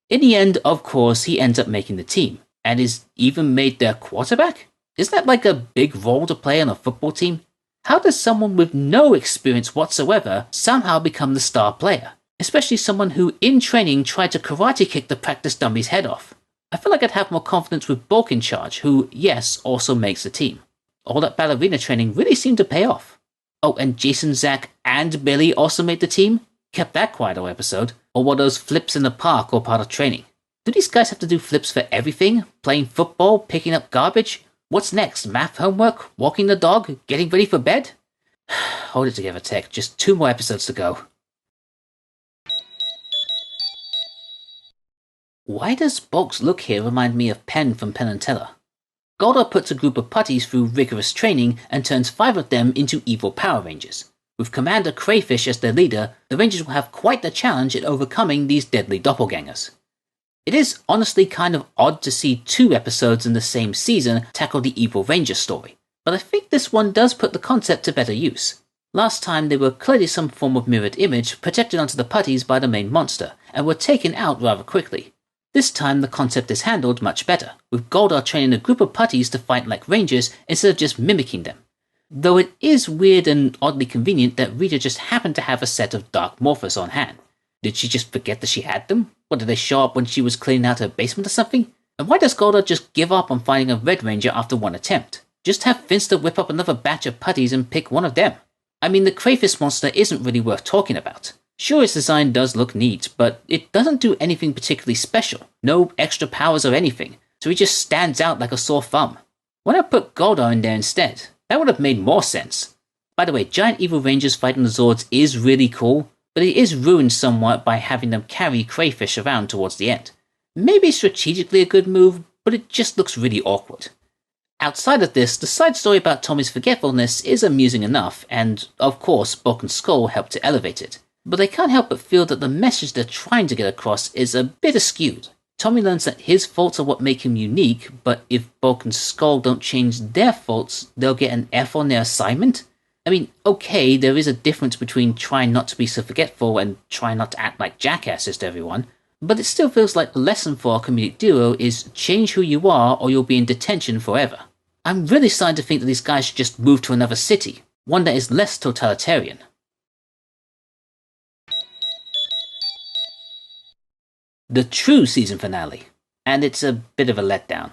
In the end, of course, he ends up making the team, and is even made their quarterback? Is that like a big role to play on a football team? How does someone with no experience whatsoever somehow become the star player? Especially someone who, in training, tried to karate kick the practice dummy's head off. I feel like I'd have more confidence with Bulk in charge, who, yes, also makes the team. All that ballerina training really seemed to pay off. Oh, and Jason, Zack, and Billy also made the team? Kept that quiet all episode. Or were those flips in the park all part of training? Do these guys have to do flips for everything? Playing football? Picking up garbage? What's next? Math homework? Walking the dog? Getting ready for bed? Hold it together, Tech. Just 2 more episodes to go. Why does Bulk's look here remind me of Penn from Penn and Teller? Goldar puts a group of putties through rigorous training and turns 5 of them into evil Power Rangers. With Commander Crayfish as their leader, the Rangers will have quite the challenge in overcoming these deadly doppelgangers. It is honestly kind of odd to see 2 episodes in the same season tackle the Evil Ranger story, but I think this one does put the concept to better use. Last time they were clearly some form of mirrored image projected onto the putties by the main monster, and were taken out rather quickly. This time the concept is handled much better, with Goldar training a group of putties to fight like rangers instead of just mimicking them. Though it is weird and oddly convenient that Rita just happened to have a set of Dark Morphers on hand. Did she just forget that she had them? Or did they show up when she was cleaning out her basement or something? And why does Goldar just give up on finding a Red Ranger after one attempt? Just have Finster whip up another batch of putties and pick one of them. I mean, the Crayfish monster isn't really worth talking about. Sure, its design does look neat, but it doesn't do anything particularly special. No extra powers or anything, so he just stands out like a sore thumb. Why not put Goldar in there instead? That would have made more sense. By the way, giant evil rangers fighting the Zords is really cool, but it is ruined somewhat by having them carry Crayfish around towards the end. Maybe strategically a good move, but it just looks really awkward. Outside of this, the side story about Tommy's forgetfulness is amusing enough, and of course Broken Skull helped to elevate it. But I can't help but feel that the message they're trying to get across is a bit askewed. Tommy learns that his faults are what make him unique, but if Broken Skull don't change their faults, they'll get an F on their assignment? I mean, okay, there is a difference between trying not to be so forgetful and trying not to act like jackasses to everyone, but it still feels like the lesson for our comedic duo is change who you are or you'll be in detention forever. I'm really starting to think that these guys should just move to another city, one that is less totalitarian. The true season finale, and it's a bit of a letdown.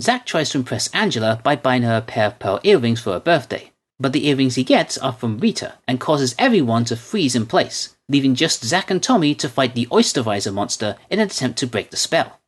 Zack tries to impress Angela by buying her a pair of pearl earrings for her birthday, but the earrings he gets are from Rita and causes everyone to freeze in place, leaving just Zack and Tommy to fight the Oyster monster in an attempt to break the spell.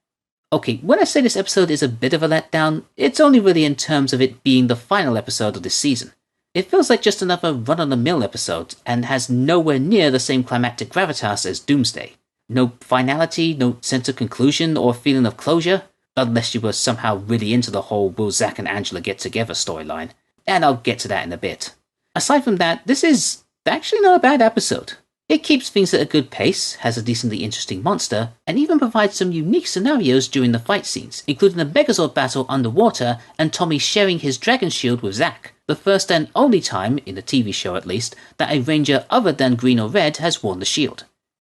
Okay, when I say this episode is a bit of a letdown, it's only really in terms of it being the final episode of this season. It feels like just another run-of-the-mill episode, and has nowhere near the same climactic gravitas as Doomsday. No finality, no sense of conclusion or feeling of closure, unless you were somehow really into the whole will Zack and Angela get together storyline, and I'll get to that in a bit. Aside from that, this is actually not a bad episode. It keeps things at a good pace, has a decently interesting monster, and even provides some unique scenarios during the fight scenes, including the Megazord battle underwater and Tommy sharing his dragon shield with Zack, the first and only time, in the TV show at least, that a ranger other than green or red has worn the shield.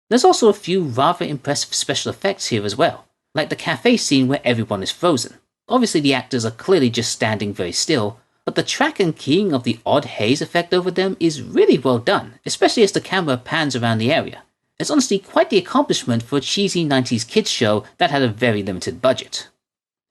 There's also a few rather impressive special effects here as well, like the cafe scene where everyone is frozen. Obviously the actors are clearly just standing very still, but the track and keying of the odd haze effect over them is really well done, especially as the camera pans around the area. It's honestly quite the accomplishment for a cheesy 90s kids show that had a very limited budget.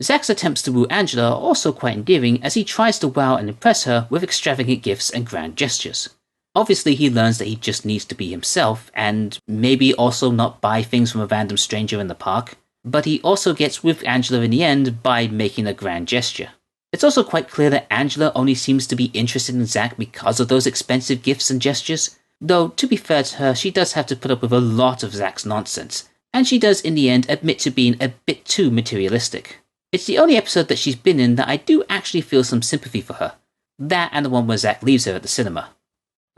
Zack's attempts to woo Angela are also quite endearing as he tries to wow and impress her with extravagant gifts and grand gestures. Obviously he learns that he just needs to be himself, and maybe also not buy things from a random stranger in the park, but he also gets with Angela in the end by making a grand gesture. It's also quite clear that Angela only seems to be interested in Zack because of those expensive gifts and gestures, though to be fair to her she does have to put up with a lot of Zack's nonsense, and she does in the end admit to being a bit too materialistic. It's the only episode that she's been in that I do actually feel some sympathy for her, that and the one where Zack leaves her at the cinema.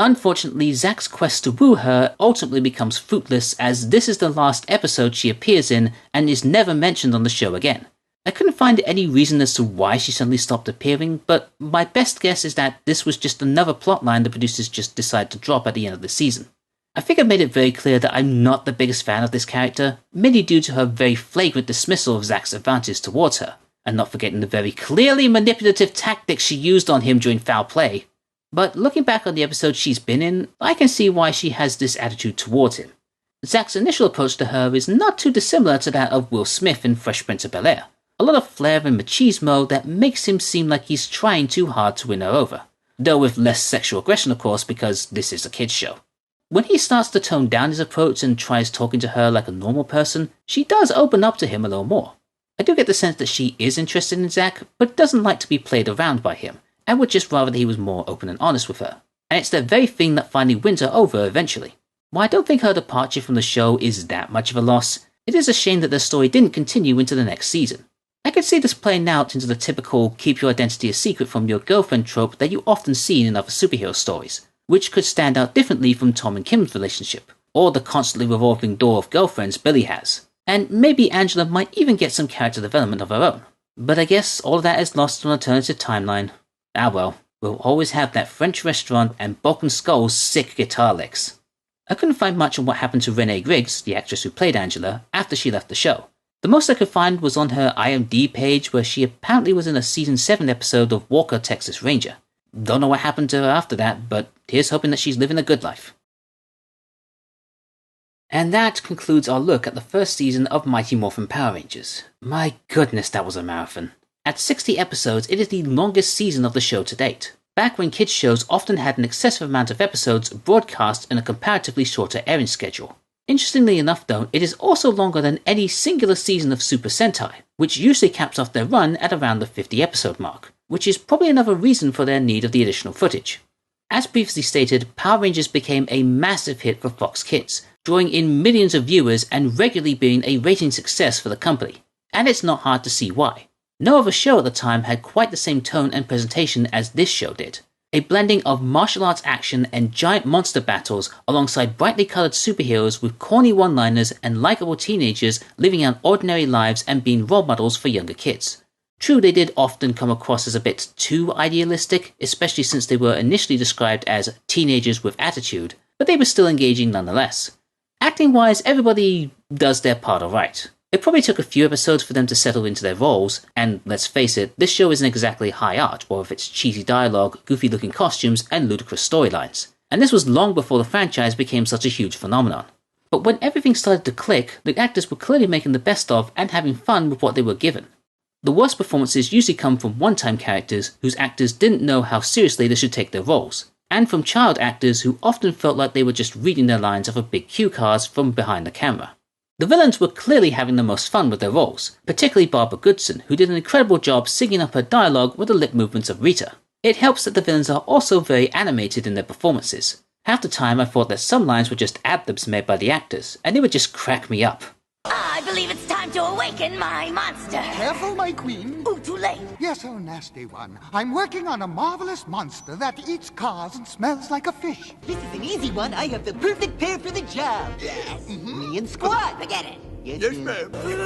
Unfortunately, Zack's quest to woo her ultimately becomes fruitless as this is the last episode she appears in and is never mentioned on the show again. I couldn't find any reason as to why she suddenly stopped appearing, but my best guess is that this was just another plotline the producers just decided to drop at the end of the season. I think I've made it very clear that I'm not the biggest fan of this character, mainly due to her very flagrant dismissal of Zack's advances towards her, and not forgetting the very clearly manipulative tactics she used on him during foul play. But looking back on the episodes she's been in, I can see why she has this attitude towards him. Zack's initial approach to her is not too dissimilar to that of Will Smith in Fresh Prince of Bel-Air. A lot of flair and machismo that makes him seem like he's trying too hard to win her over. Though with less sexual aggression of course, because this is a kids show. When he starts to tone down his approach and tries talking to her like a normal person, she does open up to him a little more. I do get the sense that she is interested in Zack, but doesn't like to be played around by him, and would just rather that he was more open and honest with her. And it's that very thing that finally wins her over eventually. While I don't think her departure from the show is that much of a loss, it is a shame that the story didn't continue into the next season. I could see this playing out into the typical keep your identity a secret from your girlfriend trope that you often see in other superhero stories, which could stand out differently from Tom and Kim's relationship, or the constantly revolving door of girlfriends Billy has. And maybe Angela might even get some character development of her own. But I guess all of that is lost on an alternative timeline. Ah well, we'll always have that French restaurant and Broken Skull's sick guitar licks. I couldn't find much on what happened to Renee Griggs, the actress who played Angela, after she left the show. The most I could find was on her IMDb page, where she apparently was in a season 7 episode of Walker, Texas Ranger. Don't know what happened to her after that, but here's hoping that she's living a good life. And that concludes our look at the first season of Mighty Morphin Power Rangers. My goodness, that was a marathon. At 60 episodes, it is the longest season of the show to date, back when kids' shows often had an excessive amount of episodes broadcast in a comparatively shorter airing schedule. Interestingly enough though, it is also longer than any singular season of Super Sentai, which usually caps off their run at around the 50 episode mark, which is probably another reason for their need of the additional footage. As previously stated, Power Rangers became a massive hit for Fox Kids, drawing in millions of viewers and regularly being a rating success for the company. And it's not hard to see why. No other show at the time had quite the same tone and presentation as this show did. A blending of martial arts action and giant monster battles alongside brightly coloured superheroes with corny one-liners and likeable teenagers living out ordinary lives and being role models for younger kids. True, they did often come across as a bit too idealistic, especially since they were initially described as teenagers with attitude, but they were still engaging nonetheless. Acting-wise, everybody does their part alright. It probably took a few episodes for them to settle into their roles, and let's face it, this show isn't exactly high art, or with its cheesy dialogue, goofy-looking costumes, and ludicrous storylines. And this was long before the franchise became such a huge phenomenon. But when everything started to click, the actors were clearly making the best of and having fun with what they were given. The worst performances usually come from one-time characters whose actors didn't know how seriously they should take their roles, and from child actors who often felt like they were just reading their lines off of big cue cards from behind the camera. The villains were clearly having the most fun with their roles, particularly Barbara Goodson, who did an incredible job singing up her dialogue with the lip movements of Rita. It helps that the villains are also very animated in their performances. Half the time I thought that some lines were just ad-libs made by the actors, and it would just crack me up. I believe it's time to awaken my monster. Careful, my queen. Ooh, too late. Yes, oh nasty one. I'm working on a marvelous monster that eats cars and smells like a fish. This is an easy one. I have the perfect pair for the job. Yes. Me and Squad. Forget it. Yes, ma'am. I've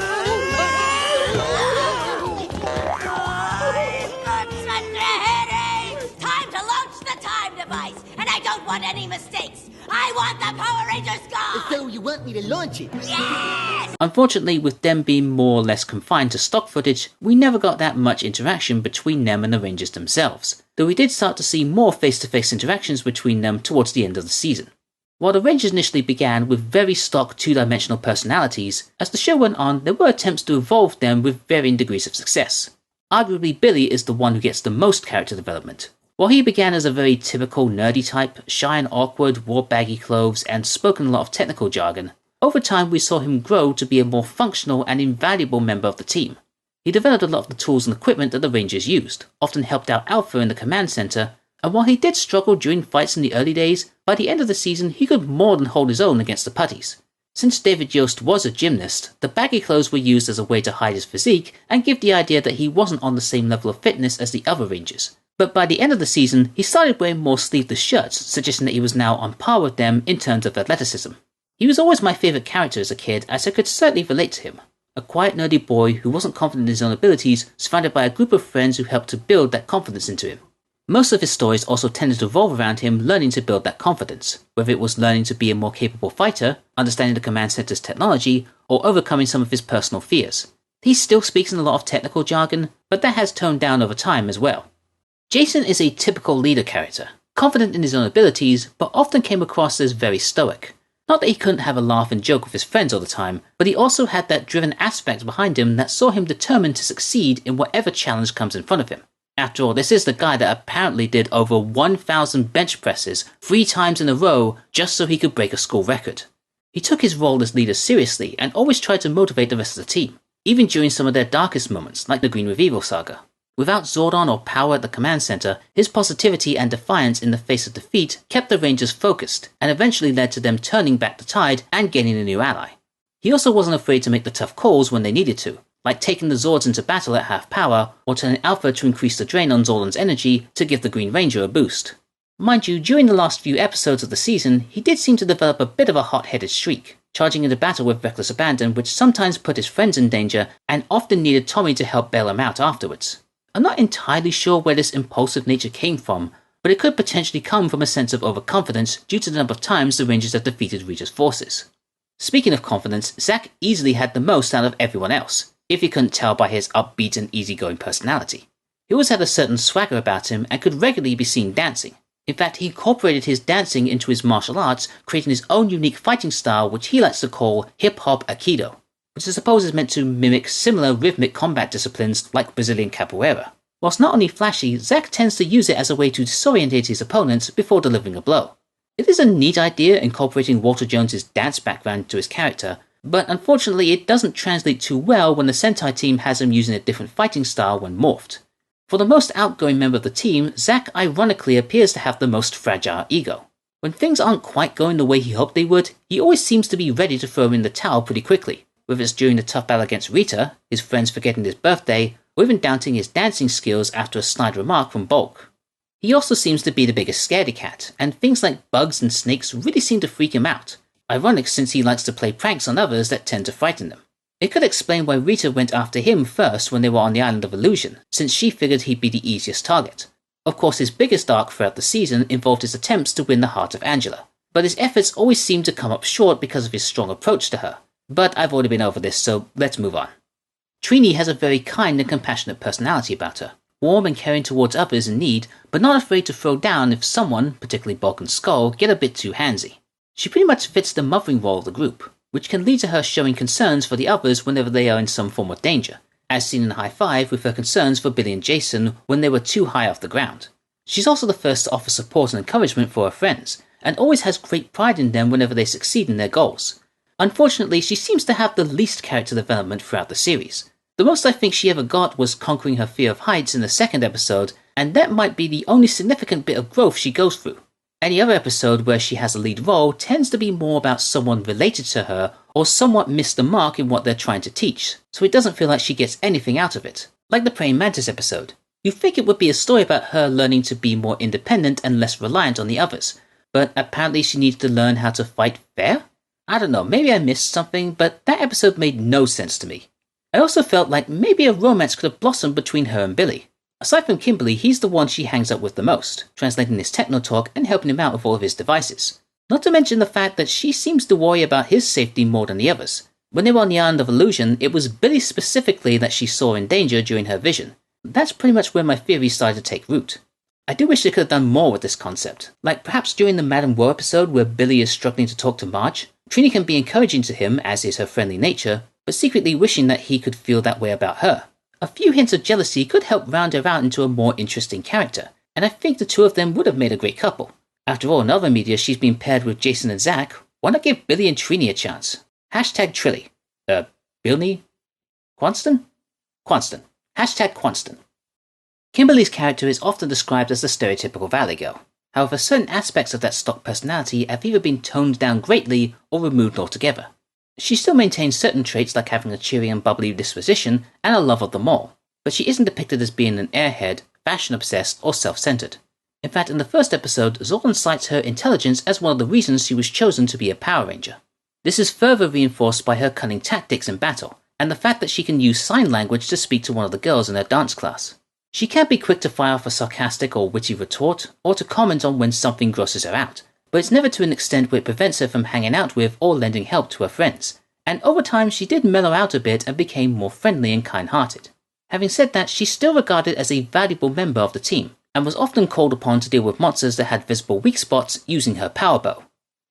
got such a headache. Time to launch the time device, and I don't want any mistakes. I want the Power Rangers gone. So you want me to launch it? Yes! Unfortunately, with them being more or less confined to stock footage, we never got that much interaction between them and the Rangers themselves, though we did start to see more face-to-face interactions between them towards the end of the season. While the Rangers initially began with very stock two-dimensional personalities, as the show went on there were attempts to evolve them with varying degrees of success. Arguably Billy is the one who gets the most character development. While he began as a very typical nerdy type, shy and awkward, wore baggy clothes, and spoke in a lot of technical jargon, over time we saw him grow to be a more functional and invaluable member of the team. He developed a lot of the tools and equipment that the Rangers used, often helped out Alpha in the command center, and while he did struggle during fights in the early days, by the end of the season he could more than hold his own against the putties. Since David Yost was a gymnast, the baggy clothes were used as a way to hide his physique and give the idea that he wasn't on the same level of fitness as the other Rangers. But by the end of the season, he started wearing more sleeveless shirts, suggesting that he was now on par with them in terms of athleticism. He was always my favourite character as a kid, as I could certainly relate to him. A quiet nerdy boy who wasn't confident in his own abilities, surrounded by a group of friends who helped to build that confidence into him. Most of his stories also tended to revolve around him learning to build that confidence, whether it was learning to be a more capable fighter, understanding the command center's technology, or overcoming some of his personal fears. He still speaks in a lot of technical jargon, but that has toned down over time as well. Jason is a typical leader character, confident in his own abilities, but often came across as very stoic. Not that he couldn't have a laugh and joke with his friends all the time, but he also had that driven aspect behind him that saw him determined to succeed in whatever challenge comes in front of him. After all, this is the guy that apparently did over 1,000 bench presses 3 times in a row just so he could break a school record. He took his role as leader seriously and always tried to motivate the rest of the team, even during some of their darkest moments, like the Green Revival saga. Without Zordon or Power at the command center, his positivity and defiance in the face of defeat kept the Rangers focused, and eventually led to them turning back the tide and gaining a new ally. He also wasn't afraid to make the tough calls when they needed to, like taking the Zords into battle at half power, or turning Alpha to increase the drain on Zordon's energy to give the Green Ranger a boost. Mind you, during the last few episodes of the season, he did seem to develop a bit of a hot-headed streak, charging into battle with reckless abandon, which sometimes put his friends in danger, and often needed Tommy to help bail him out afterwards. I'm not entirely sure where this impulsive nature came from, but it could potentially come from a sense of overconfidence due to the number of times the Rangers have defeated Rita's forces. Speaking of confidence, Zack easily had the most out of everyone else, if you couldn't tell by his upbeat and easygoing personality. He always had a certain swagger about him and could regularly be seen dancing. In fact, he incorporated his dancing into his martial arts, creating his own unique fighting style which he likes to call hip-hop aikido, which I suppose is meant to mimic similar rhythmic combat disciplines like Brazilian capoeira. Whilst not only flashy, Zack tends to use it as a way to disorientate his opponents before delivering a blow. It is a neat idea incorporating Walter Jones's dance background to his character, but unfortunately it doesn't translate too well when the Sentai team has him using a different fighting style when morphed. For the most outgoing member of the team, Zack ironically appears to have the most fragile ego. When things aren't quite going the way he hoped they would, he always seems to be ready to throw in the towel pretty quickly, whether it's during the tough battle against Rita, his friends forgetting his birthday, or even doubting his dancing skills after a snide remark from Bulk. He also seems to be the biggest scaredy cat, and things like bugs and snakes really seem to freak him out. Ironic since he likes to play pranks on others that tend to frighten them. It could explain why Rita went after him first when they were on the Island of Illusion, since she figured he'd be the easiest target. Of course, his biggest arc throughout the season involved his attempts to win the heart of Angela, but his efforts always seemed to come up short because of his strong approach to her. But I've already been over this, so let's move on. Trini has a very kind and compassionate personality about her, warm and caring towards others in need, but not afraid to throw down if someone, particularly Bulk and Skull, get a bit too handsy. She pretty much fits the mothering role of the group, which can lead to her showing concerns for the others whenever they are in some form of danger, as seen in High Five with her concerns for Billy and Jason when they were too high off the ground. She's also the first to offer support and encouragement for her friends, and always has great pride in them whenever they succeed in their goals. Unfortunately, she seems to have the least character development throughout the series. The most I think she ever got was conquering her fear of heights in the second episode, and that might be the only significant bit of growth she goes through. Any other episode where she has a lead role tends to be more about someone related to her or somewhat missed the mark in what they're trying to teach, so it doesn't feel like she gets anything out of it. Like the Praying Mantis episode. You'd think it would be a story about her learning to be more independent and less reliant on the others, but apparently she needs to learn how to fight fair? I don't know, maybe I missed something, but that episode made no sense to me. I also felt like maybe a romance could have blossomed between her and Billy. Aside from Kimberly, he's the one she hangs out with the most, translating his techno talk and helping him out with all of his devices. Not to mention the fact that she seems to worry about his safety more than the others. When they were on the Island of Illusion, it was Billy specifically that she saw in danger during her vision. That's pretty much where my theories started to take root. I do wish they could have done more with this concept, like perhaps during the Madame Woe episode where Billy is struggling to talk to Marge. Trini can be encouraging to him, as is her friendly nature, but secretly wishing that he could feel that way about her. A few hints of jealousy could help round her out into a more interesting character, and I think the two of them would have made a great couple. After all, in other media she's been paired with Jason and Zack, why not give Billy and Trini a chance? Hashtag Trilly. Billy? Quanston? Quanston. Hashtag Quanston. Kimberly's character is often described as the stereotypical Valley Girl. However, certain aspects of that stock personality have either been toned down greatly or removed altogether. She still maintains certain traits like having a cheery and bubbly disposition and a love of them all, but she isn't depicted as being an airhead, fashion-obsessed, or self-centered. In fact, in the first episode, Zordon cites her intelligence as one of the reasons she was chosen to be a Power Ranger. This is further reinforced by her cunning tactics in battle, and the fact that she can use sign language to speak to one of the girls in her dance class. She can be quick to fire off a sarcastic or witty retort, or to comment on when something grosses her out, but it's never to an extent where it prevents her from hanging out with or lending help to her friends. And over time she did mellow out a bit and became more friendly and kind-hearted. Having said that, she's still regarded as a valuable member of the team, and was often called upon to deal with monsters that had visible weak spots using her power bow.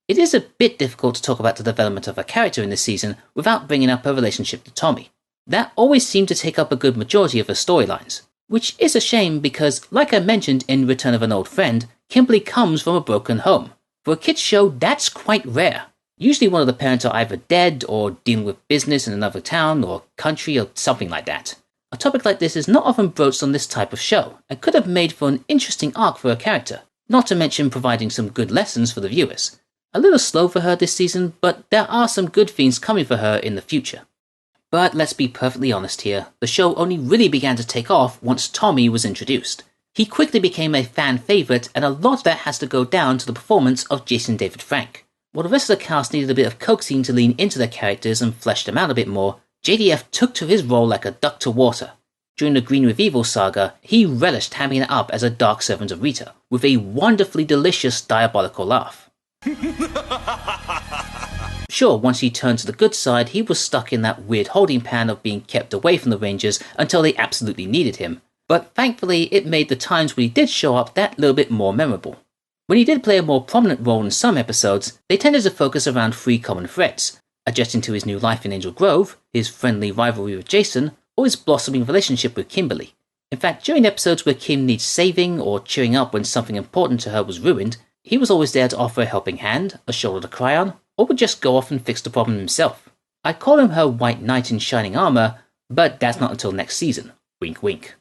It is a bit difficult to talk about the development of her character in this season without bringing up her relationship to Tommy. That always seemed to take up a good majority of her storylines. Which is a shame because, like I mentioned in Return of an Old Friend, Kimberly comes from a broken home. For a kids show, that's quite rare. Usually one of the parents are either dead or dealing with business in another town or country or something like that. A topic like this is not often broached on this type of show, and could have made for an interesting arc for a character, not to mention providing some good lessons for the viewers. A little slow for her this season, but there are some good things coming for her in the future. But let's be perfectly honest here, the show only really began to take off once Tommy was introduced. He quickly became a fan favourite, and a lot of that has to go down to the performance of Jason David Frank. While the rest of the cast needed a bit of coaxing to lean into their characters and flesh them out a bit more, JDF took to his role like a duck to water. During the Green with Evil saga, he relished hamming it up as a dark servant of Rita, with a wonderfully delicious diabolical laugh. Sure, once he turned to the good side, he was stuck in that weird holding pan of being kept away from the Rangers until they absolutely needed him, but thankfully it made the times when he did show up that little bit more memorable. When he did play a more prominent role in some episodes, they tended to focus around 3 common threads: adjusting to his new life in Angel Grove, his friendly rivalry with Jason, or his blossoming relationship with Kimberly. In fact, during episodes where Kim needs saving or cheering up when something important to her was ruined, he was always there to offer a helping hand, a shoulder to cry on, or would just go off and fix the problem himself. I'd call him her white knight in shining armour, but that's not until next season. Wink wink.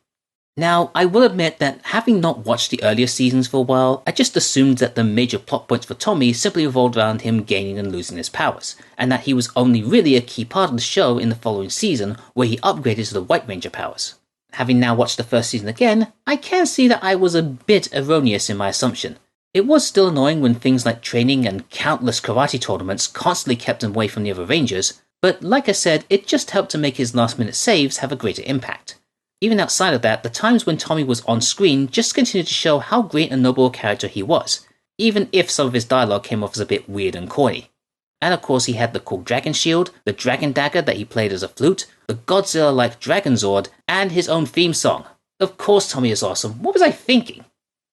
Now, I will admit that having not watched the earlier seasons for a while, I just assumed that the major plot points for Tommy simply revolved around him gaining and losing his powers, and that he was only really a key part of the show in the following season where he upgraded to the White Ranger powers. Having now watched the first season again, I can see that I was a bit erroneous in my assumption. It was still annoying when things like training and countless karate tournaments constantly kept him away from the other Rangers, but like I said, it just helped to make his last-minute saves have a greater impact. Even outside of that, the times when Tommy was on screen just continued to show how great and noble a character he was, even if some of his dialogue came off as a bit weird and corny. And of course he had the cool dragon shield, the dragon dagger that he played as a flute, the Godzilla-like Dragon Zord, and his own theme song. Of course Tommy is awesome, what was I thinking?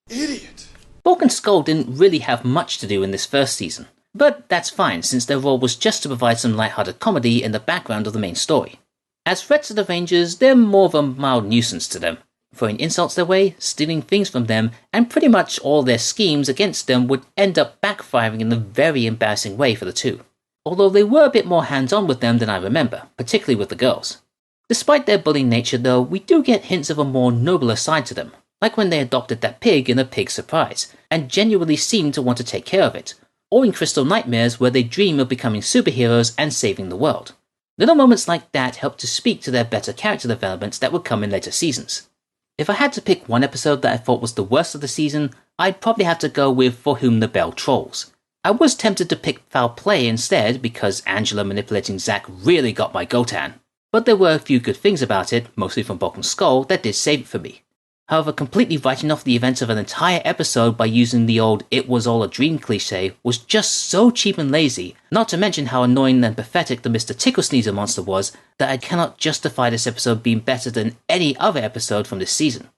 Idiot. Bulk and Skull didn't really have much to do in this first season, but that's fine since their role was just to provide some lighthearted comedy in the background of the main story. As threats to the Rangers, they're more of a mild nuisance to them, throwing insults their way, stealing things from them, and pretty much all their schemes against them would end up backfiring in a very embarrassing way for the two. Although they were a bit more hands-on with them than I remember, particularly with the girls. Despite their bullying nature though, we do get hints of a more nobler side to them, like when they adopted that pig in A Pig Surprise, and genuinely seemed to want to take care of it, or in Crystal Nightmares where they dream of becoming superheroes and saving the world. Little moments like that help to speak to their better character developments that would come in later seasons. If I had to pick one episode that I thought was the worst of the season, I'd probably have to go with For Whom the Bell Tolls. I was tempted to pick Foul Play instead because Angela manipulating Zack really got my gotan, but there were a few good things about it, mostly from Bulk and Skull, that did save it for me. However, completely writing off the events of an entire episode by using the old "it was all a dream" cliché was just so cheap and lazy, not to mention how annoying and pathetic the Mr. Tickle Sneezer monster was, that I cannot justify this episode being better than any other episode from this season.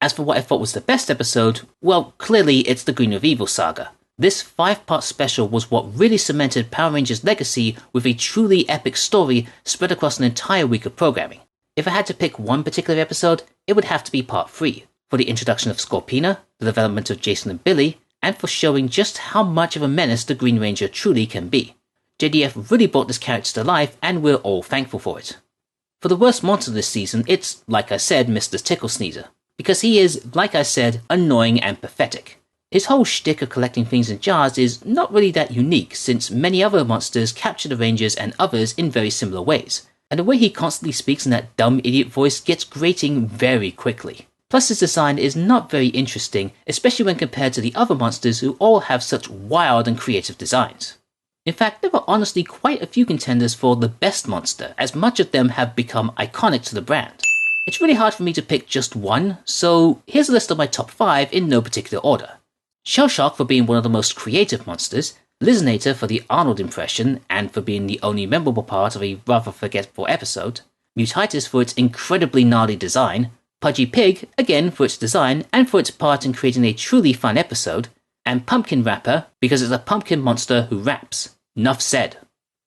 As for what I thought was the best episode, well, clearly it's the Green with Evil saga. This 5-part special was what really cemented Power Rangers' legacy with a truly epic story spread across an entire week of programming. If I had to pick one particular episode, it would have to be Part 3, for the introduction of Scorpina, the development of Jason and Billy, and for showing just how much of a menace the Green Ranger truly can be. JDF really brought this character to life, and we're all thankful for it. For the worst monster this season, it's, like I said, Mr. Tickle Sneezer, because he is, like I said, annoying and pathetic. His whole shtick of collecting things in jars is not really that unique, since many other monsters capture the Rangers and others in very similar ways, and the way he constantly speaks in that dumb idiot voice gets grating very quickly. Plus his design is not very interesting, especially when compared to the other monsters who all have such wild and creative designs. In fact, there are honestly quite a few contenders for the best monster, as much of them have become iconic to the brand. It's really hard for me to pick just one, so here's a list of my top 5 in no particular order. Shellshock for being one of the most creative monsters, Lizzinator for the Arnold impression and for being the only memorable part of a rather forgettable episode, Mutitus for its incredibly gnarly design, Pudgy Pig again for its design and for its part in creating a truly fun episode, and Pumpkin Rapper because it's a pumpkin monster who raps. Nuff said.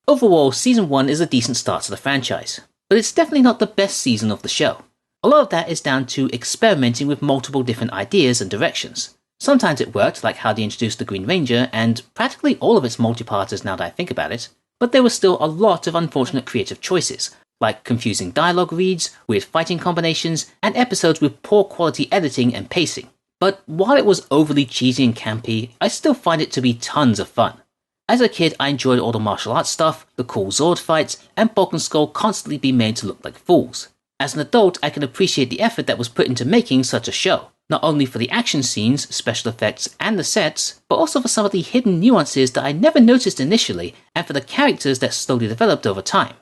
Overall, Season 1 is a decent start to the franchise, but it's definitely not the best season of the show. A lot of that is down to experimenting with multiple different ideas and directions. Sometimes it worked, like how they introduced the Green Ranger and practically all of its multi-parters now that I think about it, but there was still a lot of unfortunate creative choices, like confusing dialogue reads, weird fighting combinations, and episodes with poor quality editing and pacing. But while it was overly cheesy and campy, I still find it to be tons of fun. As a kid, I enjoyed all the martial arts stuff, the cool Zord fights, and Bulk and Skull constantly being made to look like fools. As an adult, I can appreciate the effort that was put into making such a show, not only for the action scenes, special effects, and the sets, but also for some of the hidden nuances that I never noticed initially, and for the characters that slowly developed over time.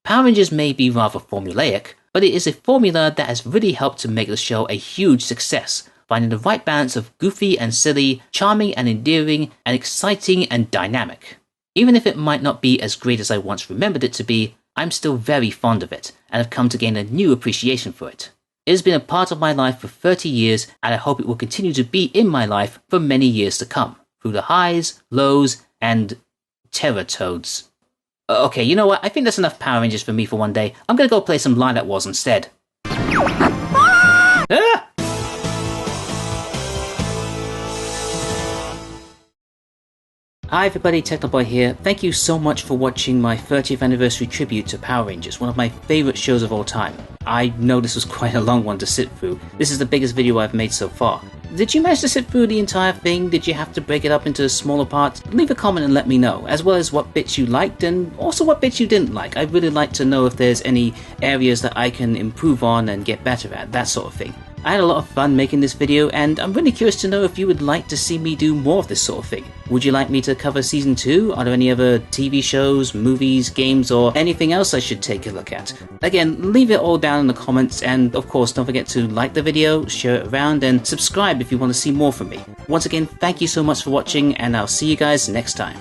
Power Rangers may be rather formulaic, but it is a formula that has really helped to make the show a huge success, finding the right balance of goofy and silly, charming and endearing, and exciting and dynamic. Even if it might not be as great as I once remembered it to be, I'm still very fond of it, and have come to gain a new appreciation for it. It has been a part of my life for 30 years, and I hope it will continue to be in my life for many years to come, through the highs, lows, and terror toads. Okay, you know what? I think that's enough Power Rangers for me for one day. I'm gonna go play some Lilac Wars instead. Ah! Hi everybody, TeknoBoy here. Thank you so much for watching my 30th anniversary tribute to Power Rangers, one of my favourite shows of all time. I know this was quite a long one to sit through. This is the biggest video I've made so far. Did you manage to sit through the entire thing? Did you have to break it up into smaller parts? Leave a comment and let me know, as well as what bits you liked and also what bits you didn't like. I'd really like to know if there's any areas that I can improve on and get better at, that sort of thing. I had a lot of fun making this video, and I'm really curious to know if you would like to see me do more of this sort of thing. Would you like me to cover Season 2? Are there any other TV shows, movies, games, or anything else I should take a look at? Again, leave it all down in the comments, and of course don't forget to like the video, share it around, and subscribe if you want to see more from me. Once again, thank you so much for watching, and I'll see you guys next time.